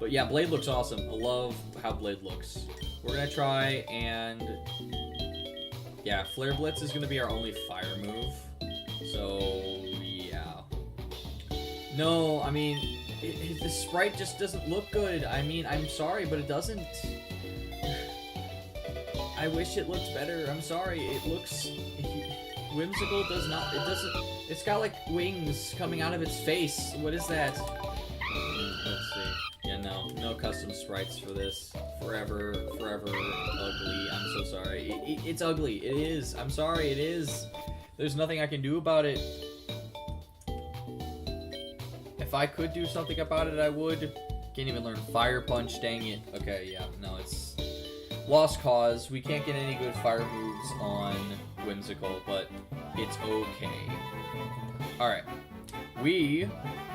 But yeah, Blade looks awesome. I love how Blade looks. We're going to try and... Yeah, Flare Blitz is going to be our only fire move. So, yeah. No, I mean, the sprite just doesn't look good. I mean, I'm sorry, but it doesn't... I wish it looked better. I'm sorry. It looks... Whimsical does not... It doesn't... It's got, like, wings coming out of its face. What is that? Let's see. Yeah, no custom sprites for this. Forever ugly. I'm so sorry. It's ugly. It is. I'm sorry. It is. There's nothing I can do about it. If I could do something about it, I would. Can't even learn Fire Punch. Dang it. Okay, yeah. No, it's... Lost cause. We can't get any good fire moves on Whimsical, but it's okay. Alright. We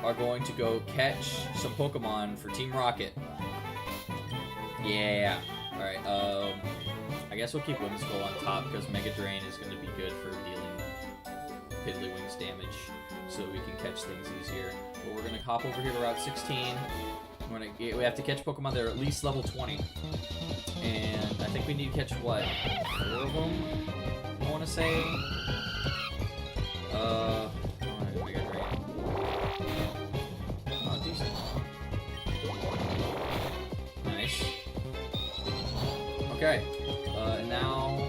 are going to go catch some Pokemon for Team Rocket. Yeah. Alright, I guess we'll keep Whimsical on top because Mega Drain is going to be good for dealing Piddlywinks damage so we can catch things easier. But we're going to hop over here to Route 16. We have to catch Pokemon that are at least level 20. And I think we need to catch, what, 4 of them, I want to say? Mega Drain. Oh, decent. Nice. Okay. And now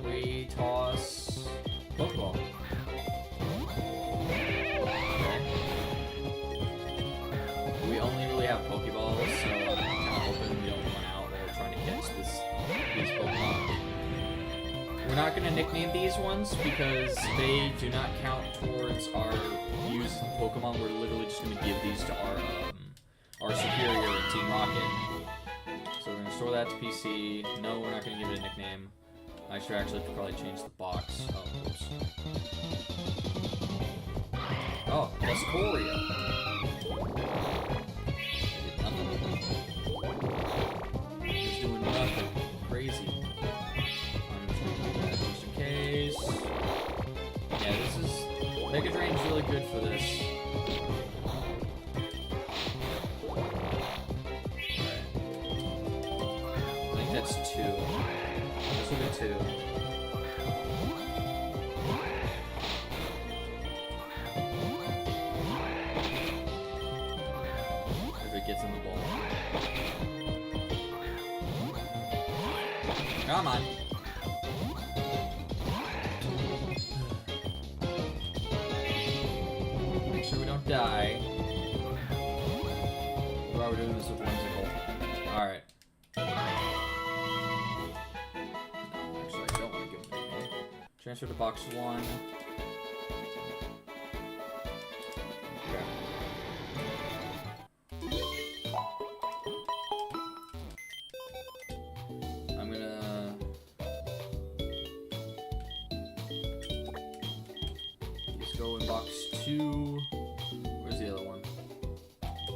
we toss Pokeball. We only really have Pokeballs, so I'm kind of hoping we don't run out while we're trying to catch these Pokemon. We're not going to nickname these ones because they do not count towards our used Pokemon. We're literally just going to give these to our superior in Team Rocket. So we're going to store that to PC. No, we're not going to give it a nickname. I should actually probably change the box. Oh, oops. Oh, Vescoria. Mega Drain's really good for this. I think that's 2. This will be 2. If it gets in the bowl. Come on. Make sure we don't die. Why are we doing this with Whimsical? Alright. Actually, I don't want to give him anything. Transfer to box 1. Okay. I'm gonna... Let's go in box 2. Where's the other one?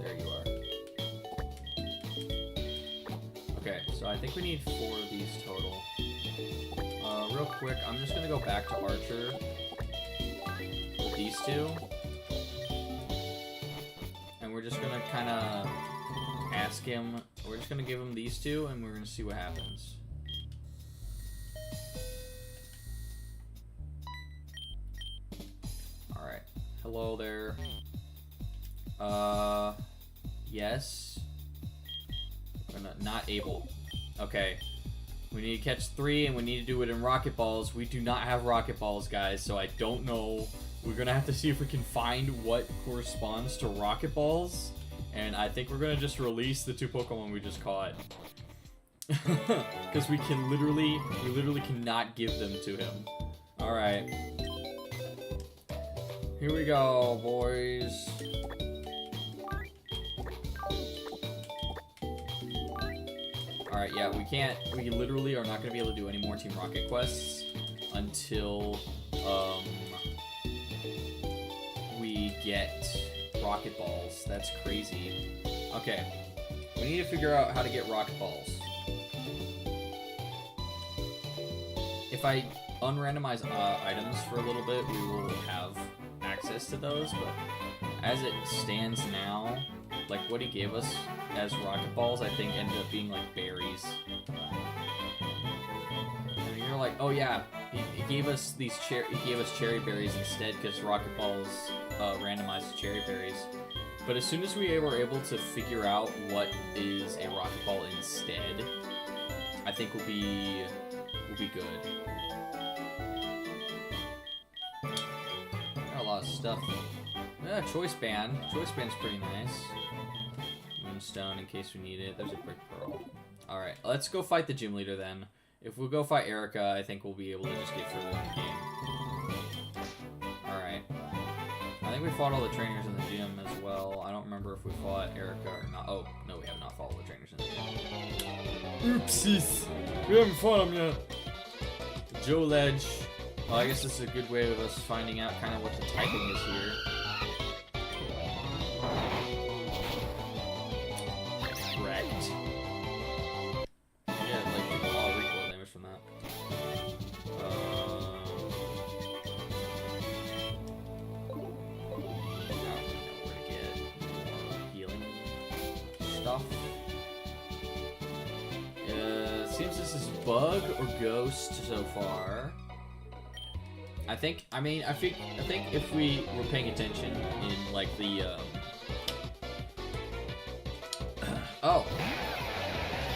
There you are. Okay, so I think we need 4 of these total. Real quick, I'm just gonna go back to Archer with these 2. And we're just gonna kinda ask him, we're just gonna give him these 2 and we're gonna see what happens. Alright. Hello there. Yes. Not able. Okay. We need to catch 3 and we need to do it in Rocket Balls. We do not have Rocket Balls, guys, so I don't know. We're gonna have to see if we can find what corresponds to Rocket Balls. And I think we're gonna just release the 2 Pokemon we just caught. Because we literally cannot give them to him. Alright. Here we go, boys. Alright, yeah, we literally are not going to be able to do any more Team Rocket quests until, we get Rocket Balls. That's crazy. Okay, we need to figure out how to get Rocket Balls. If I unrandomize items for a little bit, we will have access to those, but as it stands now, like what he gave us as Rocket Balls, I think ended up being like berries. And you're like, oh yeah, he gave us these cherry berries instead because Rocket Balls randomized cherry berries. But as soon as we were able to figure out what is a Rocket Ball instead, I think we'll be good. Got a lot of stuff. Yeah, Choice Band. Choice Band's pretty nice. Moonstone in case we need it. There's a Brick Pearl. Alright, let's go fight the gym leader then. If we go fight Erica, I think we'll be able to just get further in the game. Alright. I think we fought all the trainers in the gym as well. I don't remember if we fought Erica or not. Oh, no, we have not fought all the trainers in the gym. Oopsies! We haven't fought them yet. Joe Ledge. Well, I guess this is a good way of us finding out kind of what the typing is here. Correct. Yeah, like a lot of recoil damage from that. I don't know where to get more healing stuff. Seems this is Bug or Ghost so far. I think if we were paying attention in like the oh,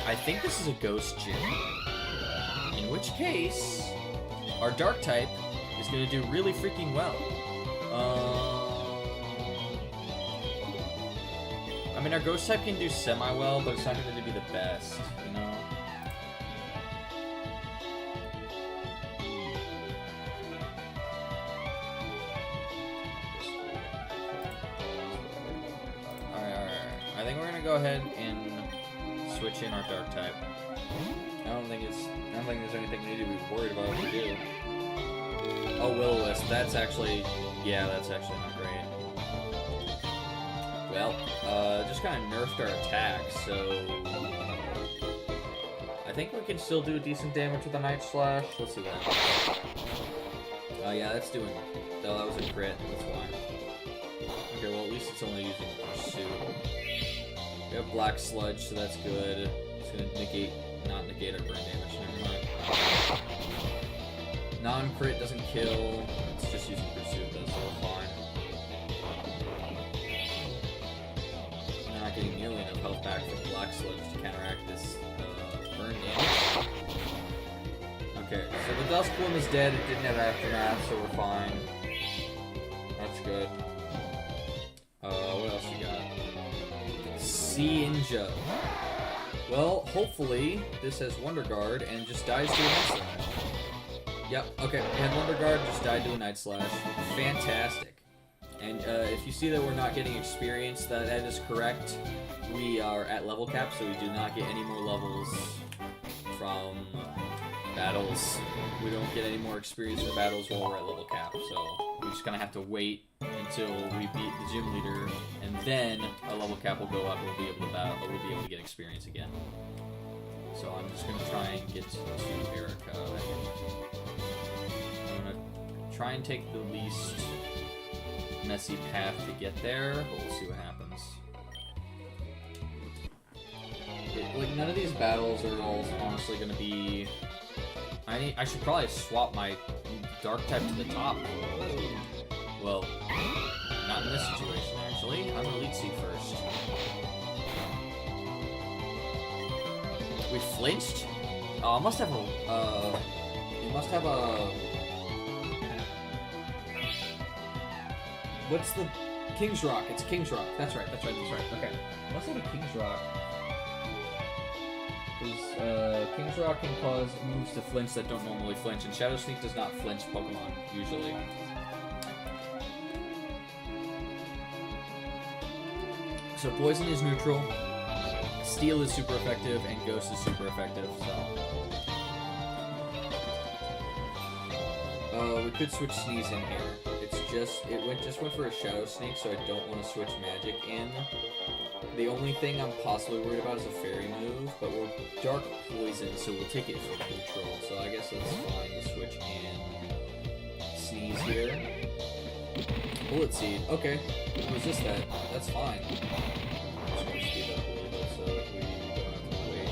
I think this is a Ghost gym. In which case, our Dark type is going to do really freaking well. I mean, our Ghost type can do semi-well, but it's not going to be the best, you know? Alright. I think we're going to go ahead and switch in our Dark type. I don't think there's anything we need to be worried about if we do. Oh, Will-O-Wisp. That's actually not great. Well, just kind of nerfed our attack, so I think we can still do decent damage with a Night Slash. Let's see that. Oh yeah, that's doing. No, that was a crit. That's why. Okay, well at least it's only using Pursuit. We have Black Sludge, so that's good. It's gonna not negate our burn damage. Never mind. Non-crit doesn't kill. It's just using Pursuit, though, so we're fine. We're not getting nearly enough health back from Black Sludge to counteract this burn damage. Okay, so the Dust Plume is dead. It didn't have Aftermath, so we're fine. That's good. What else you got? Ninja. Well, hopefully this has Wonder Guard and just dies to a Night Slash. Yep, okay, it had Wonder Guard, just died to a Night Slash. Fantastic. And if you see that we're not getting experience, that is correct. We are at level cap, so we do not get any more levels from battles. We don't get any more experience from battles while we're at level cap, so we're just gonna have to wait until we beat the gym leader, and then our level cap will go up and we'll be able to battle, we'll be able to get experience again. So I'm just gonna try and get to Erica. I'm gonna try and take the least messy path to get there, but we'll see what happens. Like, none of these battles are all honestly gonna be... I should probably swap my Dark type to the top. Well, not in this situation, actually. I'm gonna Elite Seed first. We flinched? Oh, it must have a, it must have a... What's the... King's Rock. It's King's Rock. That's right. Okay. Must have a King's Rock. Because, King's Rock can cause moves to flinch that don't normally flinch, and Shadow Sneak does not flinch Pokemon, usually. So Poison is neutral, Steel is super effective, and Ghost is super effective, so... we could switch Sneeze in here. It's just, it went for a Shadow Sneak, so I don't want to switch Magic in. The only thing I'm possibly worried about is a Fairy move, but we're Dark Poison, so we'll take it for neutral, so I guess that's fine to switch in Sneeze here. Bullet Seed, okay. Resist that, that's fine. I'm just gonna speed up a little bit so that we don't have to wait.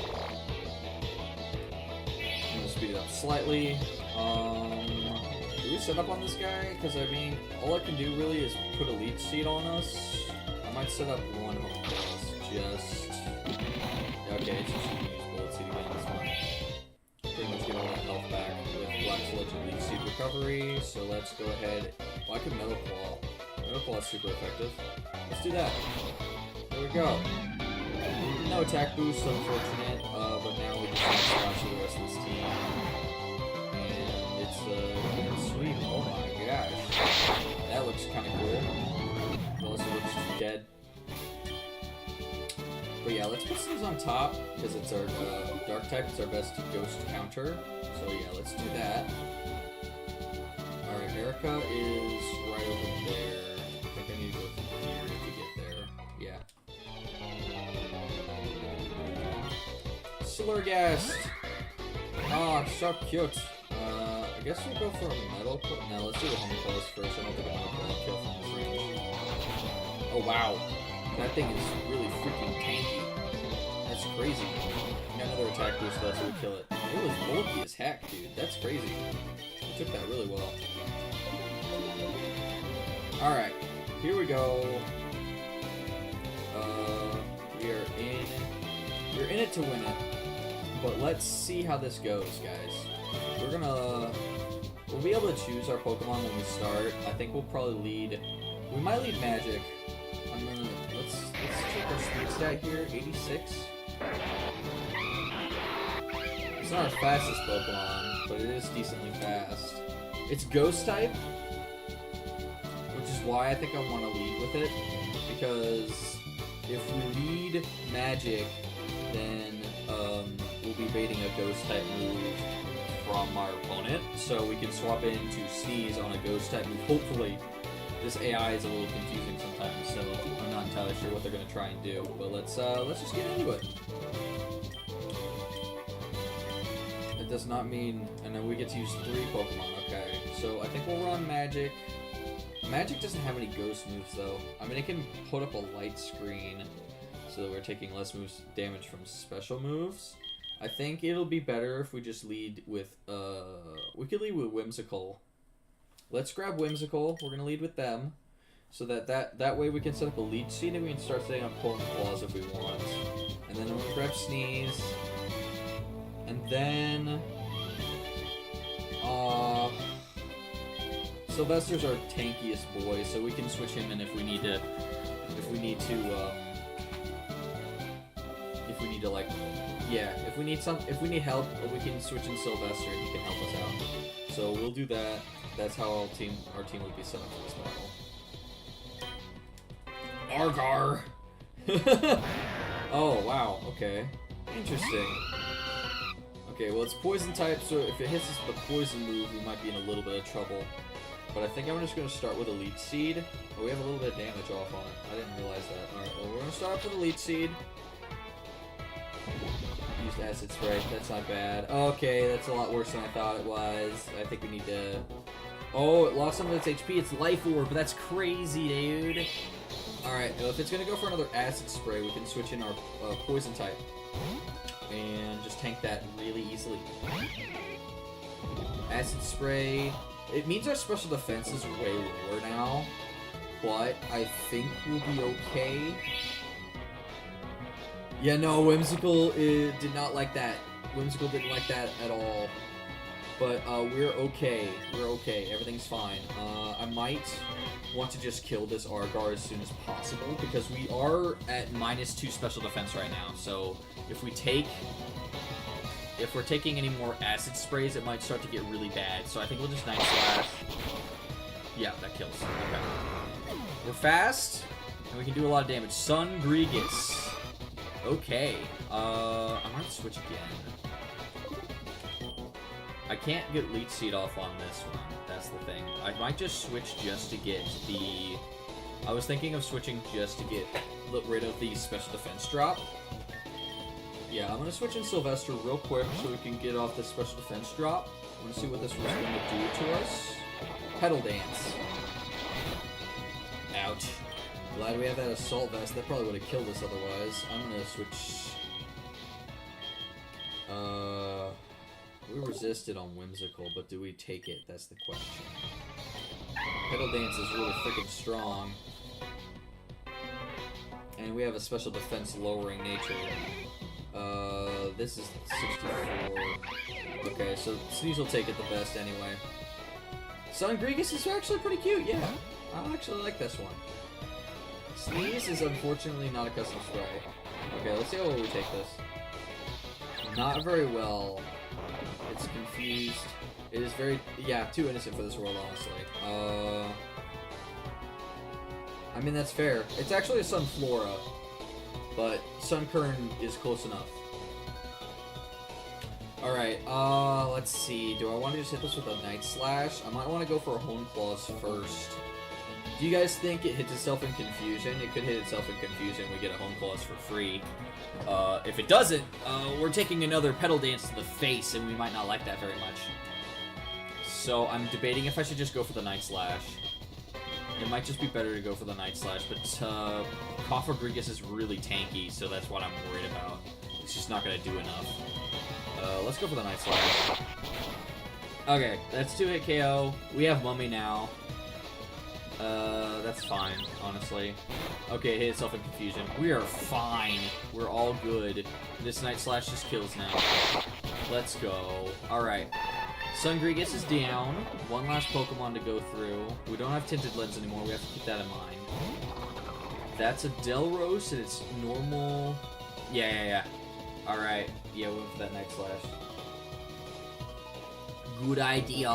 I'm gonna speed it up slightly. Do we set up on this guy? Because I mean, all I can do really is put Elite Seed on us. I might set up one home cross, just... Okay, it's just gonna use Bullet Seed again, that's fine. Pretty much get all that health back with Black Sludge and Elite Seed recovery, so let's go ahead... Well, I could Metal Claw. Metal Claw is super effective. Let's do that. There we go. No attack boost, unfortunate, but now we just have to scratch the rest of this team. And it's, sweet. Oh my gosh. That looks kind of cool. It also looks dead. But yeah, let's put these on top, because it's our Dark type, it's our best Ghost counter. So yeah, let's do that. Alright, Erica is right over there. I think I need to go through here to get there. Yeah. Slurgast! Oh, it's so cute. I guess we'll go for a Metal Claw. No, let's do the Home Claws first. I don't think a Metal Claw will kill from this range. Oh wow. That thing is really freaking tanky. That's crazy. Got another attack boost though, so we kill it. It was bulky as heck, dude. That's crazy. We took that really well. Alright, here we go. We're in it to win it. But let's see how this goes, guys. We'll be able to choose our Pokemon when we start. I think we'll probably lead, we might lead Magic. Let's check our speed stat here, 86. It's not our fastest Pokemon, but it is decently fast. It's Ghost type, which is why I think I want to lead with it, because if we lead Magic, then we'll be baiting a Ghost type move from our opponent, so we can swap into Sneeze on a Ghost type move. Hopefully, this AI is a little confusing sometimes, so I'm not entirely sure what they're going to try and do, but let's just get into it. It does not mean, and then we get to use 3 Pokemon, okay, So I think we'll run Magic. Magic doesn't have any ghost moves though. I mean, it can put up a light screen so that we're taking less damage from special moves. I think it'll be better if we just lead with, we could lead with Whimsical. Let's grab Whimsical. We're gonna lead with them. So that way we can set up a lead seed and we can start setting up Pulling Claws if we want. And then we'll grab Sneeze. And then, Sylvester's our tankiest boy, so we can switch him in if we need to, if we need help, we can switch in Sylvester and he can help us out. So we'll do that. That's how our team will be set up for this battle. Argar! Oh, wow, okay. Interesting. Okay, well it's poison type, so if it hits us with a poison move, we might be in a little bit of trouble. But I think I'm just going to start with Elite Seed. Oh, we have a little bit of damage off on it. I didn't realize that. Alright, well we're going to start off with Elite Seed. Used Acid Spray, that's not bad. Okay, that's a lot worse than I thought it was. I think we need to... Oh, it lost some of its HP. It's Life Orb, but that's crazy, dude. Alright, well, if it's going to go for another Acid Spray, we can switch in our Poison type. And just tank that really easily. Acid Spray... It means our special defense is way lower now, but I think we'll be okay. Yeah, no, Whimsical did not like that. Whimsical didn't like that at all. But we're okay. We're okay. Everything's fine. I might want to just kill this Argar as soon as possible because we are at -2 special defense right now. So if we're taking any more acid sprays, it might start to get really bad. So I think we'll just Night Slash. Yeah, that kills. Okay. We're fast, and we can do a lot of damage. Sun Grigus. Okay. I might switch again. I can't get Leech Seed off on this one. That's the thing. I might just switch just to get the... I was thinking of switching just to get rid of the special defense drop. Yeah, I'm gonna switch in Sylvester real quick so we can get off the special defense drop. I wanna see what this one's gonna do to us. Petal Dance. Ouch. Glad we have that Assault Vest. That probably would have killed us otherwise. I'm gonna switch... We resisted on Whimsical, but do we take it? That's the question. Petal Dance is really freaking strong. And we have a special defense lowering nature. This is 64. Okay, so Sneeze will take it the best anyway. Sun Grigus is actually pretty cute, yeah. I actually like this one. Sneeze is unfortunately not a custom spray. Okay, let's see how well we take this. Not very well. It's confused. It is very... Yeah, too innocent for this world, honestly. I mean, that's fair. It's actually a Sunflora, but Sunkern is close enough. Alright, let's see. Do I want to just hit this with a Night Slash? I might want to go for a Hone Claws first. Do you guys think it hits itself in Confusion? It could hit itself in Confusion. We get a Hone Claws for free. If it doesn't, we're taking another Petal Dance to the face, and we might not like that very much. So I'm debating if I should just go for the Night Slash. It might just be better to go for the Night Slash, but Cofagrigus is really tanky, so that's what I'm worried about. It's just not going to do enough. Let's go for the Night Slash. Okay, that's 2-hit KO. We have Mummy now. That's fine, honestly. Okay, it hit itself in Confusion. We are fine. We're all good. This Night Slash just kills now. Let's go. Alright. Sun Grigus is down. One last Pokemon to go through. We don't have Tinted Lens anymore. We have to keep that in mind. That's a Delros, and it's normal... Yeah. Alright. Yeah, we went for that Night Slash. Good idea.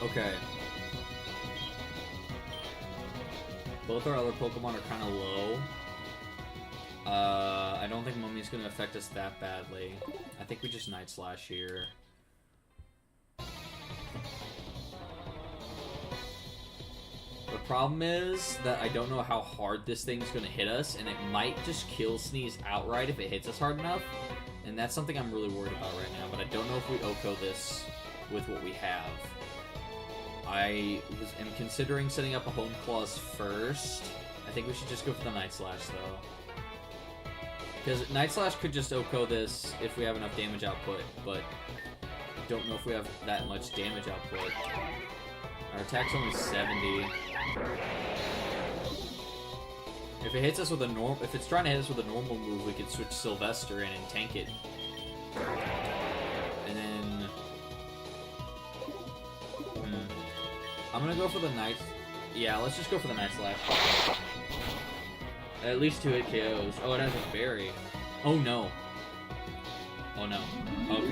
Okay. Both our other Pokemon are kind of low. I don't think Mummy's going to affect us that badly. I think we just Night Slash here. The problem is that I don't know how hard this thing's going to hit us, and it might just kill Sneeze outright if it hits us hard enough. And that's something I'm really worried about right now, but I don't know if we OHKO this. with what we have. I am considering setting up a Hone Claws first. I think we should just go for the Night Slash, though. Because Night Slash could just OHKO this if we have enough damage output, but I don't know if we have that much damage output. Our attack's only 70. If it hits us with a if it's trying to hit us with a normal move, we could switch Sylvester in and tank it. And then... I'm gonna go for the Night... Yeah, let's just go for the Night Slash. At least 2 hit KOs. Oh, it has a berry. Oh no. Oh no. Okay.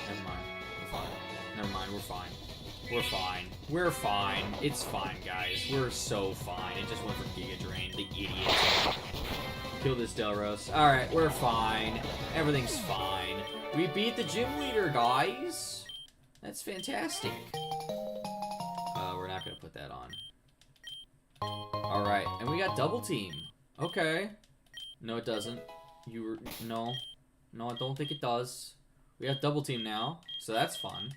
Never mind. We're fine. Never mind, we're fine. We're fine. We're fine. It's fine, guys. We're so fine. It just went for Giga Drain, the idiot. Kill this Delros. Alright, we're fine. Everything's fine. We beat the gym leader, guys. That's fantastic. We're not gonna put that on. Alright, and we got Double Team. Okay. No, it doesn't. No. No, I don't think it does. We have Double Team now, so that's fun.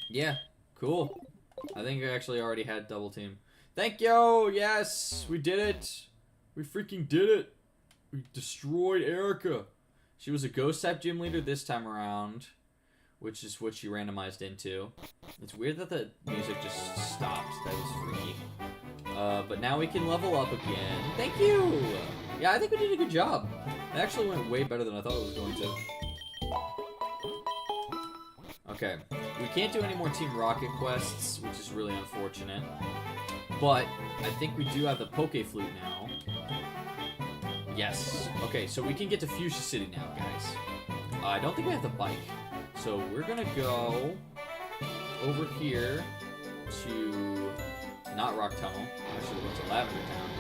Yeah, cool. I think I actually already had Double Team. Thank you! Yes! We did it! We freaking did it! We destroyed Erica! She was a Ghost-type gym leader this time around, which is what she randomized into. It's weird that the music just stopped. That was freaky. But now we can level up again. Thank you! Yeah, I think we did a good job. It actually went way better than I thought it was going to. Okay, we can't do any more Team Rocket quests, which is really unfortunate. But I think we do have the Poke Flute now. Yes. Okay, so we can get to Fuchsia City now, guys. I don't think we have the bike. So we're gonna go over here to... not Rock Tunnel. I should have went to Lavender Town.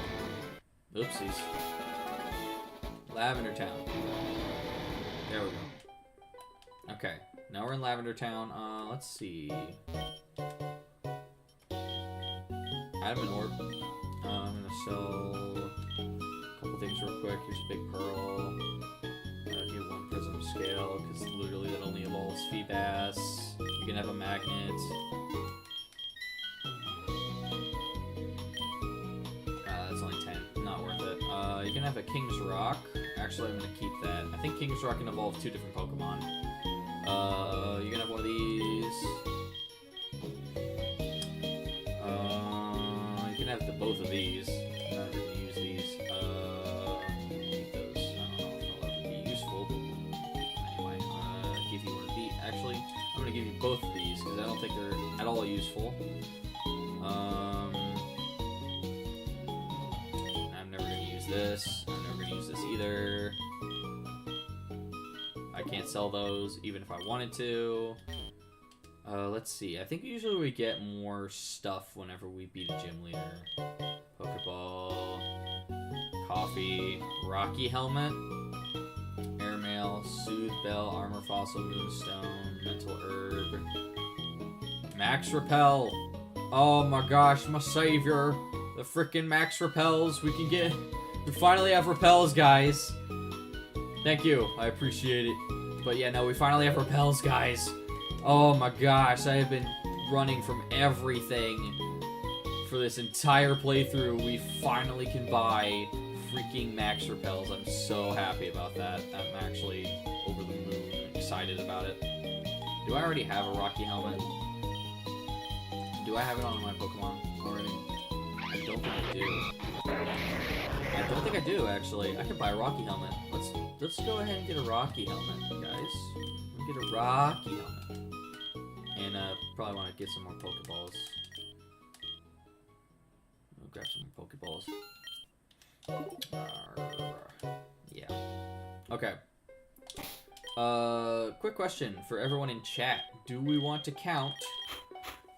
Oopsies. Lavender Town. There we go. Okay, now we're in Lavender Town. Let's see. Adamant Orb. I'm gonna sell a couple things real quick. Here's a Big Pearl. Get 1 Prism Scale, because literally that only evolves Feebas. You can have a Magnet. That's only 10. Not worth it. You can have a King's Rock. Actually, I'm gonna keep that. I think King's Rock can evolve 2 different Pokemon. You can have one of these. You can have both of these. I'm not gonna use these. Keep those. I don't know if they'll ever be useful. Anyway, give you one of these. Actually, I'm gonna give you both of these because I don't think they're at all useful. I'm never gonna use this. I'm never gonna use this either. I can't sell those even if I wanted to. Let's see. I think usually we get more stuff whenever we beat a gym leader. Pokeball, Coffee, Rocky Helmet, Airmail, Soothe Bell, Armor Fossil, Moonstone, Mental Herb, Max Repel. Oh my gosh, my savior. The frickin' Max Repels. We finally have Repels, guys. Thank you. I appreciate it. But yeah, no, we finally have Repels, guys. Oh my gosh, I have been running from everything for this entire playthrough. We finally can buy freaking Max Repels. I'm so happy about that. I'm actually over the moon excited about it. Do I already have a Rocky Helmet? Do I have it on my Pokemon already? I don't think I do. I don't think I do, actually. I could buy a Rocky Helmet. Let's go ahead and get a Rocky Helmet, guys. We'll get a Rocky Helmet. And probably want to get some more Pokeballs. We'll grab some more Pokeballs. Yeah. Okay. Quick question for everyone in chat. Do we want to count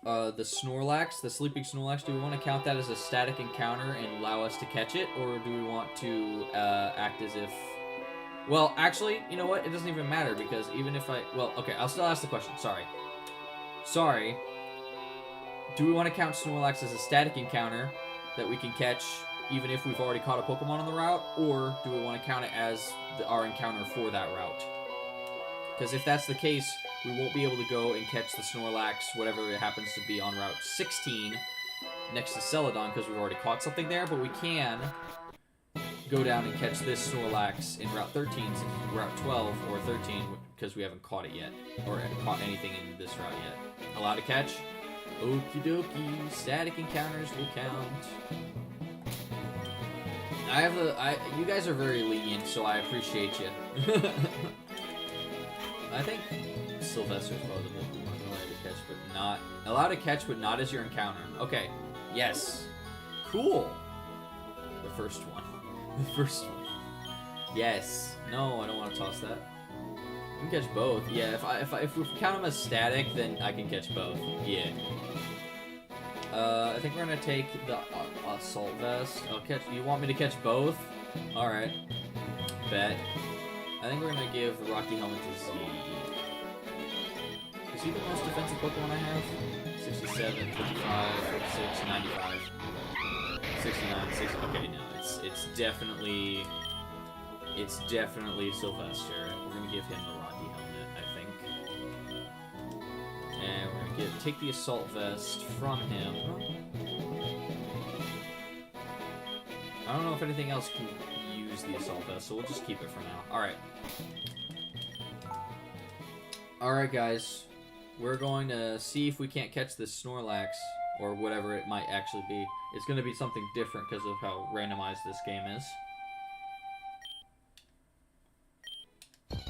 the Snorlax, the sleeping Snorlax, do we want to count that as a static encounter and allow us to catch it? Or do we want to act as if... Well, actually, you know what? It doesn't even matter because even if I... Well, okay, I'll still ask the question. Sorry. Do we want to count Snorlax as a static encounter that we can catch even if we've already caught a Pokemon on the route? Or do we want to count it as our encounter for that route? Because if that's the case, we won't be able to go and catch the Snorlax, whatever it happens to be on Route 16, next to Celadon, because we've already caught something there, but we can go down and catch this Snorlax in Route 13, since Route 12 or 13, because we haven't caught it yet, or caught anything in this route yet. Allowed to catch? Okie dokie, static encounters will count. You guys are very lenient, so I appreciate you. I think Sylvester's probably the one allowed to catch, but not allowed to catch, but not as your encounter. Okay, yes, cool. The first one, the first one. Yes. No, I don't want to toss that. I can catch both. Yeah, if we count them as static, then I can catch both. Yeah. I think we're gonna take the assault vest. I'll catch. You want me to catch both? All right. Bet. I think we're gonna give the Rocky Helmet to Z. Is he the most defensive Pokemon I have? 67, 55, 46, 95, 69, 60. Okay, no, it's definitely Sylvester. We're gonna give him the Rocky Helmet, I think. And we're gonna take the assault vest from him. I don't know if anything else can use the assault vest, so we'll just keep it for now. Alright. Alright, guys. We're going to see if we can't catch this Snorlax, or whatever it might actually be. It's going to be something different because of how randomized this game is.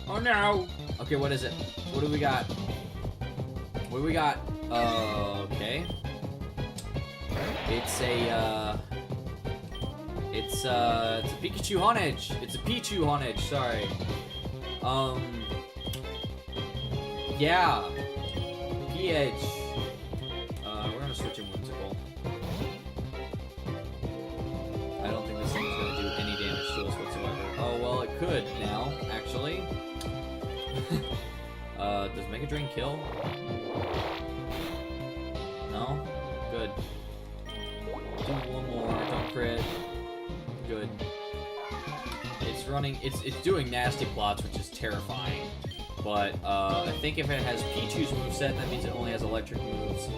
Oh no! Okay, what is it? What do we got? What do we got? Okay. It's a Pikachu Honedge. It's a Pichu Honedge, sorry. Yeah. P-Edge. We're gonna switch him Whimsical. I don't think this thing's gonna do any damage to us whatsoever. Oh, well, it could now, actually. Does Mega Drain kill? No? Good. Do one more. Don't crit. Good. It's running. It's doing nasty plots, which is terrifying. But I think if it has Pichu's moveset, that means it only has electric moves.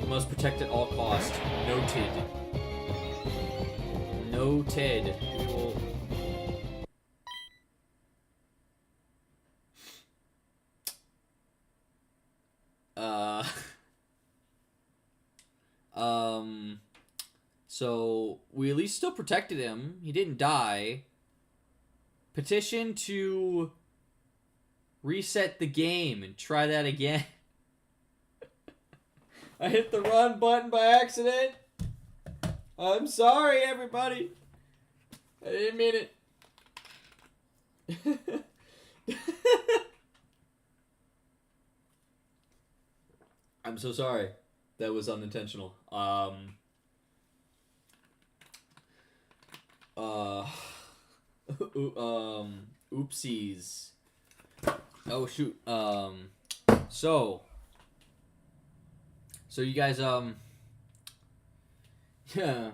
You must protect at all cost. Noted. Noted. We will. So we at least still protected him. He didn't die. Petition to reset the game and try that again. I hit the run button by accident. I'm sorry, everybody. I didn't mean it. I'm so sorry. That was unintentional. Oopsies. Oh shoot. So you guys yeah.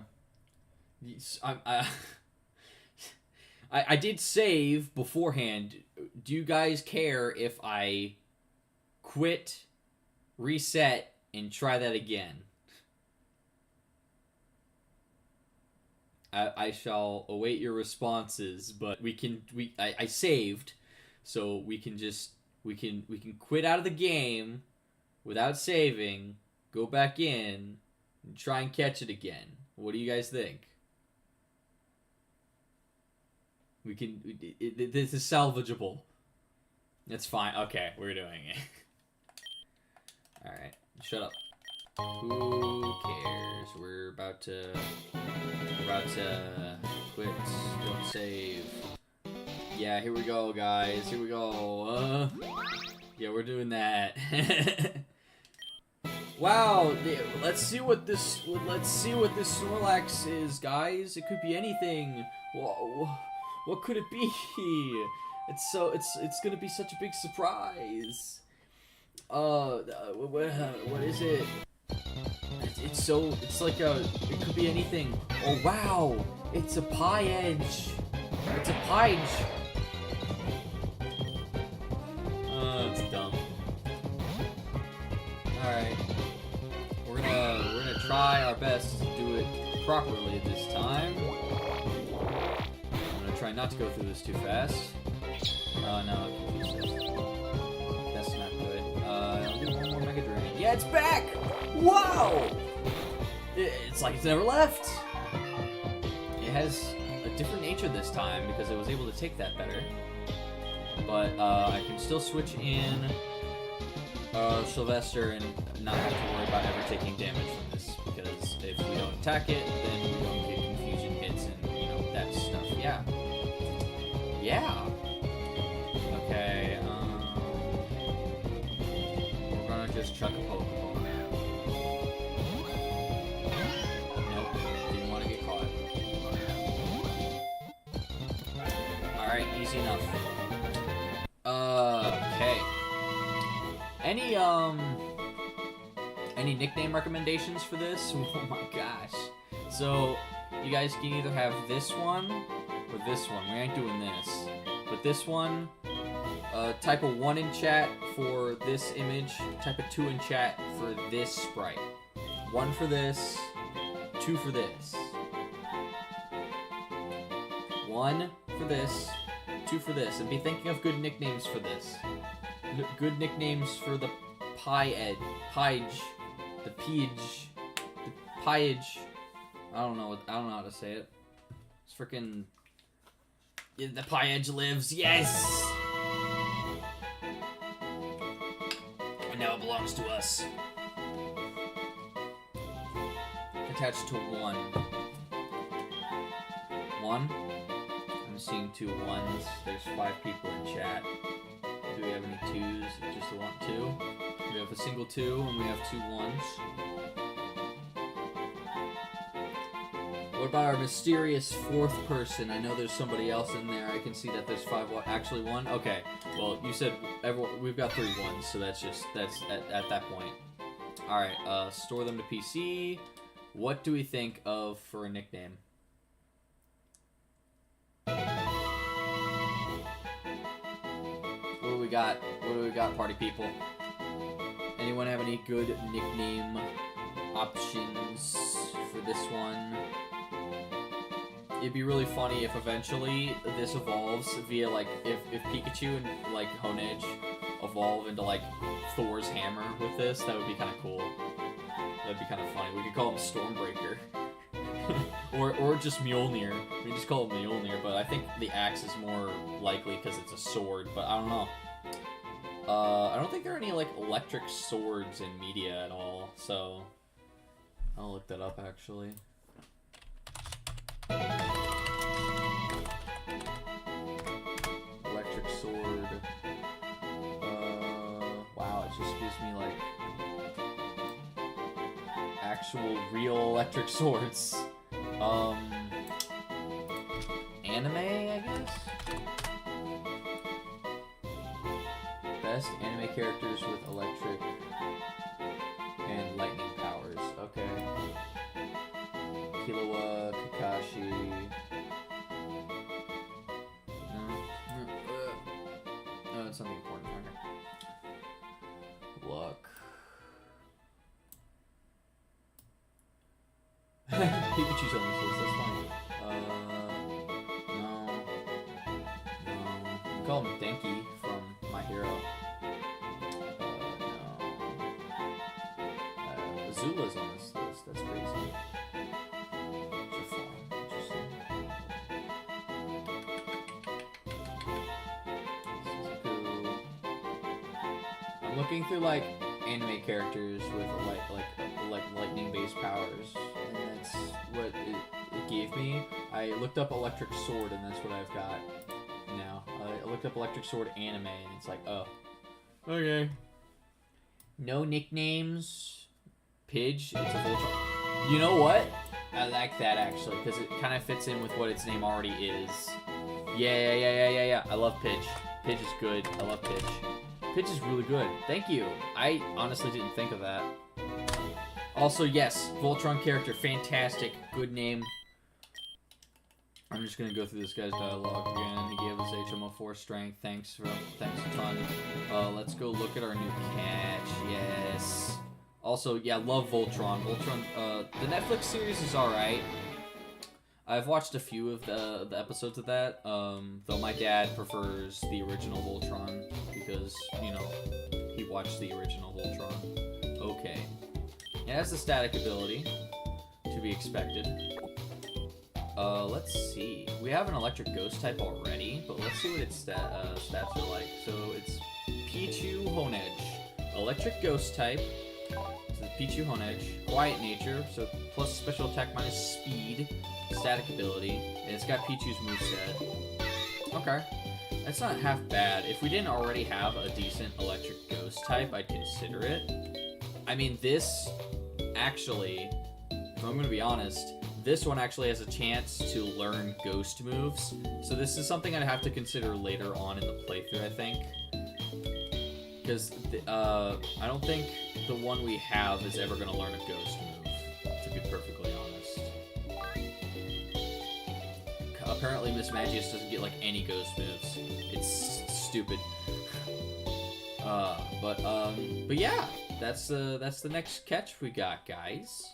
I did save beforehand. Do you guys care if I quit, reset, and try that again? I shall await your responses, but I saved, so we can quit out of the game without saving, go back in, and try and catch it again. What do you guys think? This is salvageable. That's fine. Okay, we're doing it. Alright, shut up. Who cares? We're about to quit. Don't save. Yeah, here we go, guys. Here we go. Yeah, we're doing that. Wow. Let's see what this Snorlax is, guys. It could be anything. Whoa. What could it be? It's gonna be such a big surprise. What is it? It's like it could be anything. Oh wow, it's a Pie-Edge. It's a Pie-Edge. It's dumb. Alright. We're gonna try our best to do it properly this time. I'm gonna try not to go through this too fast. Oh no, that's not good. I'll do one more Mega Drain. Yeah, it's back! Wow! It's like it's never left. It has a different nature this time because it was able to take that better. But I can still switch in Sylvester and not have to worry about ever taking damage from this, because if we don't attack it, then we don't get confusion hits and, you know, that stuff. Yeah. Yeah. Okay, we're gonna just chuck a Pokeball. Nope, didn't want to get caught. Alright, easy enough. Okay. Any nickname recommendations for this? Oh my gosh. So, you guys can either have this one or this one. We ain't doing this. But this one, type a 1 in chat for this image, type a 2 in chat for this sprite. 1 for this, 2 for this. 1 for this, 2 for this. And be thinking of good nicknames for this. Good nicknames for the Piege, the Piege. I don't know how to say it. It's freaking. The Piege lives. Yes. And now it belongs to us. Attached to 1. 1. I'm seeing 2 1s. There's 5 people in chat. Do we have any 2s? Just the 1, 2. We have a single 2, and we have 2 1s. What about our mysterious 4th person? I know there's somebody else in there. I can see that there's 5. Actually 1. Okay. Well, you said we've got 3 1s, so that's at that point. All right. Store them to PC. What do we think of for a nickname? What do we got? What do we got, party people? Anyone have any good nickname options for this one? It'd be really funny if eventually this evolves via, like, if Pikachu and, like, Honedge evolve into, like, Thor's hammer with this, that would be kind of cool. That'd be kind of funny. We could call him Stormbreaker. or just Mjolnir. We just call it Mjolnir, but I think the axe is more likely because it's a sword, but I don't know. I don't think there are any, like, electric swords in media at all, so I'll look that up, actually. Electric sword. Wow, it just gives me, like, actual real electric swords. Anime, I guess? Best anime characters with electric and lightning powers. Okay. Killua, Kakashi. No, it's something important. Luck. Pikachu's on this list, that's fine. No. You call him Denki from My Hero. No. Azula's on this list, that's crazy. Interesting. I'm looking through, like, anime characters with like lightning-based powers, and that's what it gave me. I looked up electric sword, and that's what I've got now. I looked up electric sword anime, and it's like, oh, okay. No nicknames. Pidge. It's a Voltron. You know what? I like that actually, because it kind of fits in with what its name already is. Yeah. I love Pidge. Pidge is good. I love Pidge. Pidge is really good. Thank you. I honestly didn't think of that. Also, yes, Voltron character, fantastic, good name. I'm just gonna go through this guy's dialogue again. He gave us HMO4 strength. Thanks a ton. Let's go look at our new catch. Yes. Also, yeah, love Voltron. The Netflix series is alright. I've watched a few of the episodes of that, though my dad prefers the original Voltron because, you know, he watched the original Voltron. Okay. It has the static ability, to be expected. Let's see. We have an electric ghost type already, but let's see what its stats are like. So it's Pichu Honedge. Electric ghost type. So Pichu Honedge. Quiet nature, so plus special attack minus speed. Static ability, and it's got Pichu's moveset. Okay. That's not half bad. If we didn't already have a decent electric ghost type, I'd consider it. I mean, this actually, if I'm gonna be honest, this one actually has a chance to learn ghost moves. So this is something I'd have to consider later on in the playthrough, I think. Because I don't think the one we have is ever gonna learn a ghost move, to be perfectly honest. Apparently Miss Magius doesn't get like any ghost moves. It's stupid. But yeah, that's the next catch we got, guys.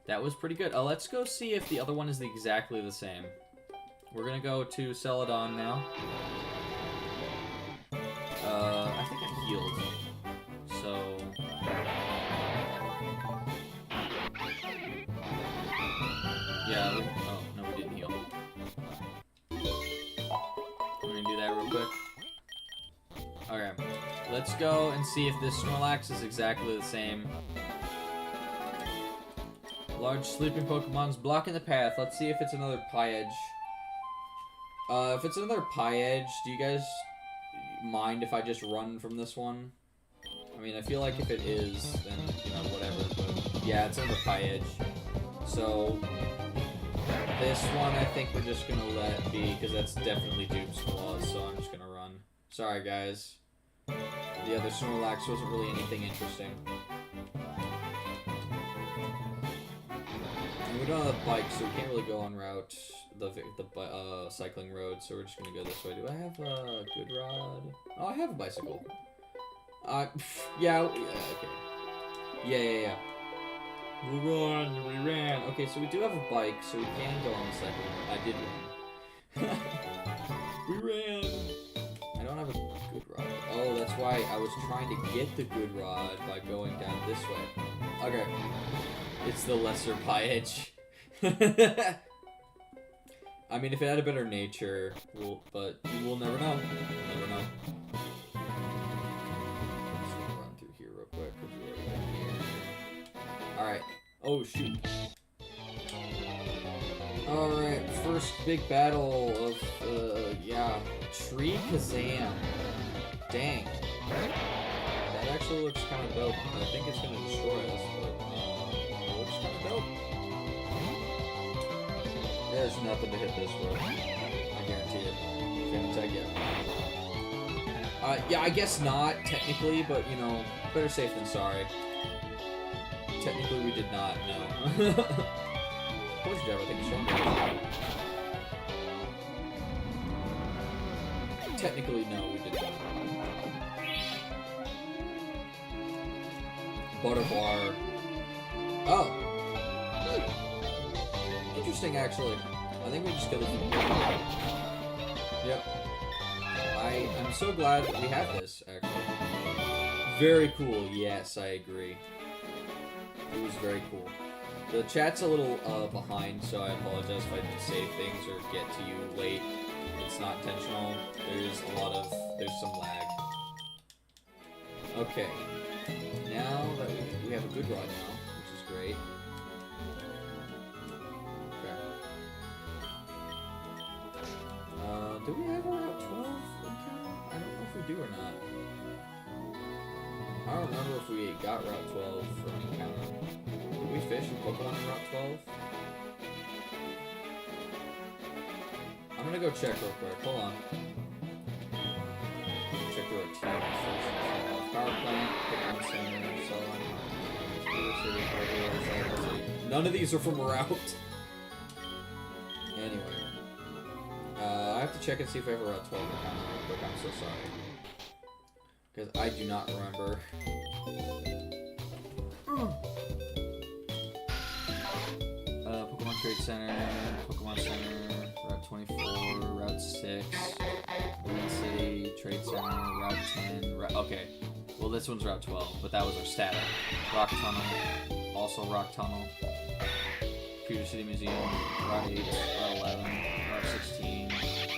That was pretty good. Let's go see if the other one is exactly the same. We're gonna go to Celadon now. I think I healed. So yeah. Oh no, we didn't heal. We're gonna do that real quick. Okay, let's go and see if this Snorlax is exactly the same. Large sleeping Pokemon's blocking the path. Let's see if it's another Pyedge. If it's another Pyedge, do you guys mind if I just run from this one? I mean, I feel like if it is, then, you know, whatever, but yeah, it's another Pyedge. So, this one I think we're just gonna let be, because that's definitely Dupe's Claws, so I'm just gonna run. Sorry, guys. The other Snorlax wasn't really anything interesting. And we don't have a bike, so we can't really go on route, the cycling road, so we're just gonna go this way. Do I have a good rod? Oh, I have a bicycle. Yeah, okay. Yeah. We ran. Okay, so we do have a bike, so we can go on the cycle. I did run. We ran. I don't have a good rod. Oh, that's why I was trying to get the good rod by going down this way. Okay. It's the lesser Pyedge. I mean, if it had a better nature, but we'll never know. We'll never know. Just gonna run through here real quick, because we're already in here. Alright. Oh, shoot. Alright, first big battle of, yeah, Tree Kazam. Dang. That actually looks kind of dope. I think it's going to destroy us, but it looks kind of dope. There's nothing to hit this with. I guarantee it. Phantom Tag, yeah, I guess not, technically, but, you know, better safe than sorry. Technically, we did not, no. Poison Jab, I think, is stronger. Technically, no, we did not. Butterbar. Oh. Interesting, actually. I think we just killed it. Yep. I'm so glad that we have this, actually. Very cool, yes, I agree. It was very cool. The chat's a little behind, so I apologize if I say things or get to you late. It's not intentional. There's some lag. Okay. Now that we have a good rod now, which is great. Okay. Do we have a Route 12 encounter? I don't know if we do or not. I don't remember if we got Route 12 for an encounter. Did we fish in Pokemon in Route 12? I'm gonna go check real quick. Hold on. Check the routine first. Power plant, Pokemon Center, so on. None of these are from a route. Anyway. have to check and see if I have a Route 12 encounter real quick. I'm so sorry. Because I do not remember. Pokemon Trade Center, Pokemon Center, Route 24, Route 6, Green City, Trade Center, Route 10, okay. Well, this one's Route 12, but that was our static. Rock Tunnel, also Rock Tunnel. Computer City Museum, Route 8, Route 11, Route 16,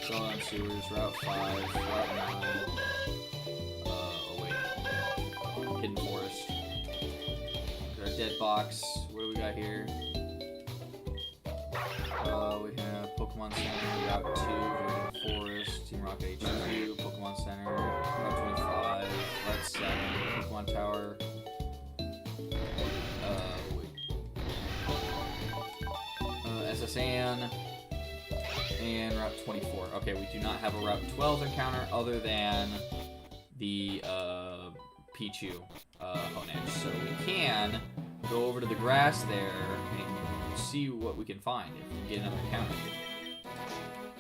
Solon Sewers, Route 5, Route 9. Hidden Forest. Got our Dead Box. What do we got here? We have Pokemon Center, Route 2, Hidden Forest, Team Rocket HQ, Pokemon Center, Route 25, Route 7, Pokemon Tower. SSN, and Route 24. Okay, we do not have a Route 12 encounter other than the Pichu Honedge. So we can go over to the grass there and see what we can find if we can get another encounter.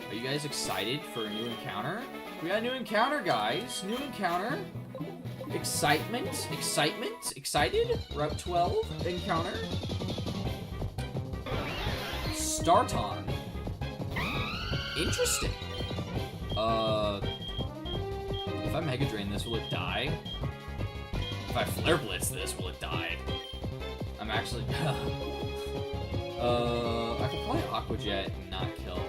Are you guys excited for a new encounter? We got a new encounter, guys. New encounter. Excitement? Excitement? Excited? Route 12 encounter. Starton. Interesting. If I Mega Drain this, will it die? If I Flare Blitz this, will it die? I'm actually... I could probably Aqua Jet and not kill.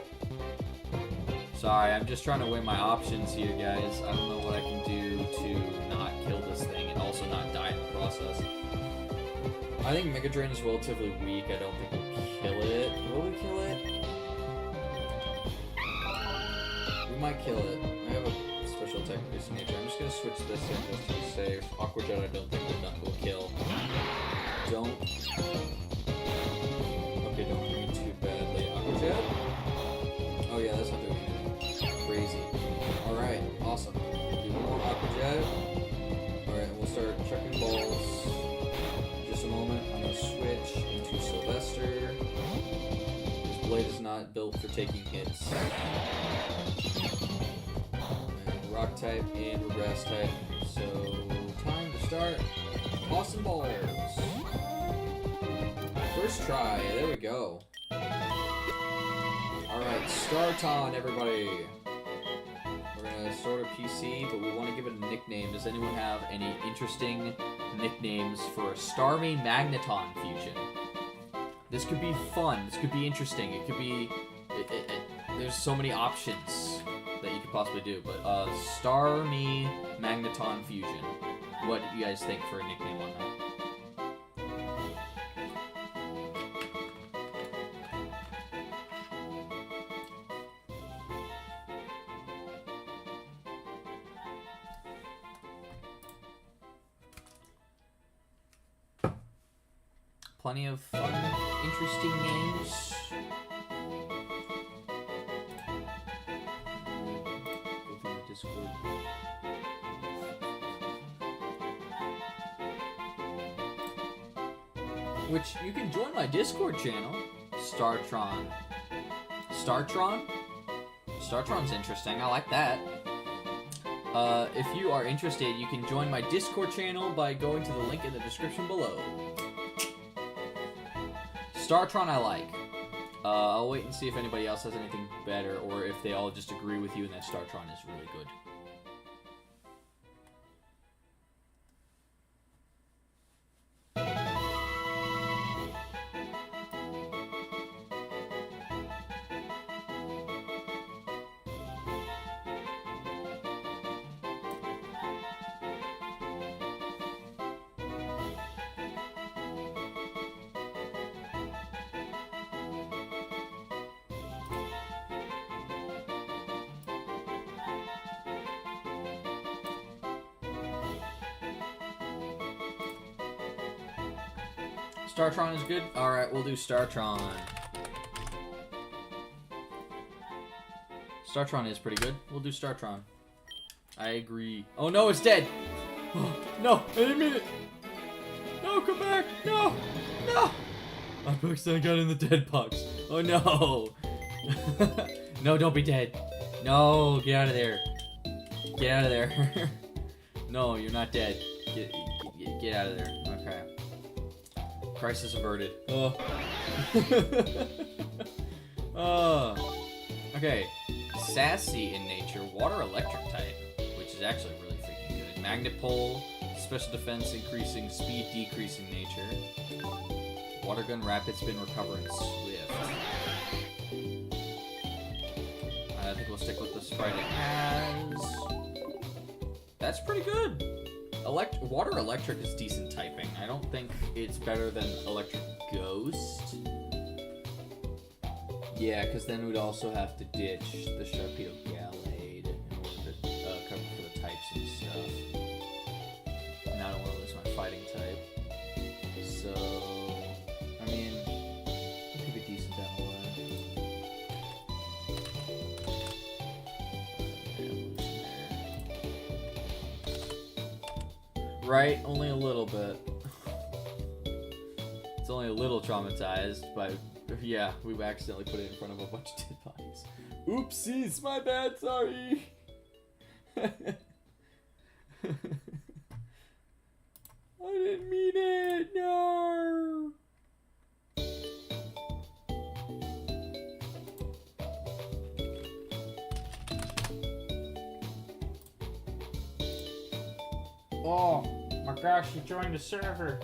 Sorry, I'm just trying to weigh my options here, guys. I don't know what I can do to not kill this thing and also not die in the process. I think Mega Drain is relatively weak. I don't think we'll kill it. Will we kill it? We might kill it. I have a special attack boost nature. I'm just gonna switch this in just to be safe. Aqua Jet I don't think will kill. Don't. Okay, don't hurt me too badly. Aqua Jet? Oh yeah, that's not doing anything. Crazy. Alright, awesome. Do one more Aqua Jet. Alright, we'll start checking balls. Just a moment, I'm gonna switch into Sylvester. This blade is not built for taking hits. And rock type and grass type. So, time to start tossing balls. First try, there we go. Alright, Starton, everybody. We're gonna start a PC, but we want to give it a nickname. Does anyone have any interesting nicknames for a Starmie Magneton fusion? This could be fun. This could be interesting. It could be... there's so many options that you could possibly do. But Starmie Magneton fusion. What do you guys think for a nickname on that? Plenty of fun, interesting names. Go through the Discord. Which, you can join my Discord channel, Startron. Startron? Startron's interesting, I like that. If you are interested, you can join my Discord channel by going to the link in the description below. Startron I like. I'll wait and see if anybody else has anything better, or if they all just agree with you and that Startron is really good. Startron is good? Alright, we'll do Startron. Startron is pretty good. We'll do Startron. I agree. Oh no, it's dead! Oh, no, I didn't mean it! No, come back! No! No! My Pokestone got in the dead box. Oh no! No, don't be dead. No, get out of there. Get out of there. No, you're not dead. Get out of there. Okay. Crisis averted. Oh. Oh. Okay. Sassy in nature, water electric type, which is actually really freaking good. Magnet pole, special defense increasing, speed decreasing nature. Water gun, rapid spin, recover, and swift. I think we'll stick with the sprite it has. That's pretty good. Water electric is decent typing. I don't think it's better than electric ghost. Yeah, because then we'd also have to ditch the Sharpedo Gallade in order to cover for the types and stuff. And I don't want to lose my fighting type. So, I mean, it could be decent down the line. Right? Only a little bit. It's only a little traumatized, but yeah, we accidentally put it in front of a bunch of dead bodies. Oopsies, my bad, sorry. I didn't mean it, no. Oh my gosh, you joined the server.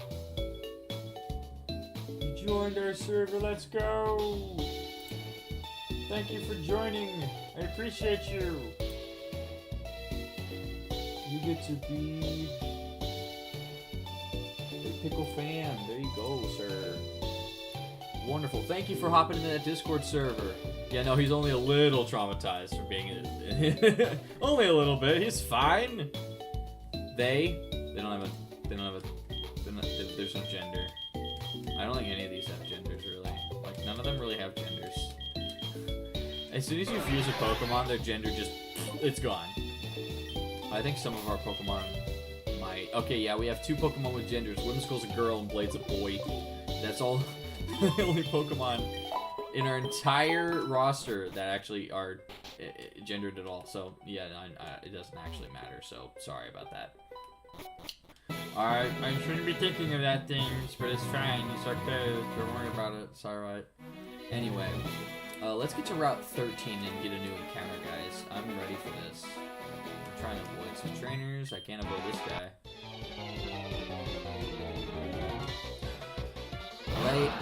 You joined our server, let's go. Thank you for joining. I appreciate you. You get to be a pickle fan. There you go, sir. Wonderful. Thank you for hopping into that Discord server. Yeah, no, he's only a little traumatized from being in it. Only a little bit. He's fine. They don't have there's no gender. I don't think any of these have genders, really. Like, none of them really have genders. As soon as you fuse a Pokemon, their gender just, it's gone. I think some of our Pokemon might. Okay, yeah, we have 2 Pokemon with genders. Whimsicle's a girl and Blade's a boy. That's all the only Pokemon in our entire roster that actually are gendered at all. So, yeah, it doesn't actually matter, so sorry about that. Alright, I shouldn't be thinking of that things, but it's fine. It's okay. Don't worry about it. It's alright. Anyway, let's get to Route 13 and get a new encounter, guys. I'm ready for this. I'm trying to avoid some trainers. I can't avoid this guy.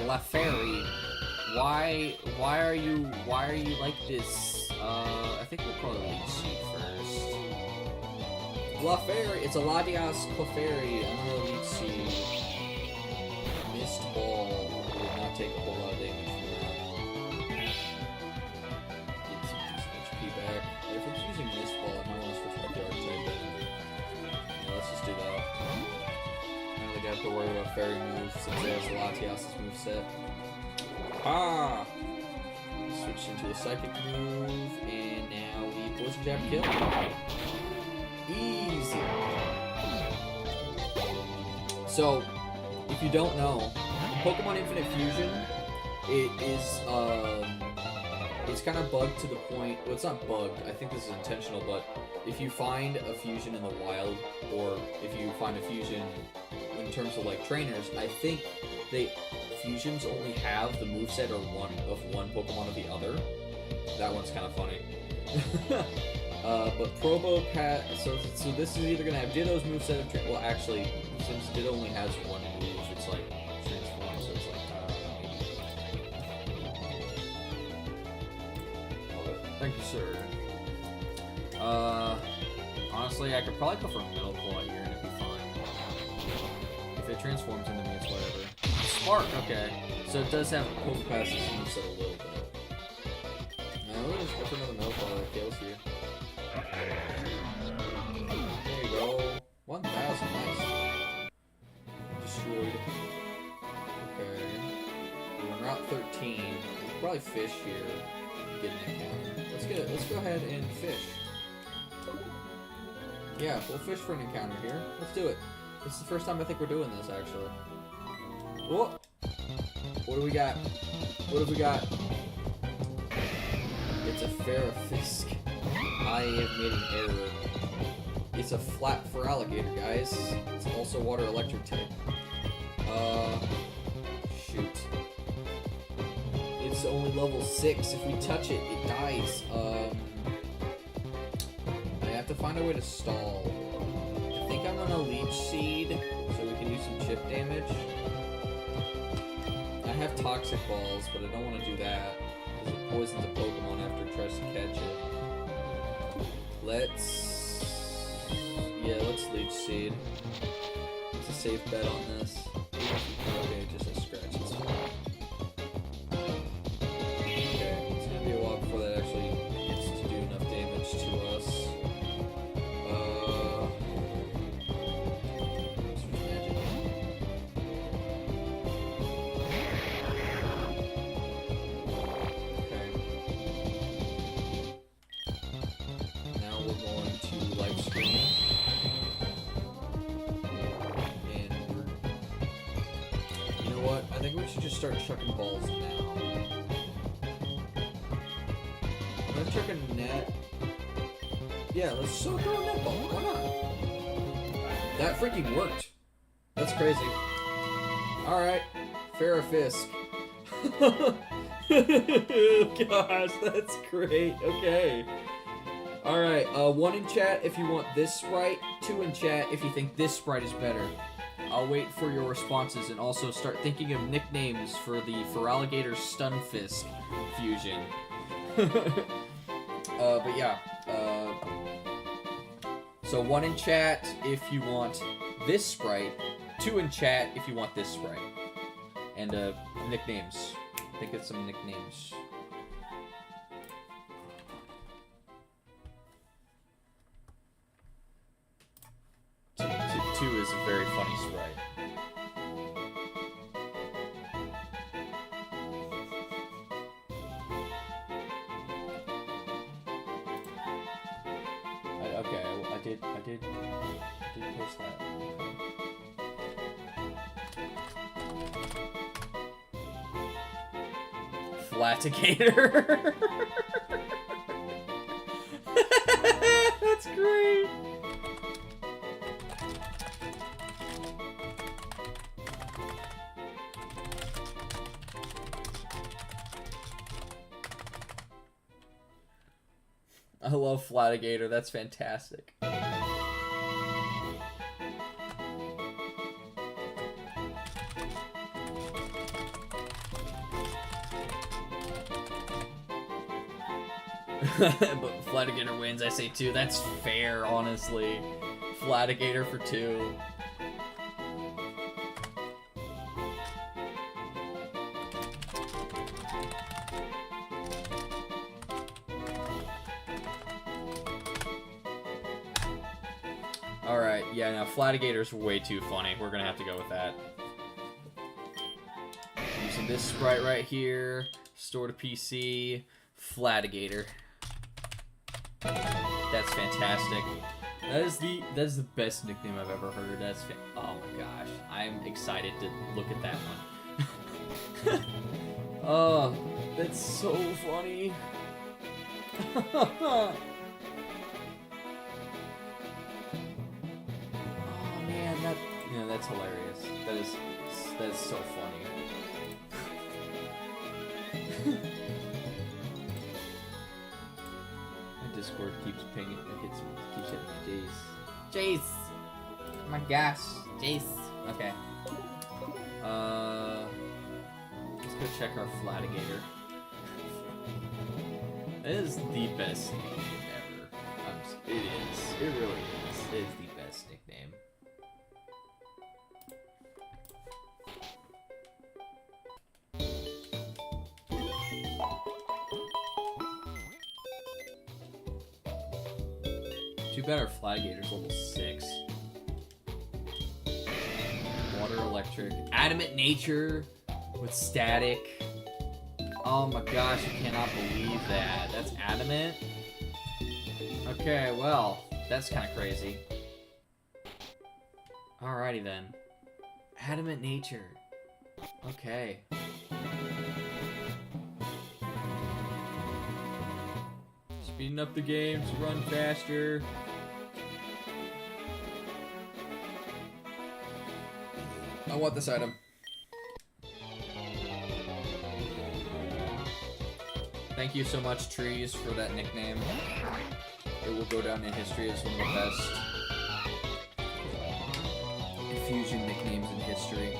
Lafairy, why are you like this? I think we'll probably lead Seed first. Clefairy, it's a Latias Clefairy. I'm gonna lead Seed. Mist Ball would not take a whole lot of damage from that. Get some decent HP back. If it's using Mist Ball, I might want to switch back to Archetype. Yeah, let's just do that. I don't think I have to worry about fairy moves since it has Latias' moveset. Ah! Switch into a psychic move, and now we poison jab kill. Easy. So, if you don't know, Pokemon Infinite Fusion, it is, it's kind of bugged to the point, well, it's not bugged, I think this is intentional, but if you find a fusion in the wild, or if you find a fusion in terms of, like, trainers, I think fusions only have the moveset or one Pokemon or the other. That one's kind of funny. But Probopass, so this is either gonna have Ditto's moveset of well, actually, since Ditto only has one move, it's like transform, so it's like thank you, sir. Honestly, I could probably go for a Metal Claw here and it'd be fine. If it transforms into me, it's whatever. Spark, okay. So it does have Probopass's moveset a little bit. Now we'll just go for another Metal Claw that kills you. There you go. 1,000, nice. Destroyed. Okay. We're on Route 13. We'll probably fish here. Get an encounter. Let's go ahead and fish. Yeah, we'll fish for an encounter here. Let's do it. This is the first time I think we're doing this, actually. Whoa! What do we got? What have we got? It's a Ferrofisk. I have made an error. It's a flat for alligator, guys. It's also water electric type. Shoot. It's only level 6. If we touch it, it dies. I have to find a way to stall. I think I'm gonna leech seed so we can do some chip damage. I have toxic balls, but I don't want to do that because it poisons a Pokemon after it tries to catch it. Let's leech seed. It's a safe bet on this. Okay, just a scratch. It's fine. Okay, it's gonna be a while before that actually gets to do enough damage to us. Switch magic. Okay. Now we're going to life stream. I think we should just start chucking balls now. I'm gonna chuck a net. Yeah, let's throw a net ball. Why not? That freaking worked. That's crazy. Alright. Ferrofisk. Gosh, that's great. Okay. Alright, 1 in chat if you want this sprite, 2 in chat if you think this sprite is better. I'll wait for your responses and also start thinking of nicknames for the Feraligatr Stunfisk fusion. But yeah. So 1 in chat if you want this sprite, 2 in chat if you want this sprite. And nicknames. Think of some nicknames. Two is a very funny sprite. Okay, I did post that. Flatigator. That's great. I love Flatigator, that's fantastic. But Flatigator wins, I say 2. That's fair, honestly. Flatigator for 2. Alright, yeah, now Flatigator's way too funny. We're gonna have to go with that. Using this sprite right here. Store to PC. Flatigator. That's fantastic. That is the best nickname I've ever heard. Oh my gosh. I'm excited to look at that one. Oh, that's so funny. Oh man, that's hilarious. That is so funny. My Discord keeps pinging. Keeps hitting me. Jace. Oh my gosh, Jace. Okay. Let's go check our Flatigator. That is the best nickname ever. It is. It really is. It is the best nickname. Too bad our Flatigator's level 6. Water electric. Adamant nature with static. Oh my gosh, I cannot believe that. That's adamant? Okay, well, that's kind of crazy. Alrighty then. Adamant nature. Okay. Speeding up the game to run faster. I want this item. Thank you so much, Trees, for that nickname. It will go down in history as one of the best Fusion nicknames in history.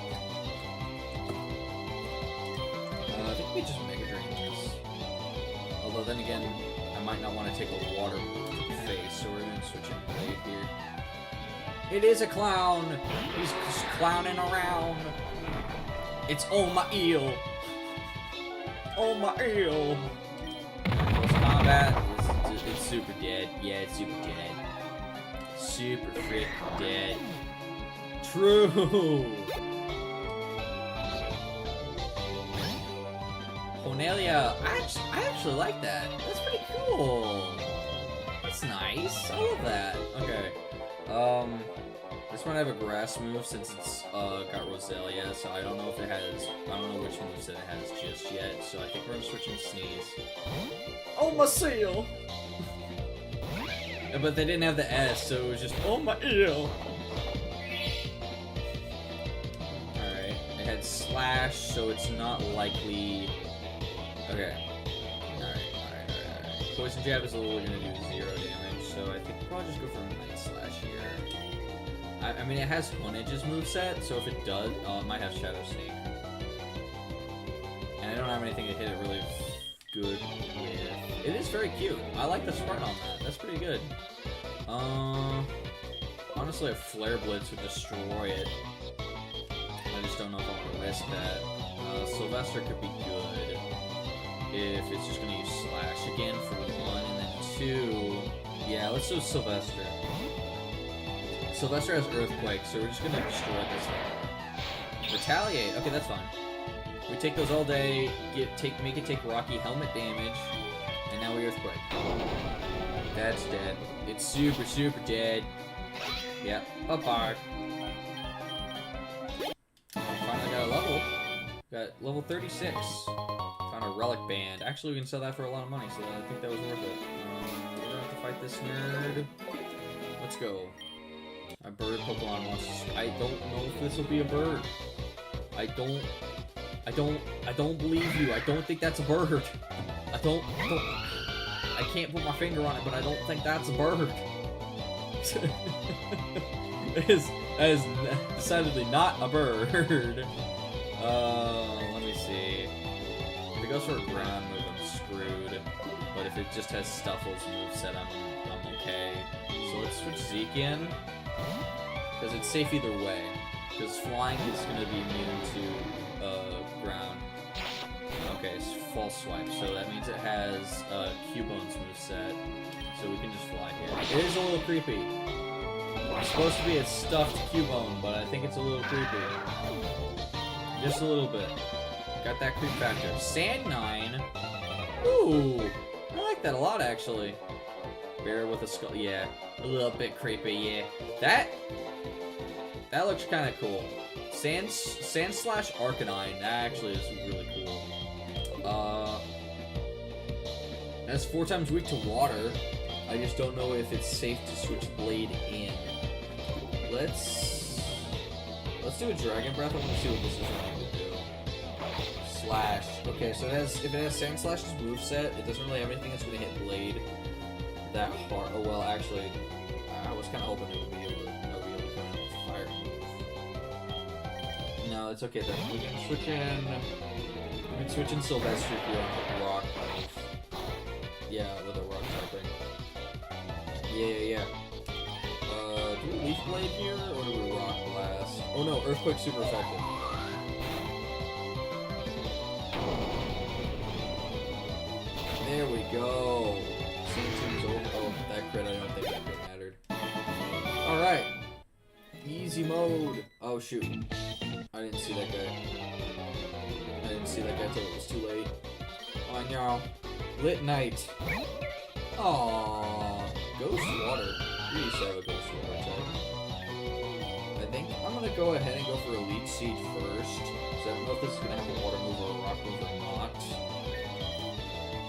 I think we just Mega Drain this. Although then again, I might not want to take a water move to the face, so we're going to switch in Blade here. It is a clown! He's just clowning around. It's Oh My Eel! Oh My Eel! Close combat, it's super dead. Yeah, it's super dead. Super freaking dead. True! Cornelia, I actually like that. That's pretty cool. That's nice. I love that. Okay. This one I have a grass move since it's got Roselia, so I don't know if it has. I don't know which moves that it has just yet. So I think we're gonna switch in Sneeze. Oh my seal! But they didn't have the S, so it was just oh my eel. Alright, it had Slash, so it's not likely. Okay. Alright. Poison Jab is only gonna do 0 damage, so I think we'll probably just go for Night Slash here. I mean, it has Honage's moveset, so if it does, it might have Shadow Sneak. And I don't have anything to hit it really good with. It is very cute. I like the sprite on that. That's pretty good. Honestly, a Flare Blitz would destroy it. I just don't know if I want to risk that. Sylvester could be good if it's just going to use Slash again for 1, and then 2. Yeah, let's do Sylvester. Sylvester has Earthquake, so we're just going to destroy this thing. Retaliate. Okay, that's fine. We take those all day, make it take Rocky Helmet damage, and now we Earthquake. That's dead. It's super, super dead. Yep, apart. Finally got a level. Got level 36. Found a Relic Band. Actually, we can sell that for a lot of money, so I think that was worth it. We're gonna have to fight this nerd. Let's go. A bird Pokemon wants to... I don't know if this will be a bird. I don't believe you. I don't think that's a bird. I can't put my finger on it, but I don't think that's a bird. That is decidedly not a bird. Let me see. If it goes for a ground move, I'm screwed. But if it just has Stuffle's moveset, I'm okay. So let's switch Zeke in. Because it's safe either way. Because flying is going to be immune to ground. Okay, it's False Swipe. So that means it has Cubone's moveset. So we can just fly here. It is a little creepy. It's supposed to be a stuffed Cubone, but I think it's a little creepy. Just a little bit. Got that creep factor. Sand9. Ooh, I like that a lot, actually. Bear with a skull. Yeah, a little bit creepy. Yeah, that looks kind of cool. Sand slash Arcanine. That actually is really cool. That's 4 times weak to water. I just don't know if it's safe to switch Blade in. Let's do a Dragon Breath. I want to see what this is going to do. Slash. Okay, so if it has Sand Slash's moveset, it doesn't really have anything that's going to hit Blade that hard. Oh well, actually, I was kind of hoping it would be able to come in with Fire move. No, it's okay then. We can switch in Sylvester here on the Rock move. Yeah, with a Rock typing. Yeah. Do we Leaf Blade here, or do we Rock Blast? Oh no, Earthquake's super effective. There we go. Team's over. Oh, that crit, I don't think that crit mattered. Alright. Easy mode. Oh shoot. I didn't see that guy. Till it was too late. Oh no. Lit Knight. Aww. Ghost Water. We used to have a Ghost Water type. I think I'm gonna go ahead and go for Elite Seed first. So I don't know if this is gonna have a water move or a rock move or not.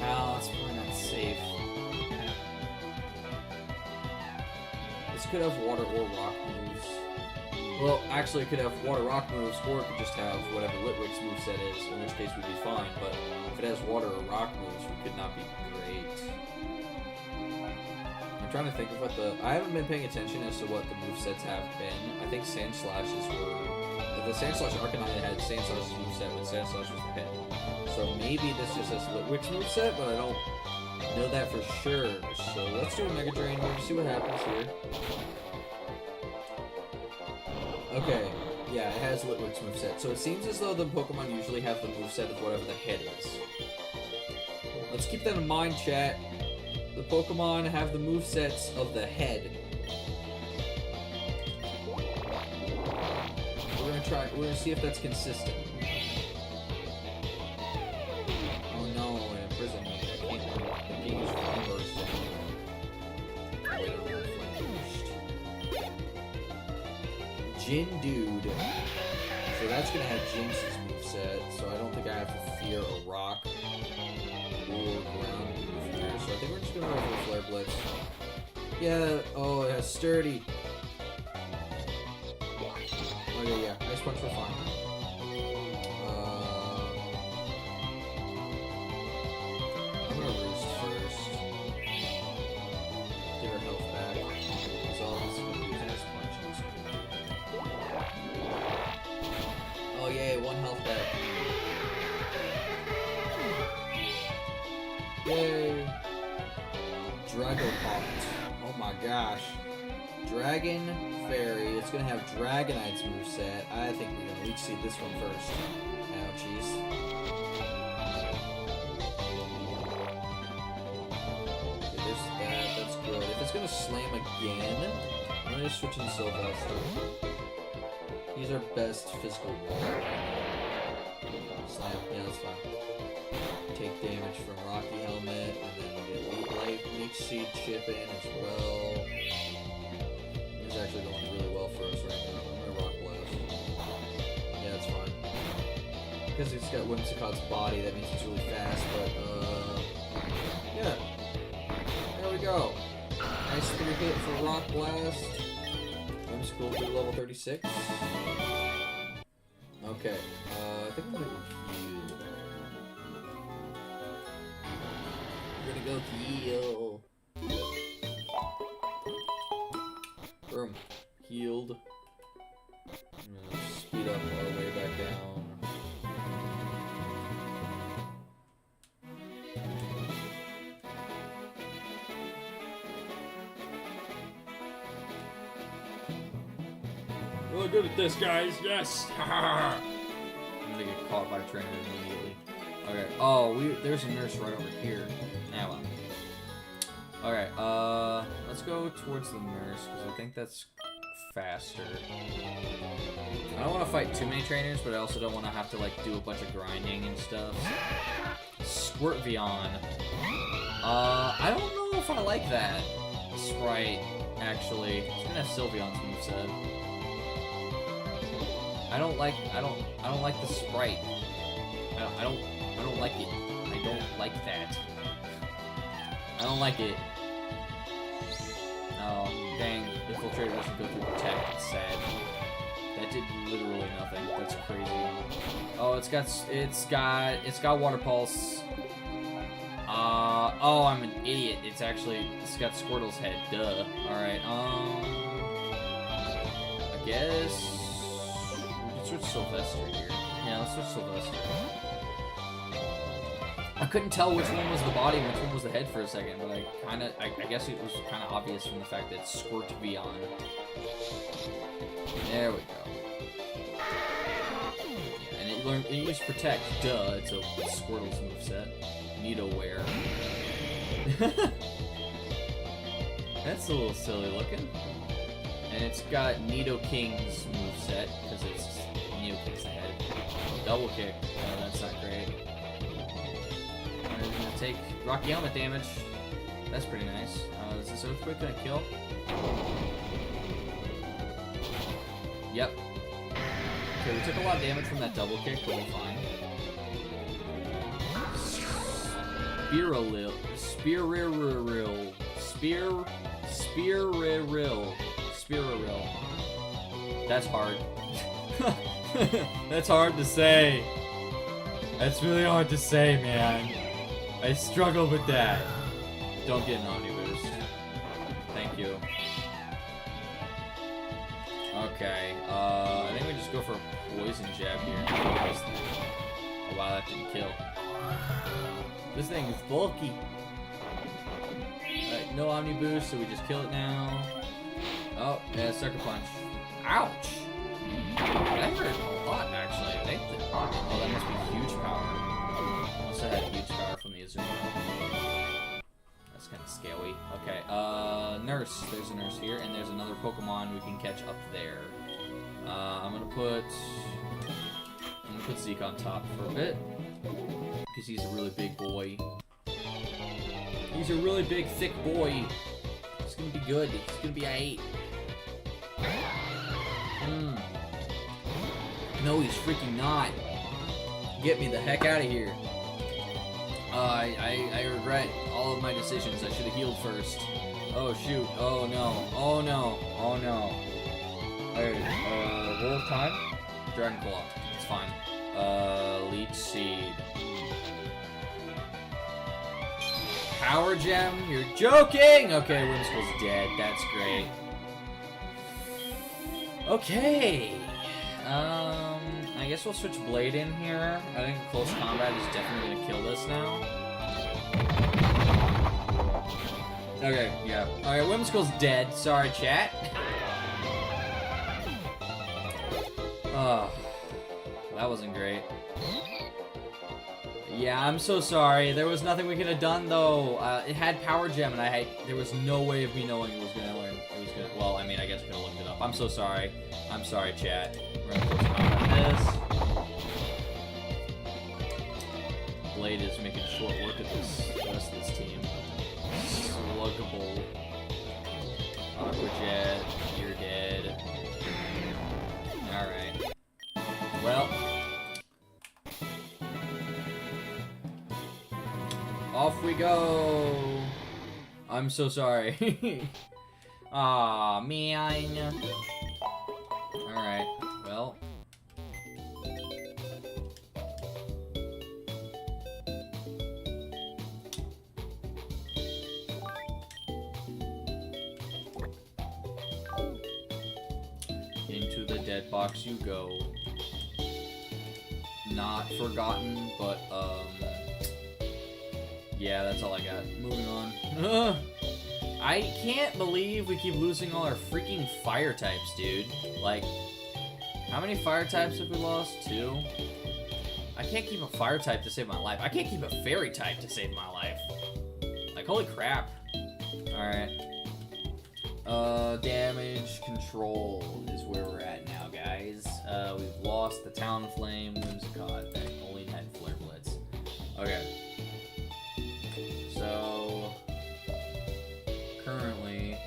Oh, that's probably not safe. This could have water or rock moves. Well, actually, it could have water rock moves, or it could just have whatever Litwick's moveset is, in which case we'd be fine. But if it has water or rock moves, we could not be great. I'm trying to think of what I haven't been paying attention as to what the movesets have been. I think Sand Slashes were... The Sand Slash Arcanine had Sand Slash's moveset, but Sand Slash was the head. So maybe this just has Litwick's moveset, but I don't know that for sure. So let's do a Mega Drain here to see what happens here. Okay, yeah, it has Litwick's moveset. So it seems as though the Pokemon usually have the moveset of whatever the head is. Let's keep that in mind, chat. The Pokemon have the movesets of the head. We're gonna see if that's consistent. Oh no, it imprisoned me. I can't use Flame Burst anymore. Wait, I don't know Flame Burst. Jin Dude. So that's gonna have Jinx's moveset, so I don't think I have to fear a rock or ground move here. So I think we're just gonna go for a Flare Blitz. Yeah, oh, it has Sturdy. Okay, yeah, Ice Punch for fun. I'm gonna Roost first. Get her health back. That's all I'm gonna use Ice Punches. Oh yay, 1 health back. Yay! Dragapult. Oh my gosh. Dragon Fairy. It's gonna have Dragonite's moveset. I think we're gonna leech seed this one first. Ouchies. Okay, there's that. That's good. If it's gonna slam again, I'm gonna switch in Sylvester. He's our best physical ball. Slam. Yeah, that's fine. Take damage from Rocky Helmet, and then we'll get Leech Seed chip in as well. It's actually going really well for us right now. I'm gonna Rock Blast. Yeah, it's fine. Because it's got Whimsicott's body, that means it's really fast, but, yeah. There we go. Nice 3 hit for Rock Blast. Whimsicott to level 36. Okay, I think I'm gonna go heal. We're gonna go heal. Boom. Healed. I'm gonna speed up all the way back down. Really good at this, guys. Yes. I'm gonna get caught by a trainer immediately. Okay. Oh, there's a nurse right over here. Now I'm. Okay, let's go towards the nurse, because I think that's faster. I don't want to fight too many trainers, but I also don't want to have to, like, do a bunch of grinding and stuff. Squirtvion. I don't know if I like that sprite, actually. It's gonna have Sylveon's moveset. I don't like the sprite. I don't like it. I don't like that. I don't like it. Oh, dang. Infiltrator doesn't go through Protect. It's sad. That did literally nothing. That's crazy. Oh, it's got Water Pulse. Oh, I'm an idiot. It's got Squirtle's head. Duh. Alright, I guess we can switch Sylvester here. Yeah, let's switch Sylvester. I couldn't tell which one was the body and which one was the head for a second, but I guess it was kind of obvious from the fact that it's Squirtvion. There we go. Yeah, and it used Protect. Duh, it's Squirtle's moveset. Nidowear. That's a little silly looking. And it's got Nidoking's moveset, because it's Nidoking's the head. Double kick. Oh, that's not great. We're gonna take Rocky Helmet damage. That's pretty nice. Is this Earthquake gonna kill? Yep. Okay, we took a lot of damage from that double kick, but we're fine. Speariril. Spearow. That's hard. That's hard to say. That's really hard to say, man. I struggle with that. Don't get an Omniboost. Thank you. Okay, I think we just go for a poison jab here. Oh wow, that didn't kill. This thing is bulky. No Omniboost, so we just kill it now. Oh, yeah, Sucker Punch. Ouch! That hurt a lot, actually. I think oh, that must be huge power. Also had huge power from the Azumarill. That's kind of scary. Okay, Nurse. There's a Nurse here, and there's another Pokemon we can catch up there. I'm gonna put Zeke on top for a bit because he's a really big boy. He's a really big, thick boy. It's gonna be good. It's gonna be aight. No, he's freaking not. Get me the heck out of here. I regret all of my decisions. I should have healed first. Oh shoot. Oh no. Oh no. Oh no. Alright, Wolf time? Dragon Claw. It's fine. Leech Seed. Power Gem? You're joking! Okay, Whimsicle's dead. That's great. Okay. I guess we'll switch Blade in here. I think close combat is definitely gonna kill this now. Okay, yeah. Alright, Whimsicle's dead. Sorry, chat. Oh, that wasn't great. Yeah, I'm so sorry. There was nothing we could have done though. It had Power Gem, and there was no way of me knowing it was gonna win. Well, I mean, I guess we could have looked it up. I'm so sorry. I'm sorry, chat. We're gonna close combat this. Blade is making short work of the rest of this team. Sluggable. Aqua Jet, you're dead. Alright. Well. Off we go! I'm so sorry. Aw, man. Alright, well. Into the dead box you go. Not forgotten, but, yeah, that's all I got. Moving on. I can't believe we keep losing all our freaking fire types, dude. Like, how many fire types have we lost? 2? I can't keep a fire type to save my life. I can't keep a fairy type to save my life. Like, holy crap. Alright. Damage control is where we're at now, guys. We've lost the Talonflame, Whimsicott, that only had Flare Blitz. Okay. So, currently,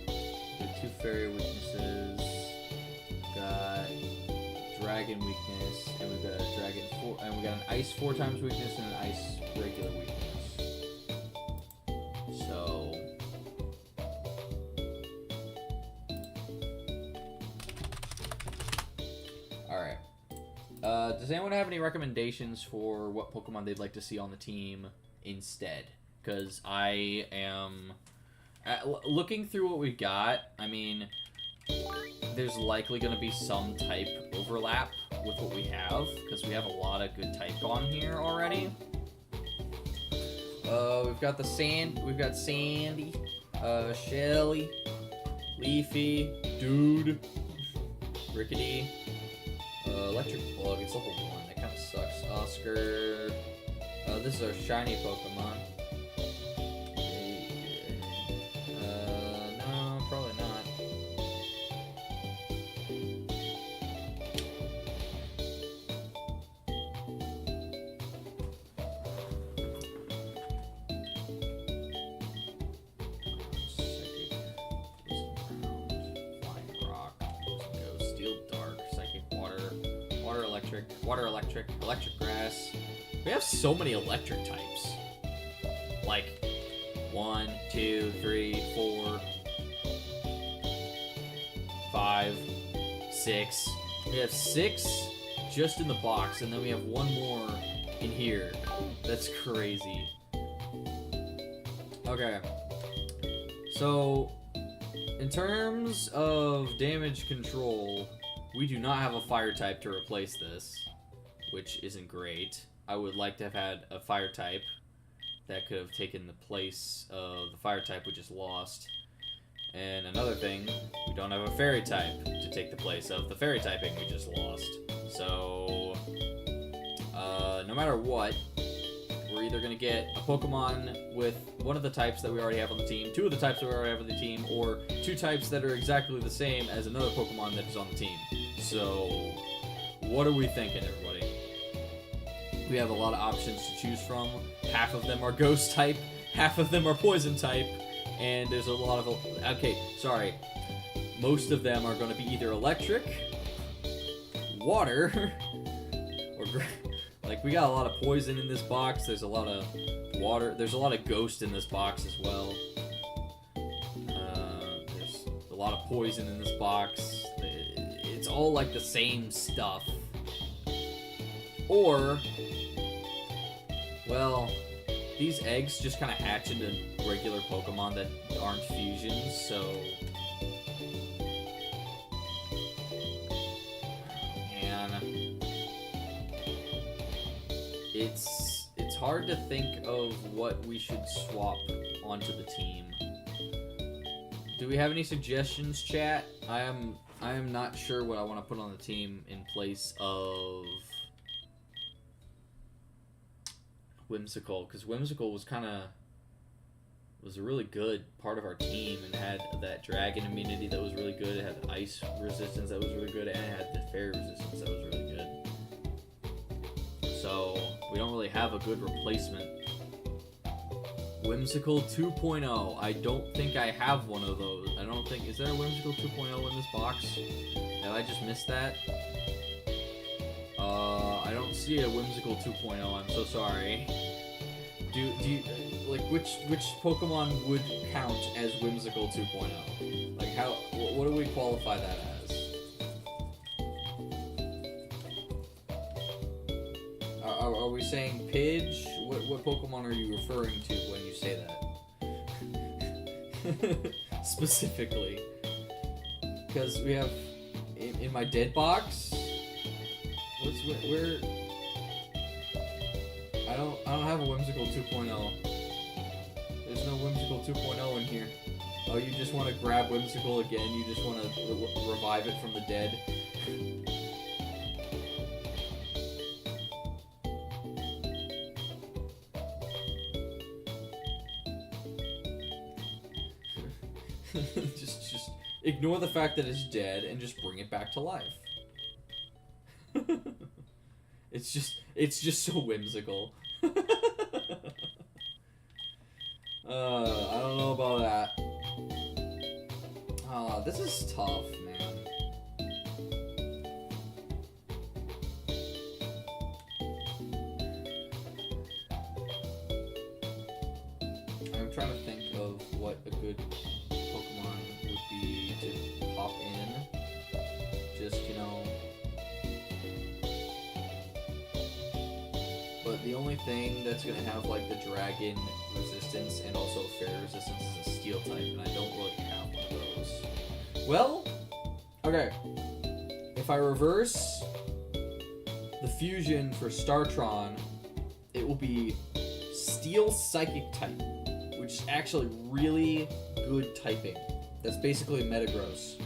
the 2 fairy weaknesses, we've got dragon weakness, and we've got a dragon 4, and we got an ice 4 times weakness and an ice regular weakness. So, alright. Does anyone have any recommendations for what Pokemon they'd like to see on the team instead? Because I am looking through what we got. I mean, there's likely going to be some type overlap with what we have because we have a lot of good type on here already. We've got Sandy, Shelly, Leafy, Dude, Rickety, Electric Bug. It's level 1. That kind of sucks. Oscar. This is our shiny Pokemon. No, probably not. Flying Rock, Ghost, Steel Dark, Psychic Water, Water Electric, Water Electric, Electric Grass. We have so many electric types. Like 1, 2, 3, 4. 5, 6. We have 6 just in the box, and then we have one more in here. That's crazy. Okay. So, in terms of damage control, we do not have a fire type to replace this, which isn't great. I would like to have had a fire type that could have taken the place of the fire type we just lost. And another thing, we don't have a fairy type to take the place of the fairy typing we just lost. So, no matter what, we're either going to get a Pokemon with one of the types that we already have on the team, 2 of the types that we already have on the team, or 2 types that are exactly the same as another Pokemon that is on the team. So, what are we thinking, everybody? We have a lot of options to choose from. Half of them are Ghost type, half of them are Poison type, and there's a lot of... Okay, sorry. Most of them are going to be either Electric, Water, or... Like, we got a lot of Poison in this box, there's a lot of Water, there's a lot of Ghost in this box as well. There's a lot of Poison in this box. It's all, like, the same stuff. Or... Well, these eggs just kind of hatch into regular Pokemon that aren't fusions, so... Man... It's hard to think of what we should swap onto the team. Do we have any suggestions, chat? I am not sure what I want to put on the team in place of Whimsicott, because Whimsicott was a really good part of our team and had that dragon immunity that was really good. It had ice resistance that was really good, and it had the fairy resistance that was really good. So we don't really have a good replacement. Whimsicott 2.0. I don't think I have one of those. I don't think... Is there a Whimsicott 2.0 in this box? Have I just missed that? I don't see a Whimsical 2.0. I'm so sorry. Do you like which Pokemon would count as Whimsical 2.0? Like how? What do we qualify that as? Are we saying Pidge? What Pokemon are you referring to when you say that? Specifically, because we have in my dead box. Where? I don't have a Whimsical 2.0. There's no Whimsical 2.0 in here. Oh, you just want to grab Whimsical again? You just want to revive it from the dead? just ignore the fact that it's dead and just bring it back to life. It's just so whimsical. I don't know about that. This is tough, man. I'm trying to think of what a good Pokemon would be to pop in. Just, you know... But the only thing that's going to have, like, the dragon resistance and also fairy resistance is a steel type, and I don't really have one of those. Well, okay. If I reverse the fusion for Startron, it will be steel psychic type, which is actually really good typing. That's basically Metagross.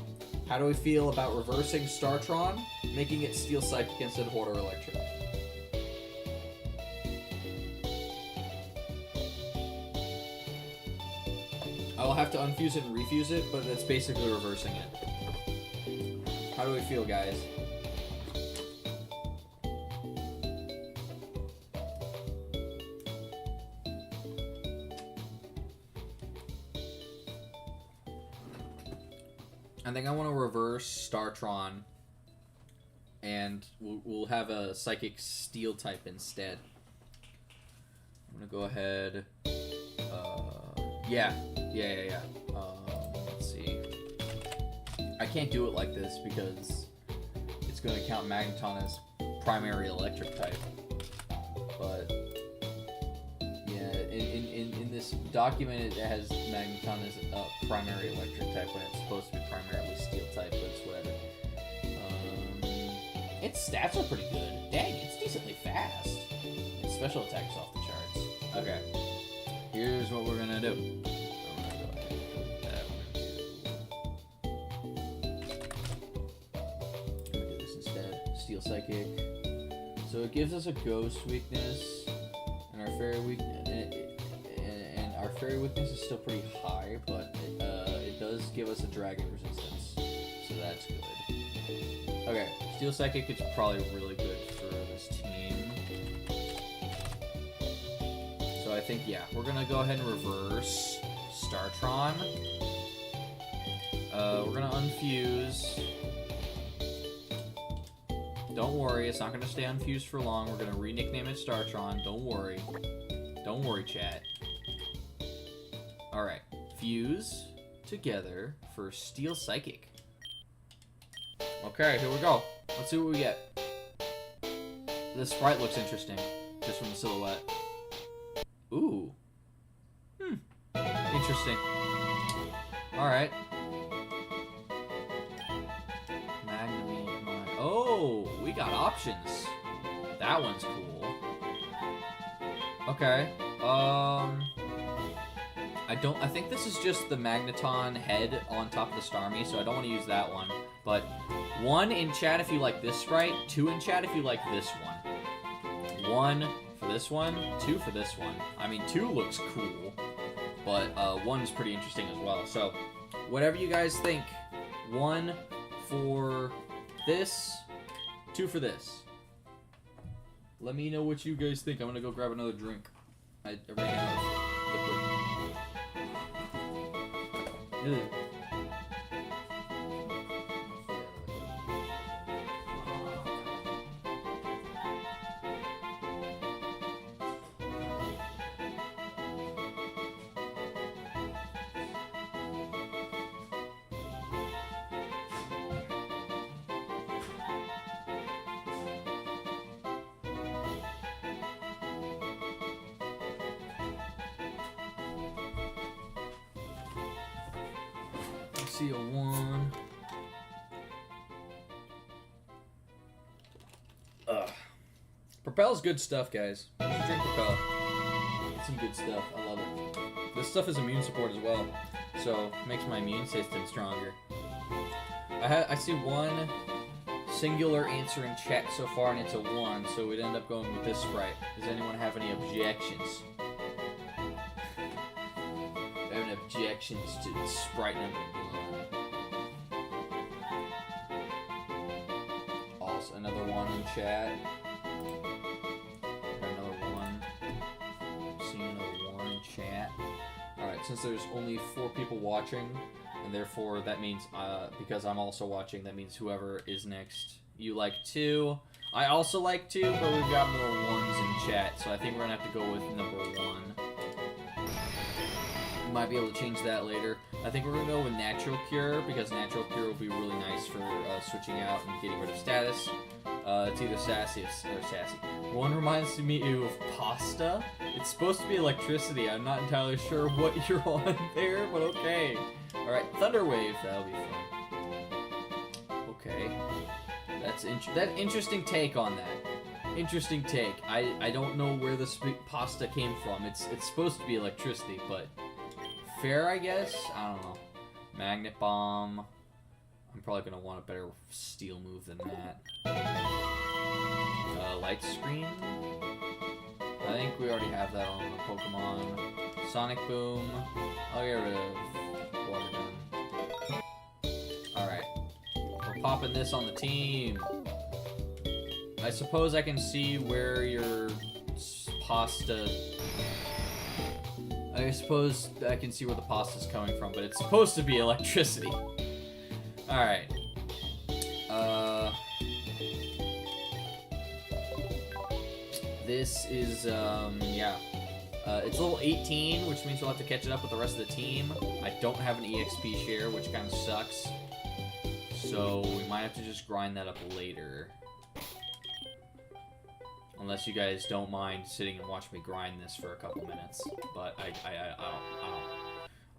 How do we feel about reversing Startron, making it steel psychic instead of water electric? I'll have to unfuse it and refuse it, but it's basically reversing it. How do we feel, guys? I think I want to reverse Startron, and we'll have a Psychic Steel type instead. I'm gonna go ahead. Yeah. Let's see. I can't do it like this because it's going to count Magneton as primary electric type. But yeah, in this document it has Magneton as a primary electric type when it's supposed to be primarily steel type, but it's whatever. Its stats are pretty good. Dang, it's decently fast. Its special attack is off the charts. Okay, here's what we're gonna do. I'm gonna go ahead and put that one. I'm gonna do this instead. Steel Psychic. So it gives us a Ghost weakness, and our Fairy weakness, and our Fairy weakness is still pretty high, but it does give us a Dragon resistance, so that's good. Okay, Steel Psychic is probably really good for this team. So I think, yeah, we're gonna go ahead and reverse Startron. We're gonna unfuse. Don't worry, it's not gonna stay unfused for long. We're gonna re-nickname it Startron. Don't worry. Don't worry, chat. Alright, fuse together for Steel Psychic. Okay, here we go. Let's see what we get. This sprite looks interesting, just from the silhouette. Ooh. Interesting. Alright. Magnamine. Oh, we got options. That one's cool. Okay. I think this is just the Magneton head on top of the Starmie, so I don't want to use that one. But 1 in chat if you like this sprite, 2 in chat if you like this one. 1 for this one, 2 for this one. I mean, 2 looks cool, but 1 is pretty interesting as well. So, whatever you guys think. 1 for this, 2 for this. Let me know what you guys think. I'm gonna go grab another drink. I ran out of liquid. Ew. See a 1. Propel's good stuff, guys. You should drink Propel. It's some good stuff. I love it. This stuff is immune support as well, so it makes my immune system stronger. I see 1 singular answer in chat so far, and it's a 1, so we'd end up going with this sprite. Does anyone have any objections? Objections to sprite number 1. Also, another 1 in chat. Got another 1. Seeing another 1 in chat. Alright, since there's only 4 people watching, and therefore that means, because I'm also watching, that means whoever is next, you like 2. I also like 2, but we've got more 1s in chat, so I think we're gonna have to go with number 1. Might be able to change that later. I think we're gonna go with Natural Cure because Natural Cure will be really nice for switching out and getting rid of status. It's either Sassy or Sassy. 1 reminds me of Pasta. It's supposed to be electricity. I'm not entirely sure what you're on there, but okay. All right, Thunder Wave. That'll be fun. Okay, that's interesting take on that. Interesting take. I don't know where the Pasta came from. It's supposed to be electricity, but. Fair, I guess? I don't know. Magnet Bomb. I'm probably going to want a better steel move than that. Light Screen. I think we already have that on the Pokemon. Sonic Boom. I'll get rid of Water Gun. Alright. We're popping this on the team. I suppose I can see where your Pasta... I suppose I can see where the pasta's coming from, but it's supposed to be electricity. Alright. This is, yeah. It's level 18, which means we'll have to catch it up with the rest of the team. I don't have an EXP share, which kind of sucks. So we might have to just grind that up later. Unless you guys don't mind sitting and watch me grind this for a couple minutes. But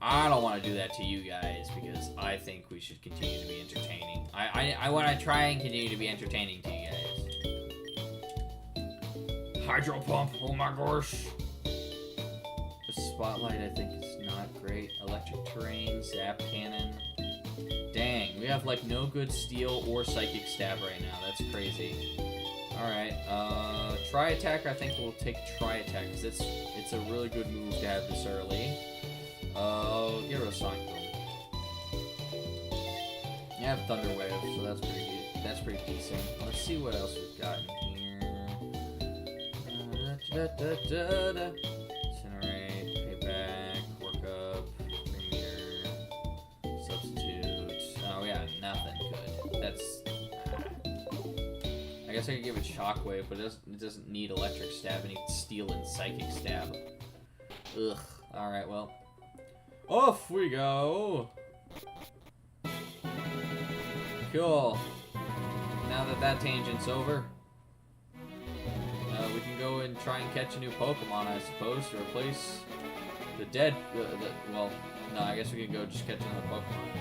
I don't want to do that to you guys because I think we should continue to be entertaining. I want to try and continue to be entertaining to you guys. Hydro pump, oh my gosh. The spotlight I think is not great. Electric terrain, zap cannon. Dang, we have like no good steel or psychic stab right now. That's crazy. Alright, Tri Attack, I think we'll take Tri Attack, because it's a really good move to have this early. Get rid of Sonic Boom. You have Thunder Wave, so that's pretty good. That's pretty decent. Let's see what else we've got in here. Incinerate, Payback, Work Up, Premier, Substitute. Oh, we got nothing good. That's... I guess I could give it Shockwave, but it doesn't need Electric Stab. It needs Steel and Psychic Stab. Ugh. Alright, well. Off we go! Cool. Now that tangent's over, we can go and try and catch a new Pokemon, I suppose, to replace the dead... well, no, I guess we can go just catch another Pokemon.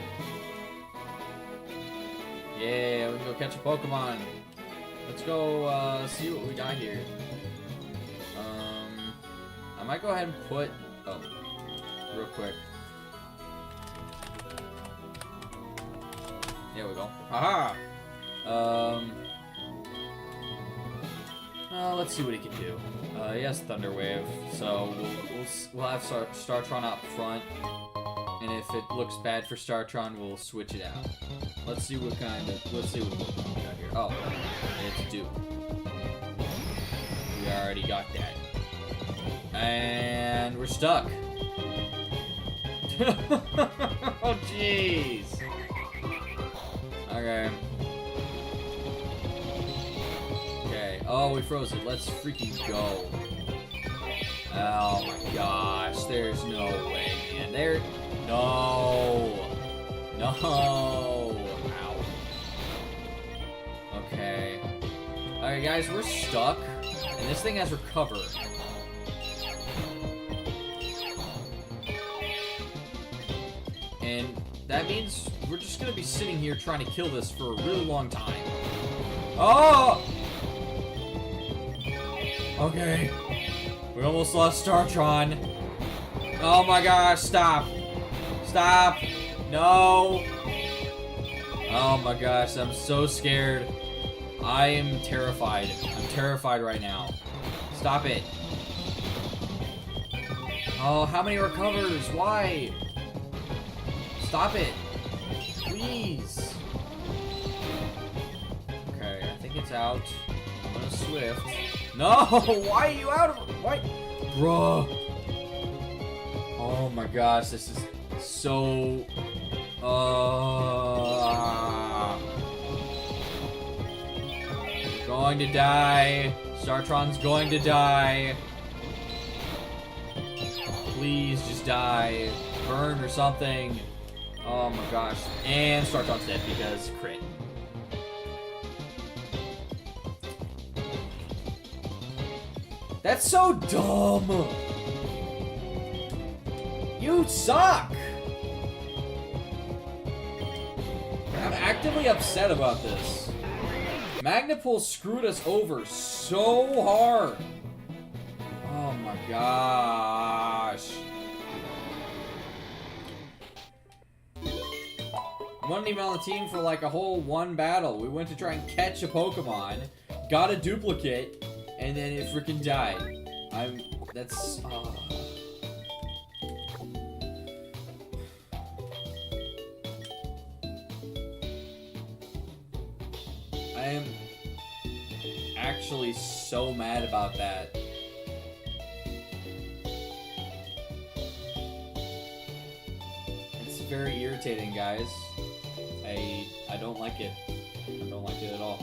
Yeah, we can go catch a Pokemon. Let's go see what we got here. I might go ahead and put... Oh, real quick. There we go. Haha! Let's see what he can do. He has Thunder Wave, so we'll have Startron out front, and if it looks bad for Startron, we'll switch it out. Let's see what Pokemon we got here. Oh, it's Duke. We already got that. And we're stuck. Oh, jeez. Okay. Okay. Oh, we froze it. Let's freaking go. Oh my gosh. There's no way, man. No. No. Ow. Okay. Alright, guys. We're stuck. And this thing has Recover. And that means we're just gonna be sitting here trying to kill this for a really long time. Oh! Okay. We almost lost Startron. Oh my gosh, stop. Stop. No. Oh my gosh, I'm so scared. I am terrified. I'm terrified right now. Stop it. Oh, how many recovers? Why? Stop it. Please. Okay, I think it's out. I'm gonna Swift. No! Why are you out of it? Why? Bruh. Oh my gosh, this is so... Going to die. Startron's going to die. Please just die. Burn or something. Oh my gosh. And Startron's dead because crit. That's so dumb! You suck! I'm actively upset about this. Magnepool screwed us over so hard. Oh my gosh. We wasn't even on the team for like a whole one battle. We went to try and catch a Pokemon, got a duplicate, and then it freaking died. That's, I am actually so mad about that. It's very irritating, guys. I don't like it. I don't like it at all.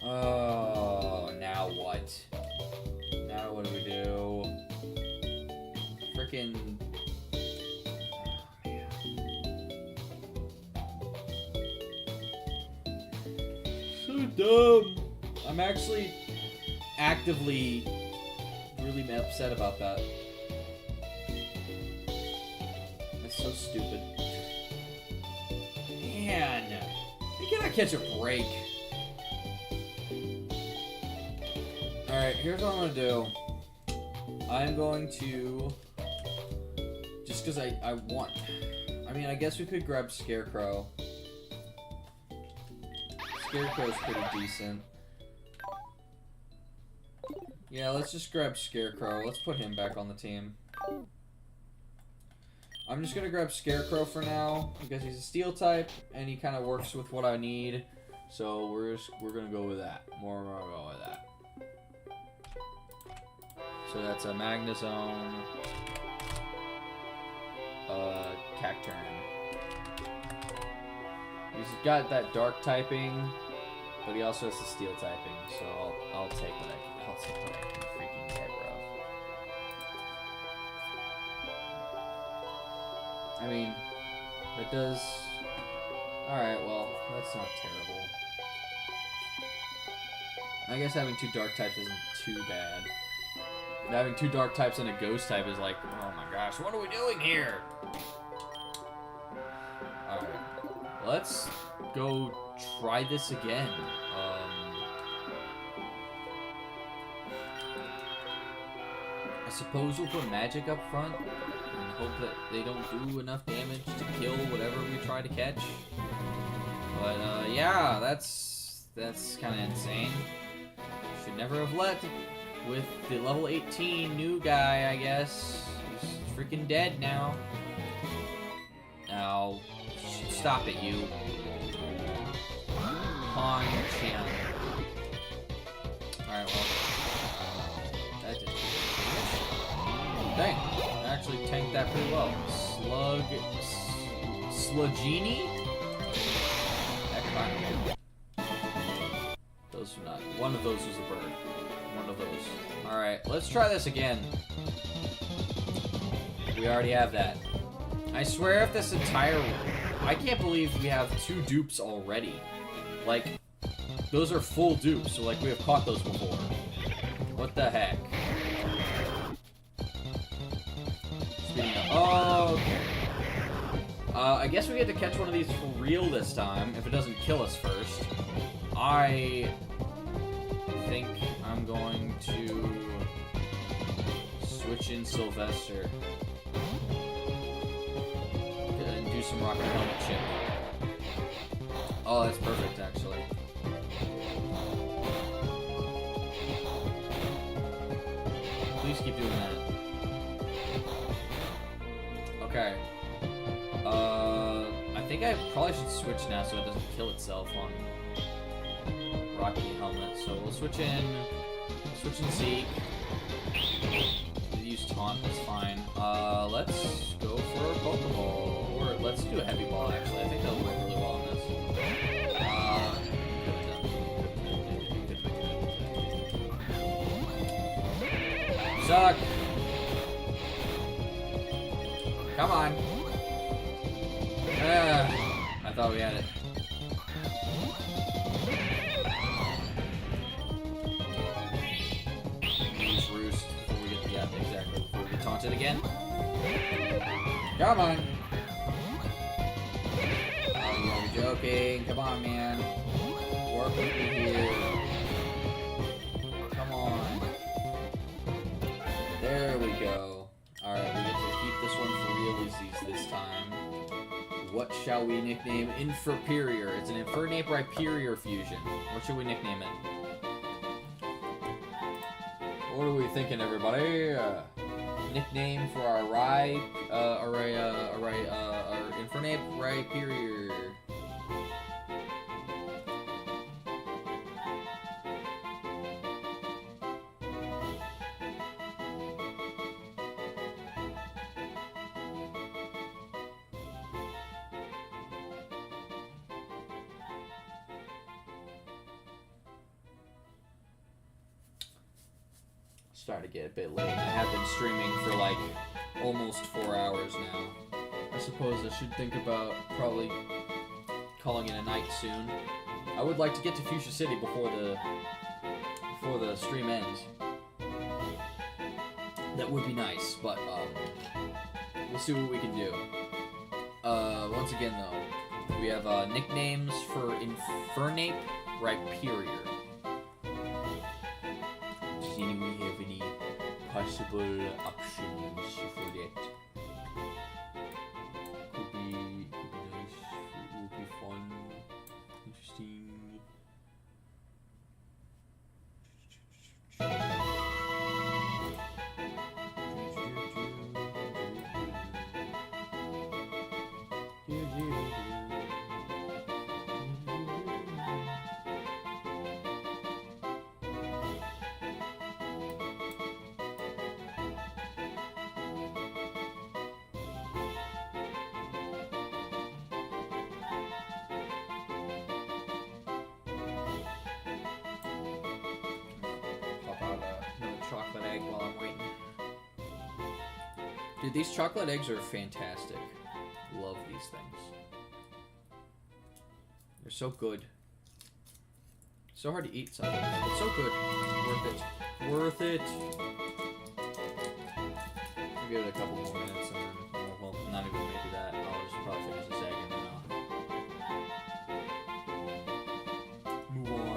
Oh, now what? Now what do we do? Frickin'... Oh, man. so dumb. I'm actually actively really upset about that. That's so stupid. Man, you cannot catch a break. Alright, here's what I'm gonna do. I'm going to, just because I want, I mean, I guess we could grab Scarecrow. Scarecrow's pretty decent. Yeah, let's just grab Scarecrow. Let's put him back on the team. I'm just gonna grab Scarecrow for now because he's a steel type and he kind of works with what I need. So we're gonna go with that. We're gonna go with that. So that's a Magnezone, Cacturne. He's got that dark typing, but he also has the steel typing. So I'll take what I can freaking get, bro. I mean, that does. All right, well, that's not terrible. I guess having two dark types isn't too bad. But having two dark types and a ghost type is like, oh my gosh, what are we doing here? All right, let's go try this again. I suppose we'll put magic up front and hope that they don't do enough damage to kill whatever we try to catch. But yeah, that's kind of insane. Should never have let with the level 18 new guy, I guess. He's freaking dead now. Now, stop it, you. Hon-chan. Alright, well. That did dang, I actually tanked that pretty well. Slugini? Those are not. One of those was a bird. One of those. Alright, let's try this again. We already have that. I swear if this entire... I can't believe we have 2 dupes already. Like, those are full dupes, so like we have caught those before. What the heck? Speeding up. Oh, okay. I guess we get to catch one of these for real this time, if it doesn't kill us first. I think I'm going to switch in Sylvester. And do some Rocket Helmet chip. Oh, that's perfect, actually. Please keep doing that. Okay. I think I probably should switch now so it doesn't kill itself on Rocky Helmet. So we'll switch in Zeke. Use Taunt, that's fine. Let's go for a Pokeball. Or let's do a Heavy Ball, actually. I think that'll work really well on this. Suck! Come on! I thought we had it. Use Roost before we get, yeah, exactly, before we get taunted again. Come on! Oh, you gotta be joking. Come on, man. Work with me here. Come on. There we go. Alright, we get to keep this one for realsies this time. What shall we nickname Inferior? It's an Infernape Rhyperior fusion. What should we nickname it? What are we thinking, everybody? Nickname for our our Infernape Rhyperior. Starting to get a bit late. I have been streaming for like almost 4 hours now. I suppose I should think about probably calling it a night soon. I would like to get to Fuchsia City before the stream ends. That would be nice, but we'll see what we can do. Once again, though, we have nicknames for Infernape, Rhyperior. Does anyone have any possible options for that? Could be nice. It would be fun, interesting. Chocolate egg while I'm waiting. Dude, these chocolate eggs are fantastic. Love these things. They're so good. So hard to eat sometimes, but so good. Worth it. Worth it. I'll give it a couple more minutes and then, well, not even maybe that. I'll just probably finish this egg and then move on.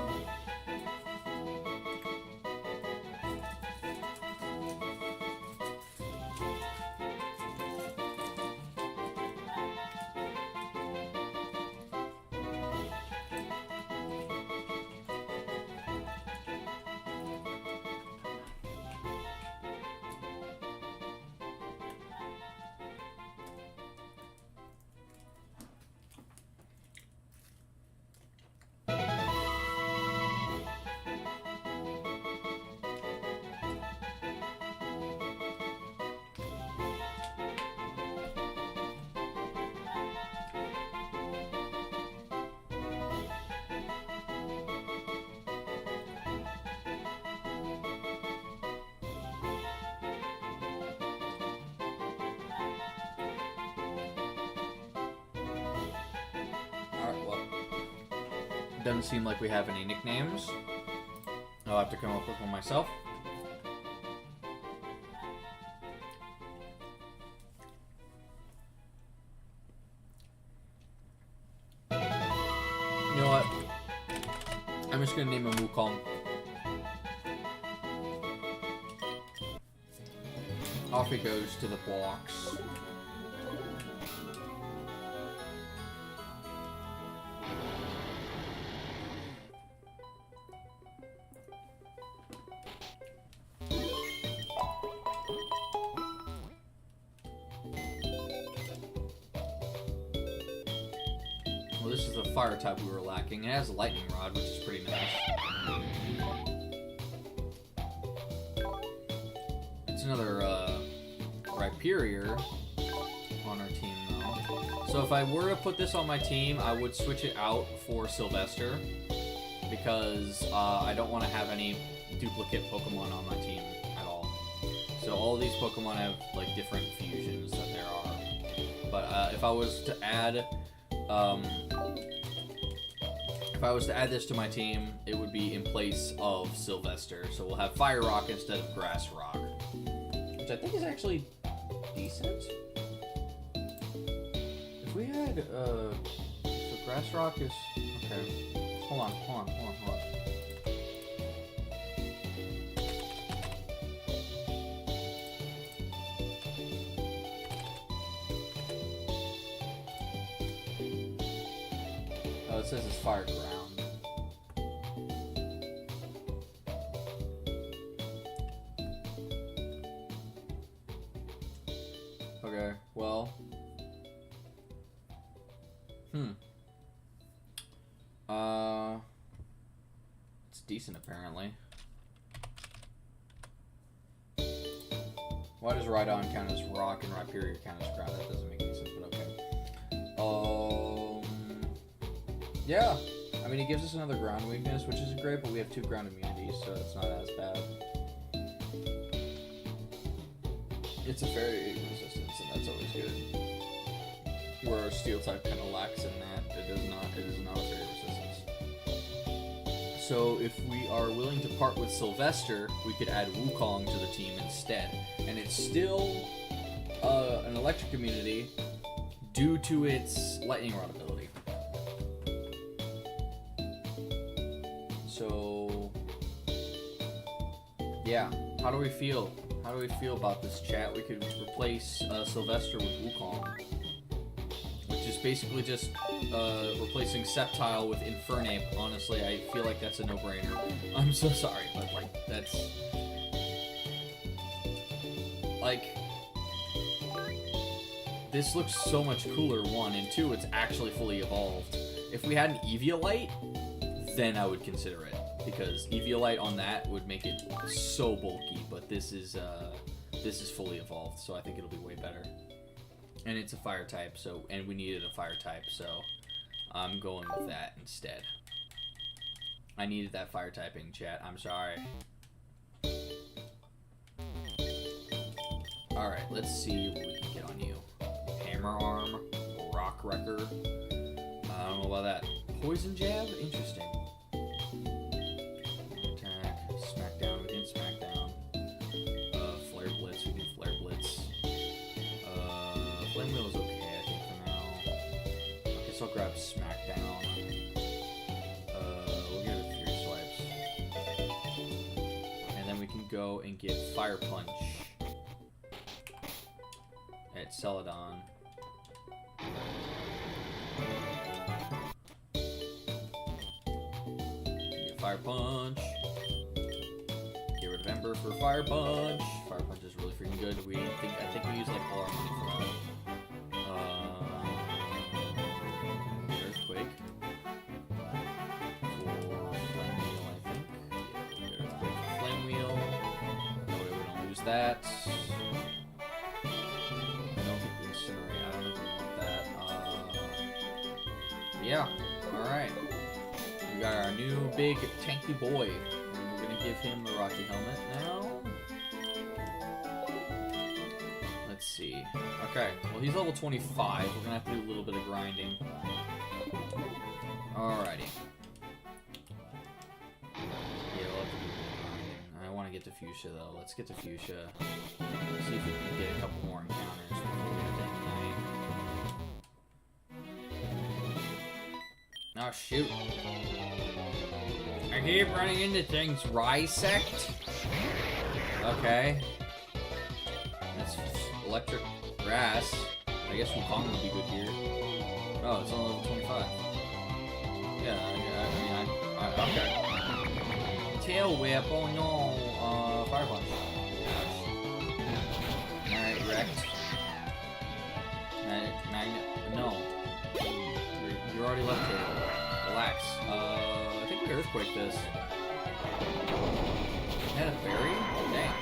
Doesn't seem like we have any nicknames. I'll have to come up with one myself. You know what? I'm just gonna name him Wukong. Off he goes to the blocks. This is the fire type we were lacking. It has a lightning rod, which is pretty nice. It's another Rhyperior on our team, though. So if I were to put this on my team, I would switch it out for Sylvester because I don't want to have any duplicate Pokemon on my team at all. So all of these Pokemon have like different fusions that there are. But if I was to add this to my team, it would be in place of Sylvester. So we'll have Fire Rock instead of Grass Rock, which I think is actually decent. If we had, so Grass Rock is, okay. Hold on. Oh, it says it's Fire Ground. Okay, well. It's decent apparently. Why does Rhydon count as rock and Rhyperior count as ground? That doesn't make any sense, but okay. Yeah. I mean, it gives us another ground weakness, which isn't great, but we have 2 ground immunities, so it's not as bad. It's a fairy resistance, and that's always good. Where our steel type kind of lacks in that. It is not a fairy resistance. So if we are willing to part with Sylvester, we could add Wukong to the team instead. And it's still an electric immunity due to its lightning rod ability. So, yeah, how do we feel? How do we feel about this, chat? We could replace Sylvester with Wukong, which is basically just replacing Sceptile with Infernape. Honestly, I feel like that's a no-brainer. I'm so sorry, but like that's like this looks so much cooler. 1 and 2, it's actually fully evolved. If we had an Eviolite, then I would consider it, because Eviolite on that would make it so bulky. But this is fully evolved, so I think it'll be way better. And it's a fire type, so, and we needed a fire type, so I'm going with that instead. I needed that fire typing, chat. I'm sorry. Alright, let's see what we can get on you. Hammer Arm, Rock Wrecker. I don't know about that. Poison Jab? Interesting. Attack, Smackdown, we can Smackdown. Flare Blitz, we can Flare Blitz. Flame Wheel is okay, I think, for now. I guess I'll grab Smackdown. We'll give it 3 swipes. And then we can go and get Fire Punch at Celadon. Get Fire Punch. Get rid of Ember for Fire Punch. Fire Punch is really freaking good. I think we use like all our money for that. Earthquake. For Flame Wheel, I think. Yeah, Earthquake for Flame Wheel. No way we don't lose that. I don't think we Incinerate. I don't think we want that. Yeah. Alright. We got our new big tanky boy. We're gonna give him the Rocky Helmet now. Let's see. Okay, well he's level 25. We're gonna have to do a little bit of grinding. Alrighty. Yeah, we'll have to do a bit of grinding. I want to get to Fuchsia though. Let's get to Fuchsia. See if we can get a couple more encounters before we get to night. Oh shoot. I keep running into things. Rysect? Okay. That's electric grass. I guess Wukong would be good here. Oh, it's only level 25. Yeah, okay. Tail Whip, oh no. Fire Punch. Alright, wrecked. Magnet, no. You're already left here. Relax. I think we Earthquake this. Had a berry? Dang.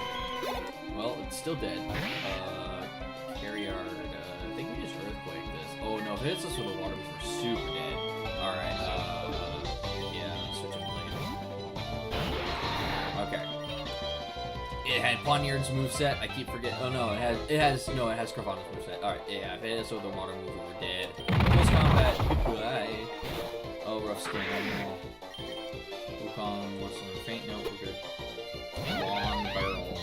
Well, it's still dead. Carriard. I think we just Earthquake this. Oh no, if it hits us with a water move, we're super dead. Alright, yeah, switching blade. Okay. It had Poniard's moveset. I keep forgetting. Oh no, it has Carvanha's moveset. Alright, yeah, if it hit us with a water move, we're dead. Close combat. Goodbye. Oh, rough skin. Wukong wants to faint. No, we're good. Long barrel.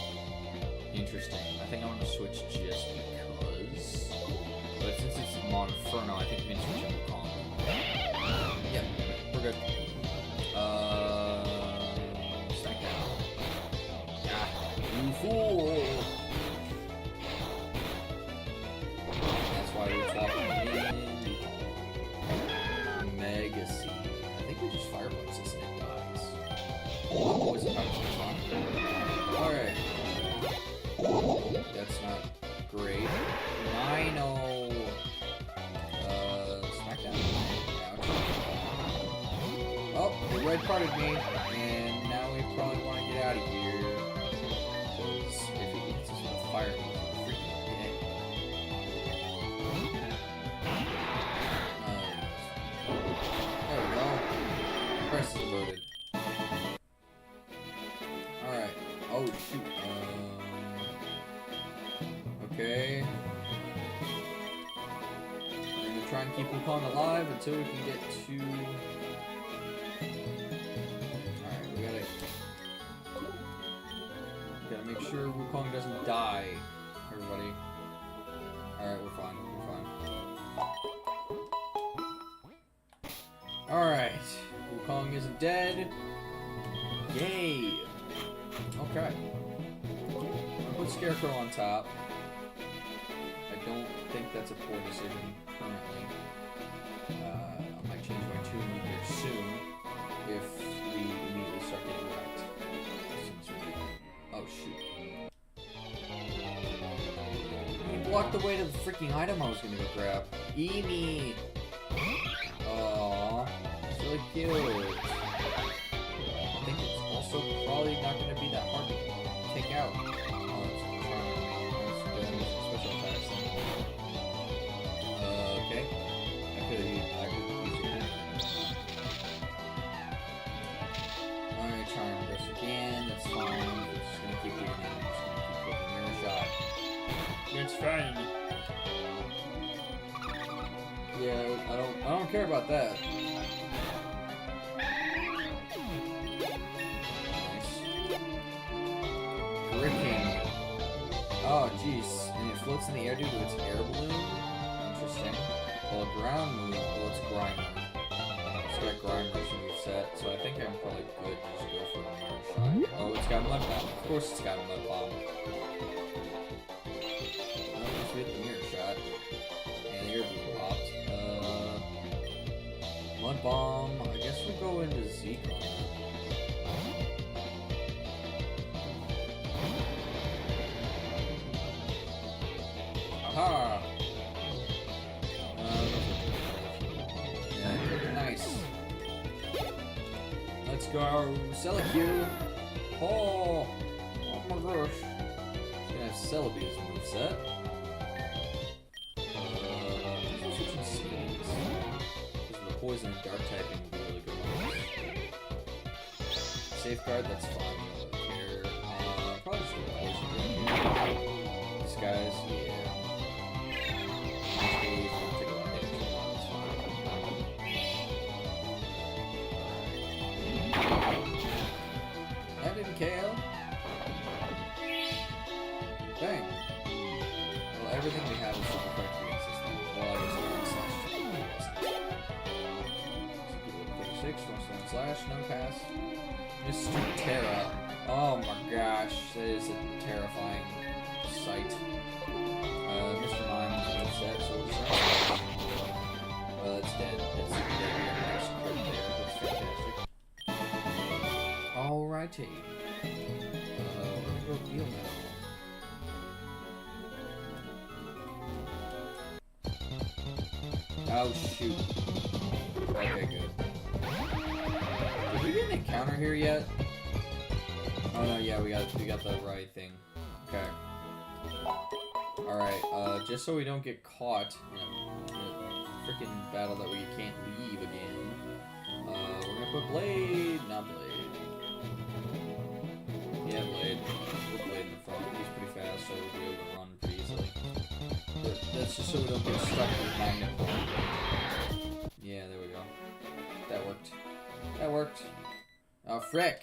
Interesting. I think I want to switch just because. But since it's Monferno, I think we can switch to Wukong. Yep, we're good. Stack down. Ah, you fool! That's why we're talking in Mega Seed. I think we just Fire Punch this and it dies. Poison Punch is on. Alright. That's not great. Nino. Smackdown. Ouch. Oh, the red parted me, and now we probably want to get out of here. Because if it hits us with a fire, we're freaking dead. There we go. Press is loaded. Alright. Oh, shoot. Okay. We're gonna try and keep Wukong alive until we can get to sure Wukong doesn't die, everybody. Alright, we're fine. Alright. Wukong isn't dead. Yay! Okay. I'll put Scarecrow on top. I don't think that's a poor decision currently. I might change my tune here soon if we immediately start getting wrecked. Oh shoot. He blocked the way to the freaking item I was gonna go grab. Eemy! Aww. It's really cute. I think it's also probably not going to be that hard to take out. Oh, it's trying special attacks then. Okay. I could use it. Alright, Charm burst again. That's fine. We're just going to keep doing it. We're just going to keep putting Mirror Shot. It's fine. Yeah, I don't care about that. Gripping. Oh, jeez. And it floats in the air due to its air balloon? Interesting. Well, a ground move. Well, it's Grimer. It's got Grimer's moveset, so I think I'm probably good to just go for a Mirror Shot. Oh, it's got Mud Bomb. Of course it's got Mud Bomb. Well, let's hit the Mirror Shot. And the air balloon popped. Mud Bomb. I guess we'll go into Zeke on that. Aha! Yeah, nice. Let's go, Celebi. Oh my gosh. It's gonna have Celebi's moveset. Switching schemes. Because the poison and dark typing would be really good ones. Safeguard, that's fine. I don't care. Probably just go poison. Disguise, yeah. That didn't KO. Dang. Well, everything we have is super effective against this thing. Well, I guess it's slash. 36, 1 slash, no pass. Mr. Terra. Oh my gosh, that is a terrifying sight. Mr. Mime is no set, so we'll just well, that's dead. That's dead. Nice crit there. That's fantastic. Alrighty. We're gonna go heal now. Oh shoot. Okay, good. Did we get an encounter here yet? Oh no, yeah, we got the right thing. Okay. Alright, just so we don't get caught in a freaking battle that we can't leave again, we're gonna put Blade, not Blade. Yeah, Blade. Put Blade in the front. He's pretty fast, so we'll be able to run pretty easily. But that's just so we don't get stuck with Magnet. Yeah, there we go. That worked. That worked. Oh, frick!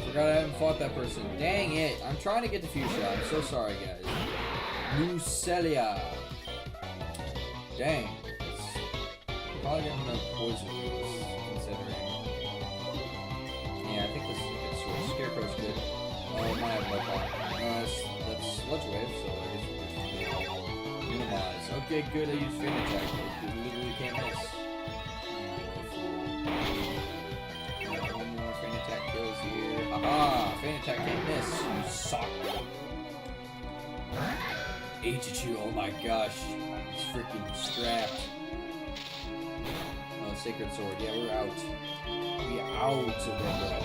Forgot I haven't fought that person. Dang it! I'm trying to get the Fuchsia. I'm so sorry, guys. Lucelia. Dang. It's probably getting no poison moves, considering. Yeah, I think this is a good sword. Scarecrow's good. Oh, it might have Mud Bomb. That's Sludge Wave, so I guess we'll just minimize. Okay, good. I used Fairy Attack. You literally can't miss. One more Fairy Attack kills here. Haha! Fairy Attack can't miss. You suck. Ichichu, oh my gosh. He's freaking strapped. Oh, Sacred Sword. Yeah, we're out. We out of Rebel.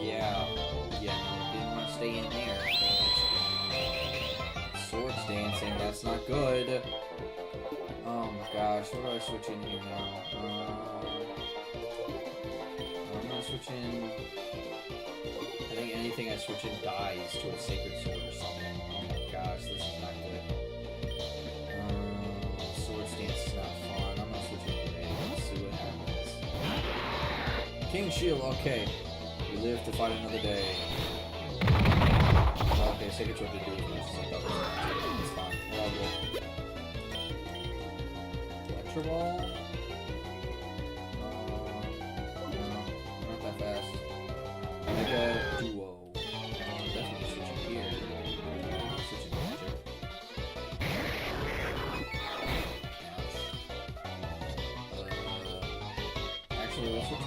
Yeah. Yeah, no, didn't want to stay in there. Swords dancing, that's not good. Oh my gosh, what do I switch in here now? I'm gonna switch in. I think anything I switch in dies to a Sacred Sword or something. Oh my gosh, this is not good. Sword Stance is not fun. I'm gonna switch in Blade. Let's see what happens. King Shield, okay. We live to fight another day. Okay, Sega tried to do as much as I thought it was going to. It's fine. We're all good. Electro Ball? No, not that fast. Mega Duo. Definitely switching here. Switching magic. Actually, let's switch to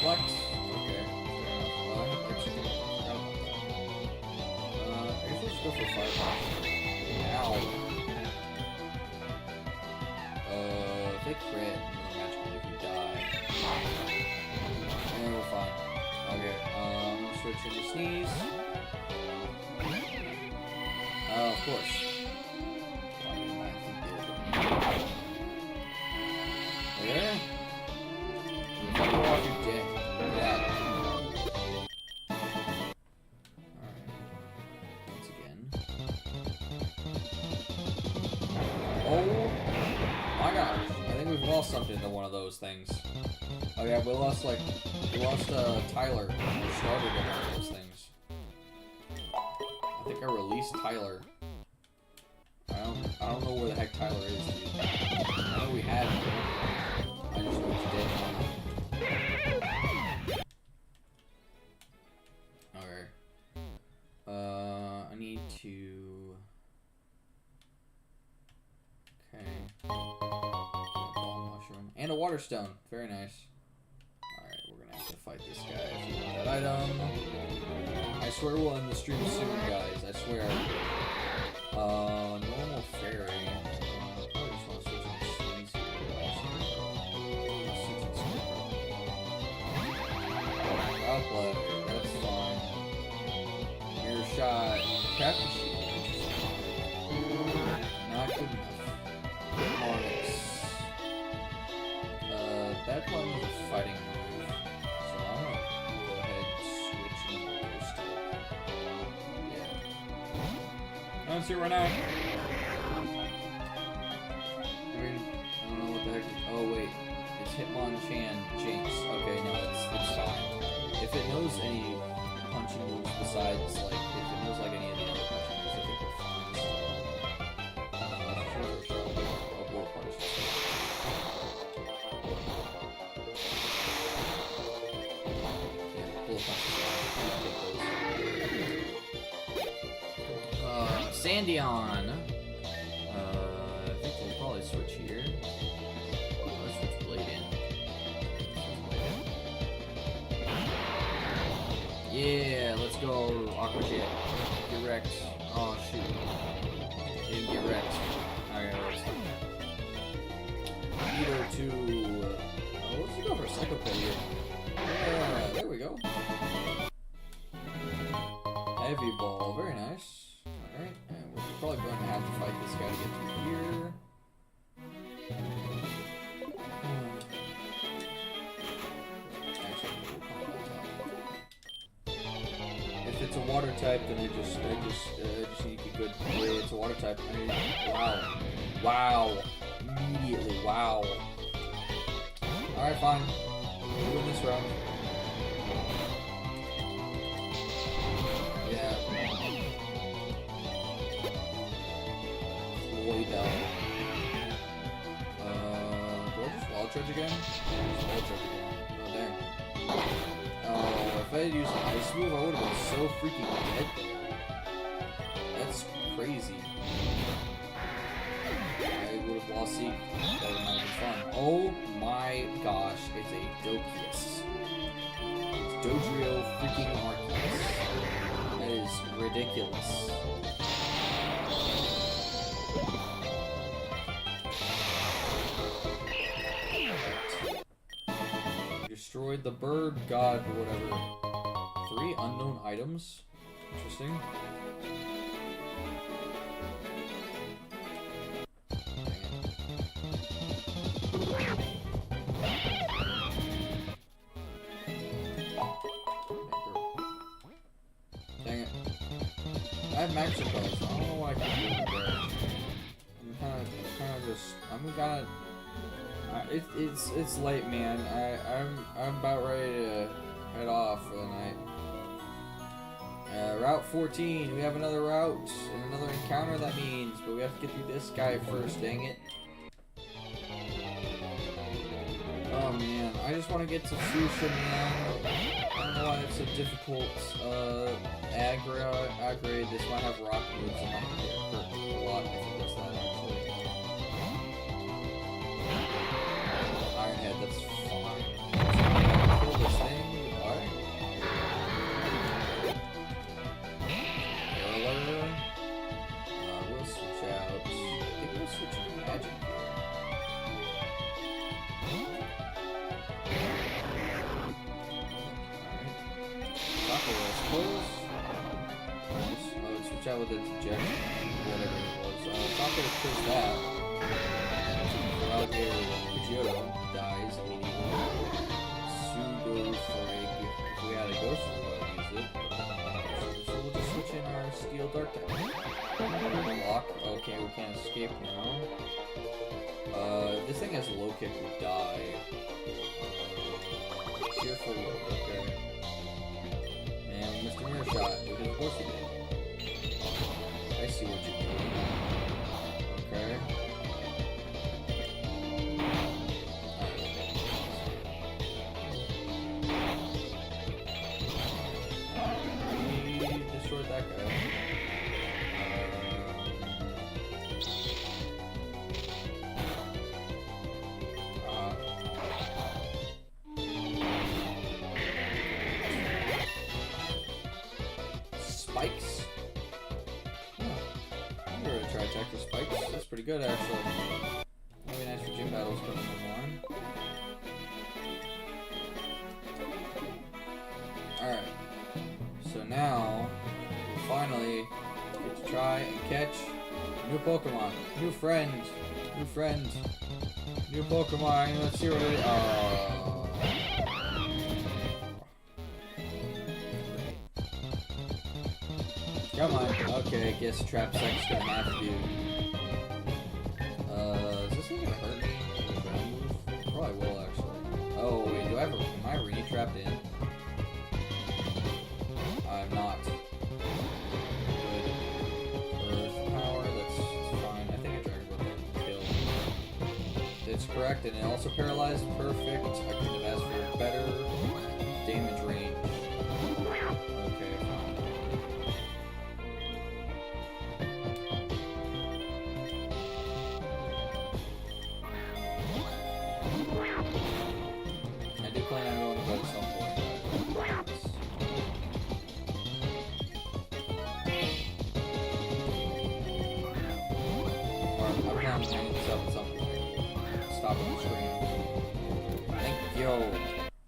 Flex. Okay. I guess let's go for 5 Ow. If they crit, another match if we die. And we're fine. Okay, I'm gonna switch into Sneeze. Of course. Why didn't I think they were gonna Yeah? If you go off your dick, yeah. Alright. Once again. Oh my gosh. I think we've lost something to one of those things. Oh yeah, we lost Tyler, who started in one of those things. I think I released Tyler. I don't know where the heck Tyler is, dude. I know we had him. I just know he's dead now. Okay. I need to... Okay. Ball mushroom. And a water stone. Very nice. Alright, we're gonna have to fight this guy if you want that item. I swear we'll end the stream soon, guys. I swear. Normal fairy. Probably just want to switch into Sneeze here. I'll play. That's fine. Mirror shot. Captain shield. Not good enough. Onyx. That one was a fighting move. So I'm gonna go ahead and switch into Ghost type. Yeah. I don't see it right now. I mean, I don't know what the heck. Oh wait, it's Hitmonchan Jinx. Okay, no, it's fine. If it knows any punching moves besides, like, if it knows like any of the other punching moves, I think we're fine. Let's try a War Punch. Yeah, Bullet Punch is fine. Sandion. I think we'll probably switch here. Let's switch Blade in. Yeah, let's go Aqua Jet. Get wrecked. Oh shoot. Didn't get wrecked. Alright, let's do that. Either to let's go for Psycho Pet here. Yeah, there we go. Heavy Ball, very nice. Alright, and we're probably going to have to fight this guy to get through here. Actually, we'll come back down. If it's a water type, then I just need to be good. Yeah, it's a water type. I mean, wow. Immediately, wow. Alright, fine. We'll win this round. Yeah. Way down. Do I just wall charge again? Just wall charge again. Oh, dang. Oh, if I had used an ice move, I would have been so freaking dead there. That's crazy. I would have lost Seek. That would not have been fun. Oh my gosh, it's a Dokius. It's Dodrio freaking Arceus. That is ridiculous. Destroyed the bird god or whatever. 3 unknown items. Interesting. Dang it. I have max repels, so I don't know what I can do there. I'm kinda It's late, man. I'm about ready to head off for the night. Route 14. We have another route and another encounter. That means, but we have to get through this guy first. Dang it. Oh man, I just want to get to Fuchsia, man. I don't know why it's so difficult. Aggro. This might have rock moves and might hurt a lot if it does that actually. Ironhead, that's fine. Kill this thing. Alright. Parallel. We'll switch out. I think we'll switch to magic. Taco was close. Nice. Let's switch out with its ejection. Whatever it was. Taco was close that. Out there, Pidgeotto dies immediately. Pseudo Frag. If we had a ghost, we would use it. So we'll just switch in our Steel Dark type. Lock. Okay, we can't escape now. If this thing has low kick, we die. Fearful load, okay. And Mr. Mirror Shot, because of course we did. I see what you're doing. Okay. We destroyed that guy. Spikes. I'm gonna try attack for spikes. That's pretty good actually. That'd be nice for gym battles coming along. Alright. So now we finally get to try and catch new Pokemon. New friend. New friend. New Pokemon. Let's see what it is. Come on. Okay, I guess Trap Sec's gonna have to do. Is this thing gonna hurt me? Probably will actually. Oh wait, do I have am I really trapped in? I'm not. Good. Earth power, that's fine. I think I Dragon Ball that kill. It's correct, and it also paralyzed. Perfect. I couldn't have asked for better damage range. Okay, fine. I did plan on going to bed at some point. Or I'm planning to hang this up at some point. Stop on the screen. Thank you.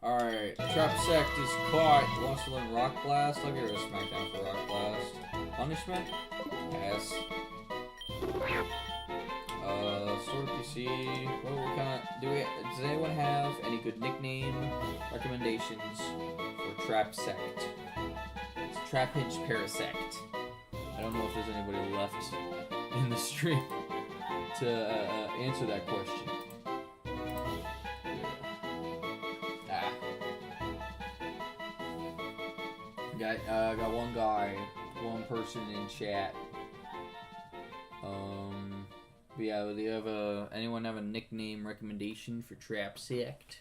Alright, Trap Sect is caught. Wants to learn Rock Blast. I'll give her a smackdown for Rock Blast. Punishment? Pass. Sort of PC. What we kind of does anyone have any good nickname recommendations for Trap Sect? It's Trapinch Parasect. I don't know if there's anybody left in the stream to answer that question. Got one guy, one person in chat. But yeah, do you have anyone have a nickname recommendation for Trap Sect?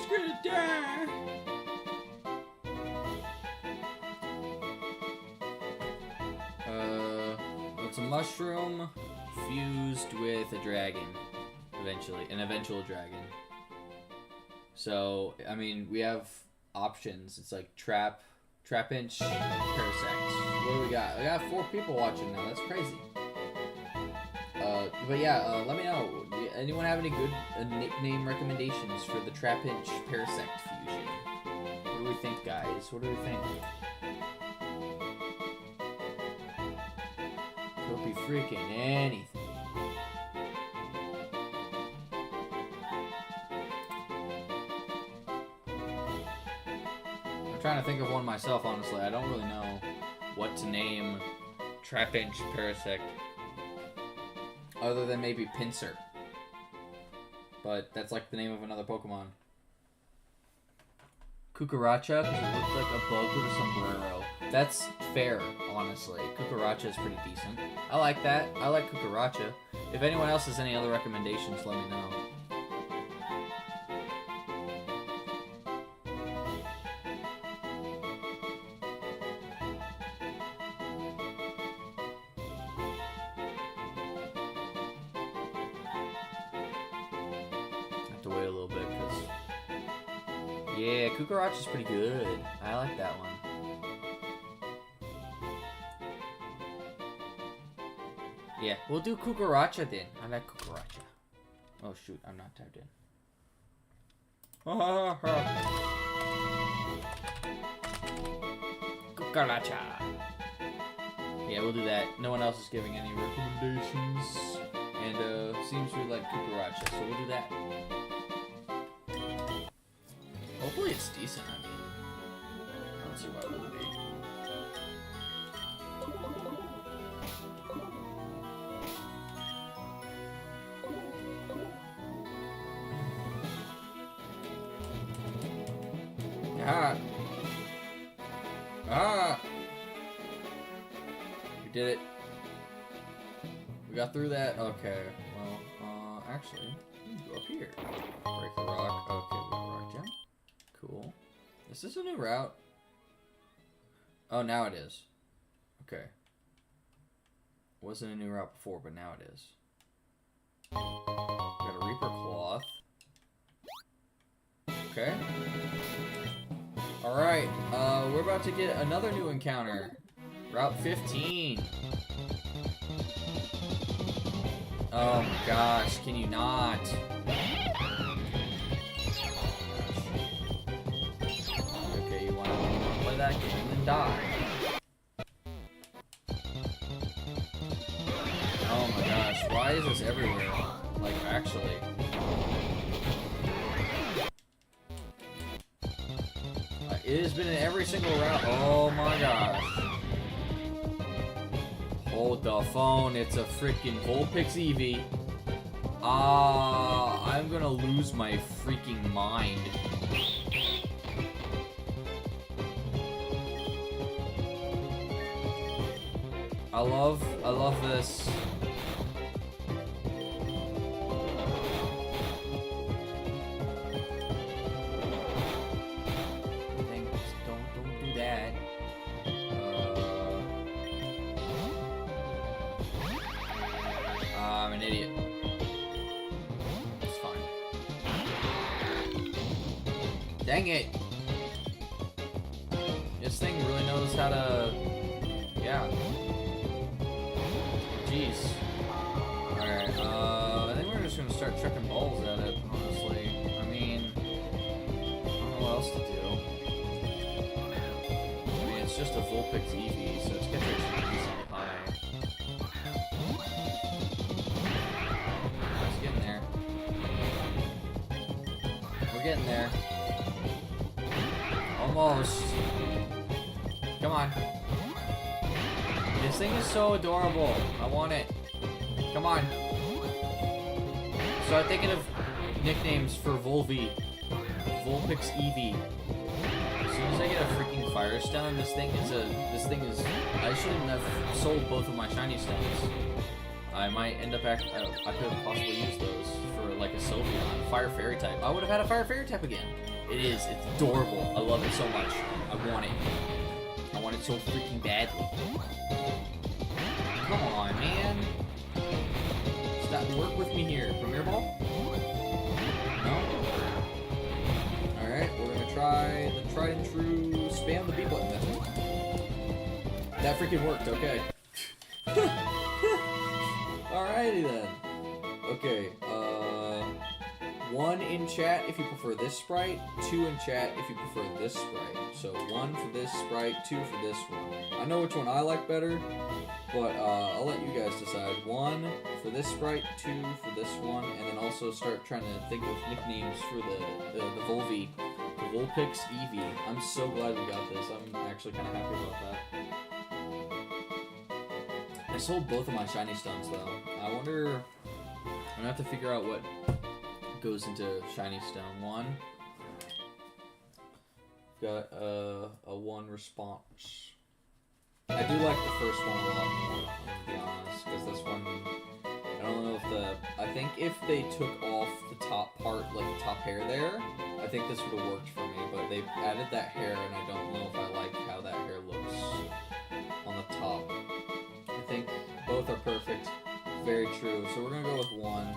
Everyone's gonna die. It's a mushroom fused with a dragon, eventually, an eventual dragon. So, I mean, we have options. It's like Trapinch, Parasect. What do we got? We got 4 people watching now. That's crazy. But yeah, let me know. Anyone have any good nickname recommendations for the Trapinch Parasect fusion? What do we think, guys? What do we think? Could be freaking anything. I'm trying to think of one myself, honestly. I don't really know what to name Trapinch Parasect. Other than maybe Pinsir. But that's like the name of another Pokemon. Cucaracha, because it looks like a bug with a sombrero. That's fair, honestly. Cucaracha is pretty decent. I like that. I like Cucaracha. If anyone else has any other recommendations, let me know. Have to wait a little bit, because... Yeah, Cucaracha's pretty good. I like that one. Yeah, we'll do Cucaracha then. I like Cucaracha. Oh shoot, I'm not typed in. Cucaracha. Yeah, we'll do that. No one else is giving any recommendations. And seems we like Cucaracha, so we'll do that. Hopefully it's decent, I mean. I don't see why it wouldn't be. Ah! Ah! We did it. We got through that. Okay. Well, actually, go up here. Break the rock. Okay, we got rock jump. Cool. Is this a new route? Oh, now it is. Okay. Wasn't a new route before, but now it is. Got a Reaper Cloth. Okay. Alright, we're about to get another new encounter. Route 15. Oh my gosh, can you not? Okay, you wanna play that game and then die. Oh my gosh, why is this everywhere? Like, actually. It has been in every single route. Oh my gosh. Hold the phone. It's a freaking Vulpix Eevee. I'm gonna lose my freaking mind. I love this. I'm an idiot. It's fine. Dang it! This thing really knows how to... Yeah. Jeez. Alright, I think we're just gonna start chucking balls at it, honestly. I mean... I don't know what else to do. I mean, it's just a Vulpix Eevee, so it's gonna be decently high. Getting there. Almost. Come on. This thing is so adorable. I want it. Come on. Start thinking of nicknames for Volvi. Vulpix Eevee. As soon as I get a freaking Firestone, this thing is I shouldn't have sold both of my shiny stones. I might end up I could possibly use those for like a Sylveon, Fire Fairy type. I would have had a Fire Fairy type again. It is. It's adorable. I love it so much. I want it. I want it so freaking badly. Come on, man. Stop. Work with me here. Premier Ball? No? Alright, we're gonna try the tried and true spam the B button method. That freaking worked. Okay. Alrighty then. Okay, 1 in chat if you prefer this sprite, 2 in chat if you prefer this sprite. So 1 for this sprite, 2 for this one. I know which one I like better, but I'll let you guys decide. 1 for this sprite, 2 for this one, and then also start trying to think of nicknames for the Volvi. The Vulpix Eevee. I'm so glad we got this. I'm actually kind of happy about that. I sold both of my shiny stones though. I wonder. I'm gonna have to figure out what goes into shiny stone. 1. Got a 1 response. I do like the first one a lot more. I'm gonna be honest, because this one. I don't know if I think if they took off the top part, like the top hair there, I think this would have worked for me. But they added that hair, and I don't know if I like how that hair looks on the top. I think both are perfect. Very true. So we're gonna go with 1.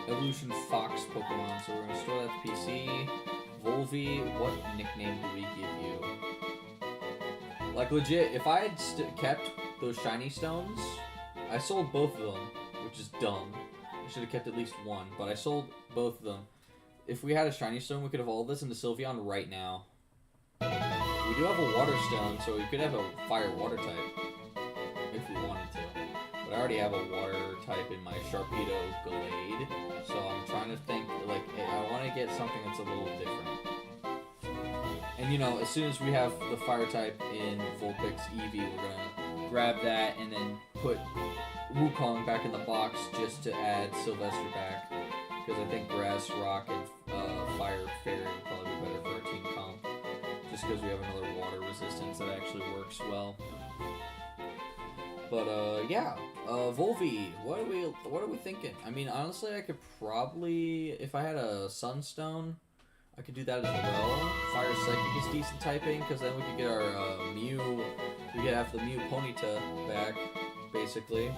Evolution Fox Pokemon. So we're gonna store that to PC. Volvi, what nickname do we give you? Like legit, if I had kept those shiny stones, I sold both of them, which is dumb. I should have kept at least 1, but I sold both of them. If we had a shiny stone, we could evolve this into Sylveon right now. We do have a water stone, so we could have a fire-water type if we wanted to. But I already have a water type in my Sharpedo Glade, so I'm trying to think, like, I want to get something that's a little different. And, you know, as soon as we have the fire type in Vulpix Eevee, we're going to grab that and then put Wukong back in the box just to add Sylvester back. Because I think Grass, Rock, and Fire Fairy would probably be better for our team comp. Just because we have another water resistance that actually works well. But yeah, Volvi, what are we thinking? I mean, honestly, I could probably, if I had a Sunstone, I could do that as well. Fire Psychic is decent typing, because then we could get our Mew, we could have the Mew Ponyta back, basically.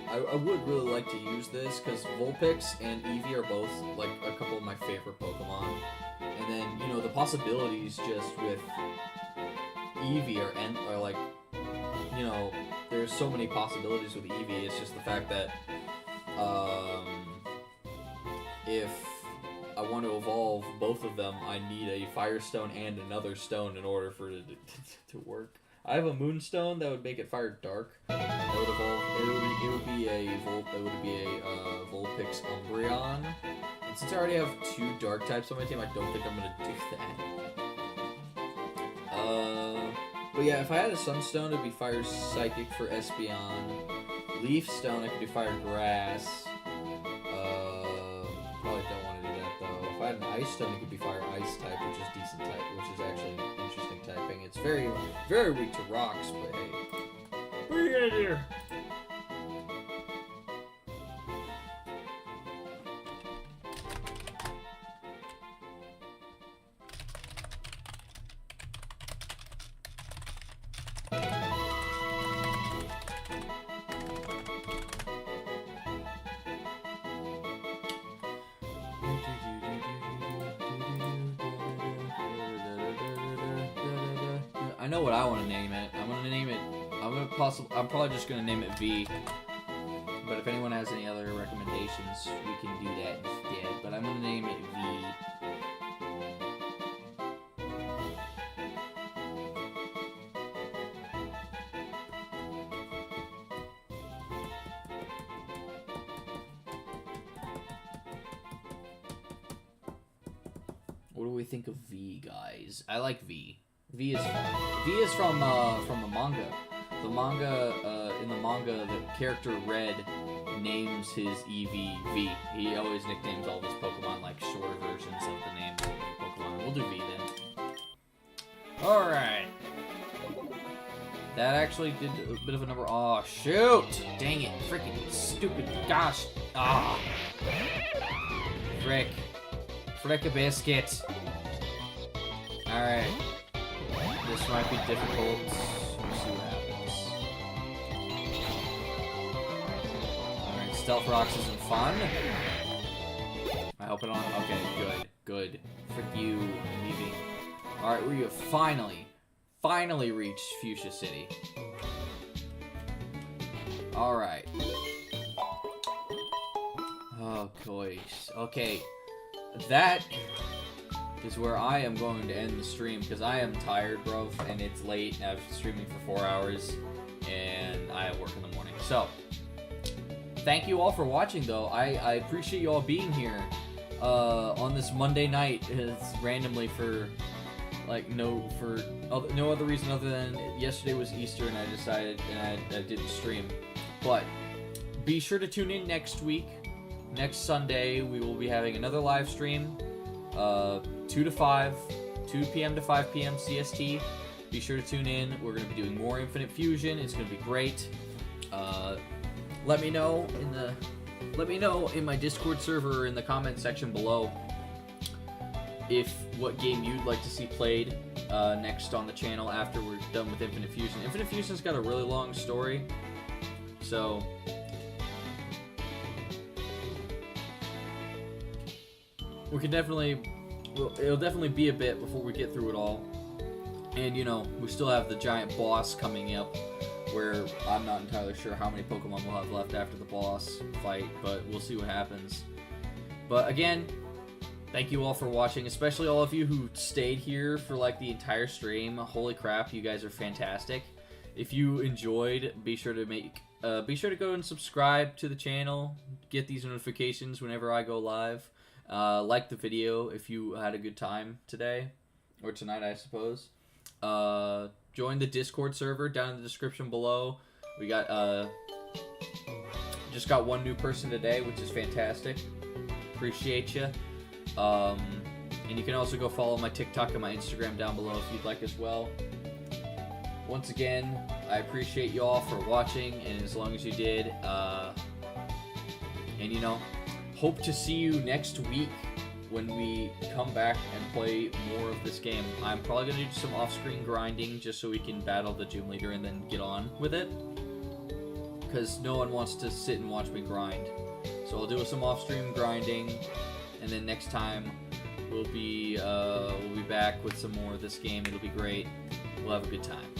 I would really like to use this, because Vulpix and Eevee are both, like, a couple of my favorite Pokemon. And then, you know, the possibilities just with Eevee are like, you know, there's so many possibilities with Eevee. It's just the fact that if I want to evolve both of them, I need a Fire Stone and another stone in order for it to work. I have a Moonstone that would make it Fire Dark. That would evolve. It would be a Vulpix Umbreon. And since I already have 2 Dark types on my team, I don't think I'm gonna do that. But yeah, if I had a Sunstone, it'd be Fire Psychic for Espeon. Leaf Stone, I could do Fire Grass. Probably don't want to do that though. If I had an Ice Stone, it could be Fire Ice type, which is decent type, which is actually interesting typing. It's very, very weak to rocks, but hey. What are you gonna do? I know what I want to name it. I'm probably just gonna name it V. But if anyone has any other recommendations, we can do that instead. But I'm gonna name it V. What do we think of V, guys? I like V. V is fun. V is from the manga. The manga, in the manga, the character Red names his Eevee V. He always nicknames all of his Pokemon like shorter versions of the names of the Pokemon. We'll do V then. Alright. That actually did a bit of a number. Oh, shoot! Dang it. Freaking stupid. Gosh. Ah. Frick. Frick a biscuit. Alright. This might be difficult. Let's see what happens. Alright, Stealth Rocks isn't fun. I hope it on. Okay, good. Good. Frick you, Evie. Alright, we have finally reached Fuchsia City. Alright. Oh, gosh. Okay. That is where I am going to end the stream, because I am tired, bro, and it's late, and I've been streaming for 4 hours, and I have work in the morning. So, thank you all for watching, though. I appreciate you all being here on this Monday night. It's randomly for, like, no other reason other than yesterday was Easter, and I decided, and I didn't stream. But, be sure to tune in next week. Next Sunday, we will be having another live stream. 2 to 5, 2 p.m. to 5 p.m. CST. Be sure to tune in. We're going to be doing more Infinite Fusion. It's going to be great. Let me know in my Discord server or in the comment section below what game you'd like to see played next on the channel after we're done with Infinite Fusion. Infinite Fusion's got a really long story, so we can it'll definitely be a bit before we get through it all. And, you know, we still have the giant boss coming up, where I'm not entirely sure how many Pokemon we'll have left after the boss fight, but we'll see what happens. But again, thank you all for watching, especially all of you who stayed here for, like, the entire stream. Holy crap, you guys are fantastic. If you enjoyed, be sure to go and subscribe to the channel, get these notifications whenever I go live. Like the video if you had a good time today, or tonight, I suppose. Join the Discord server down in the description below. We got, just got one new person today, which is fantastic. Appreciate you. And you can also go follow my TikTok and my Instagram down below if you'd like as well. Once again, I appreciate you all for watching, and as long as you did, and you know, hope to see you next week when we come back and play more of this game. I'm probably going to do some off-screen grinding just so we can battle the gym leader and then get on with it, because no one wants to sit and watch me grind. So I'll do some off-stream grinding, and then next time we'll be back with some more of this game. It'll be great. We'll have a good time.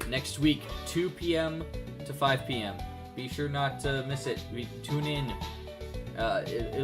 Next week, 2 p.m. to 5 p.m. Be sure not to miss it. Tune in. It'll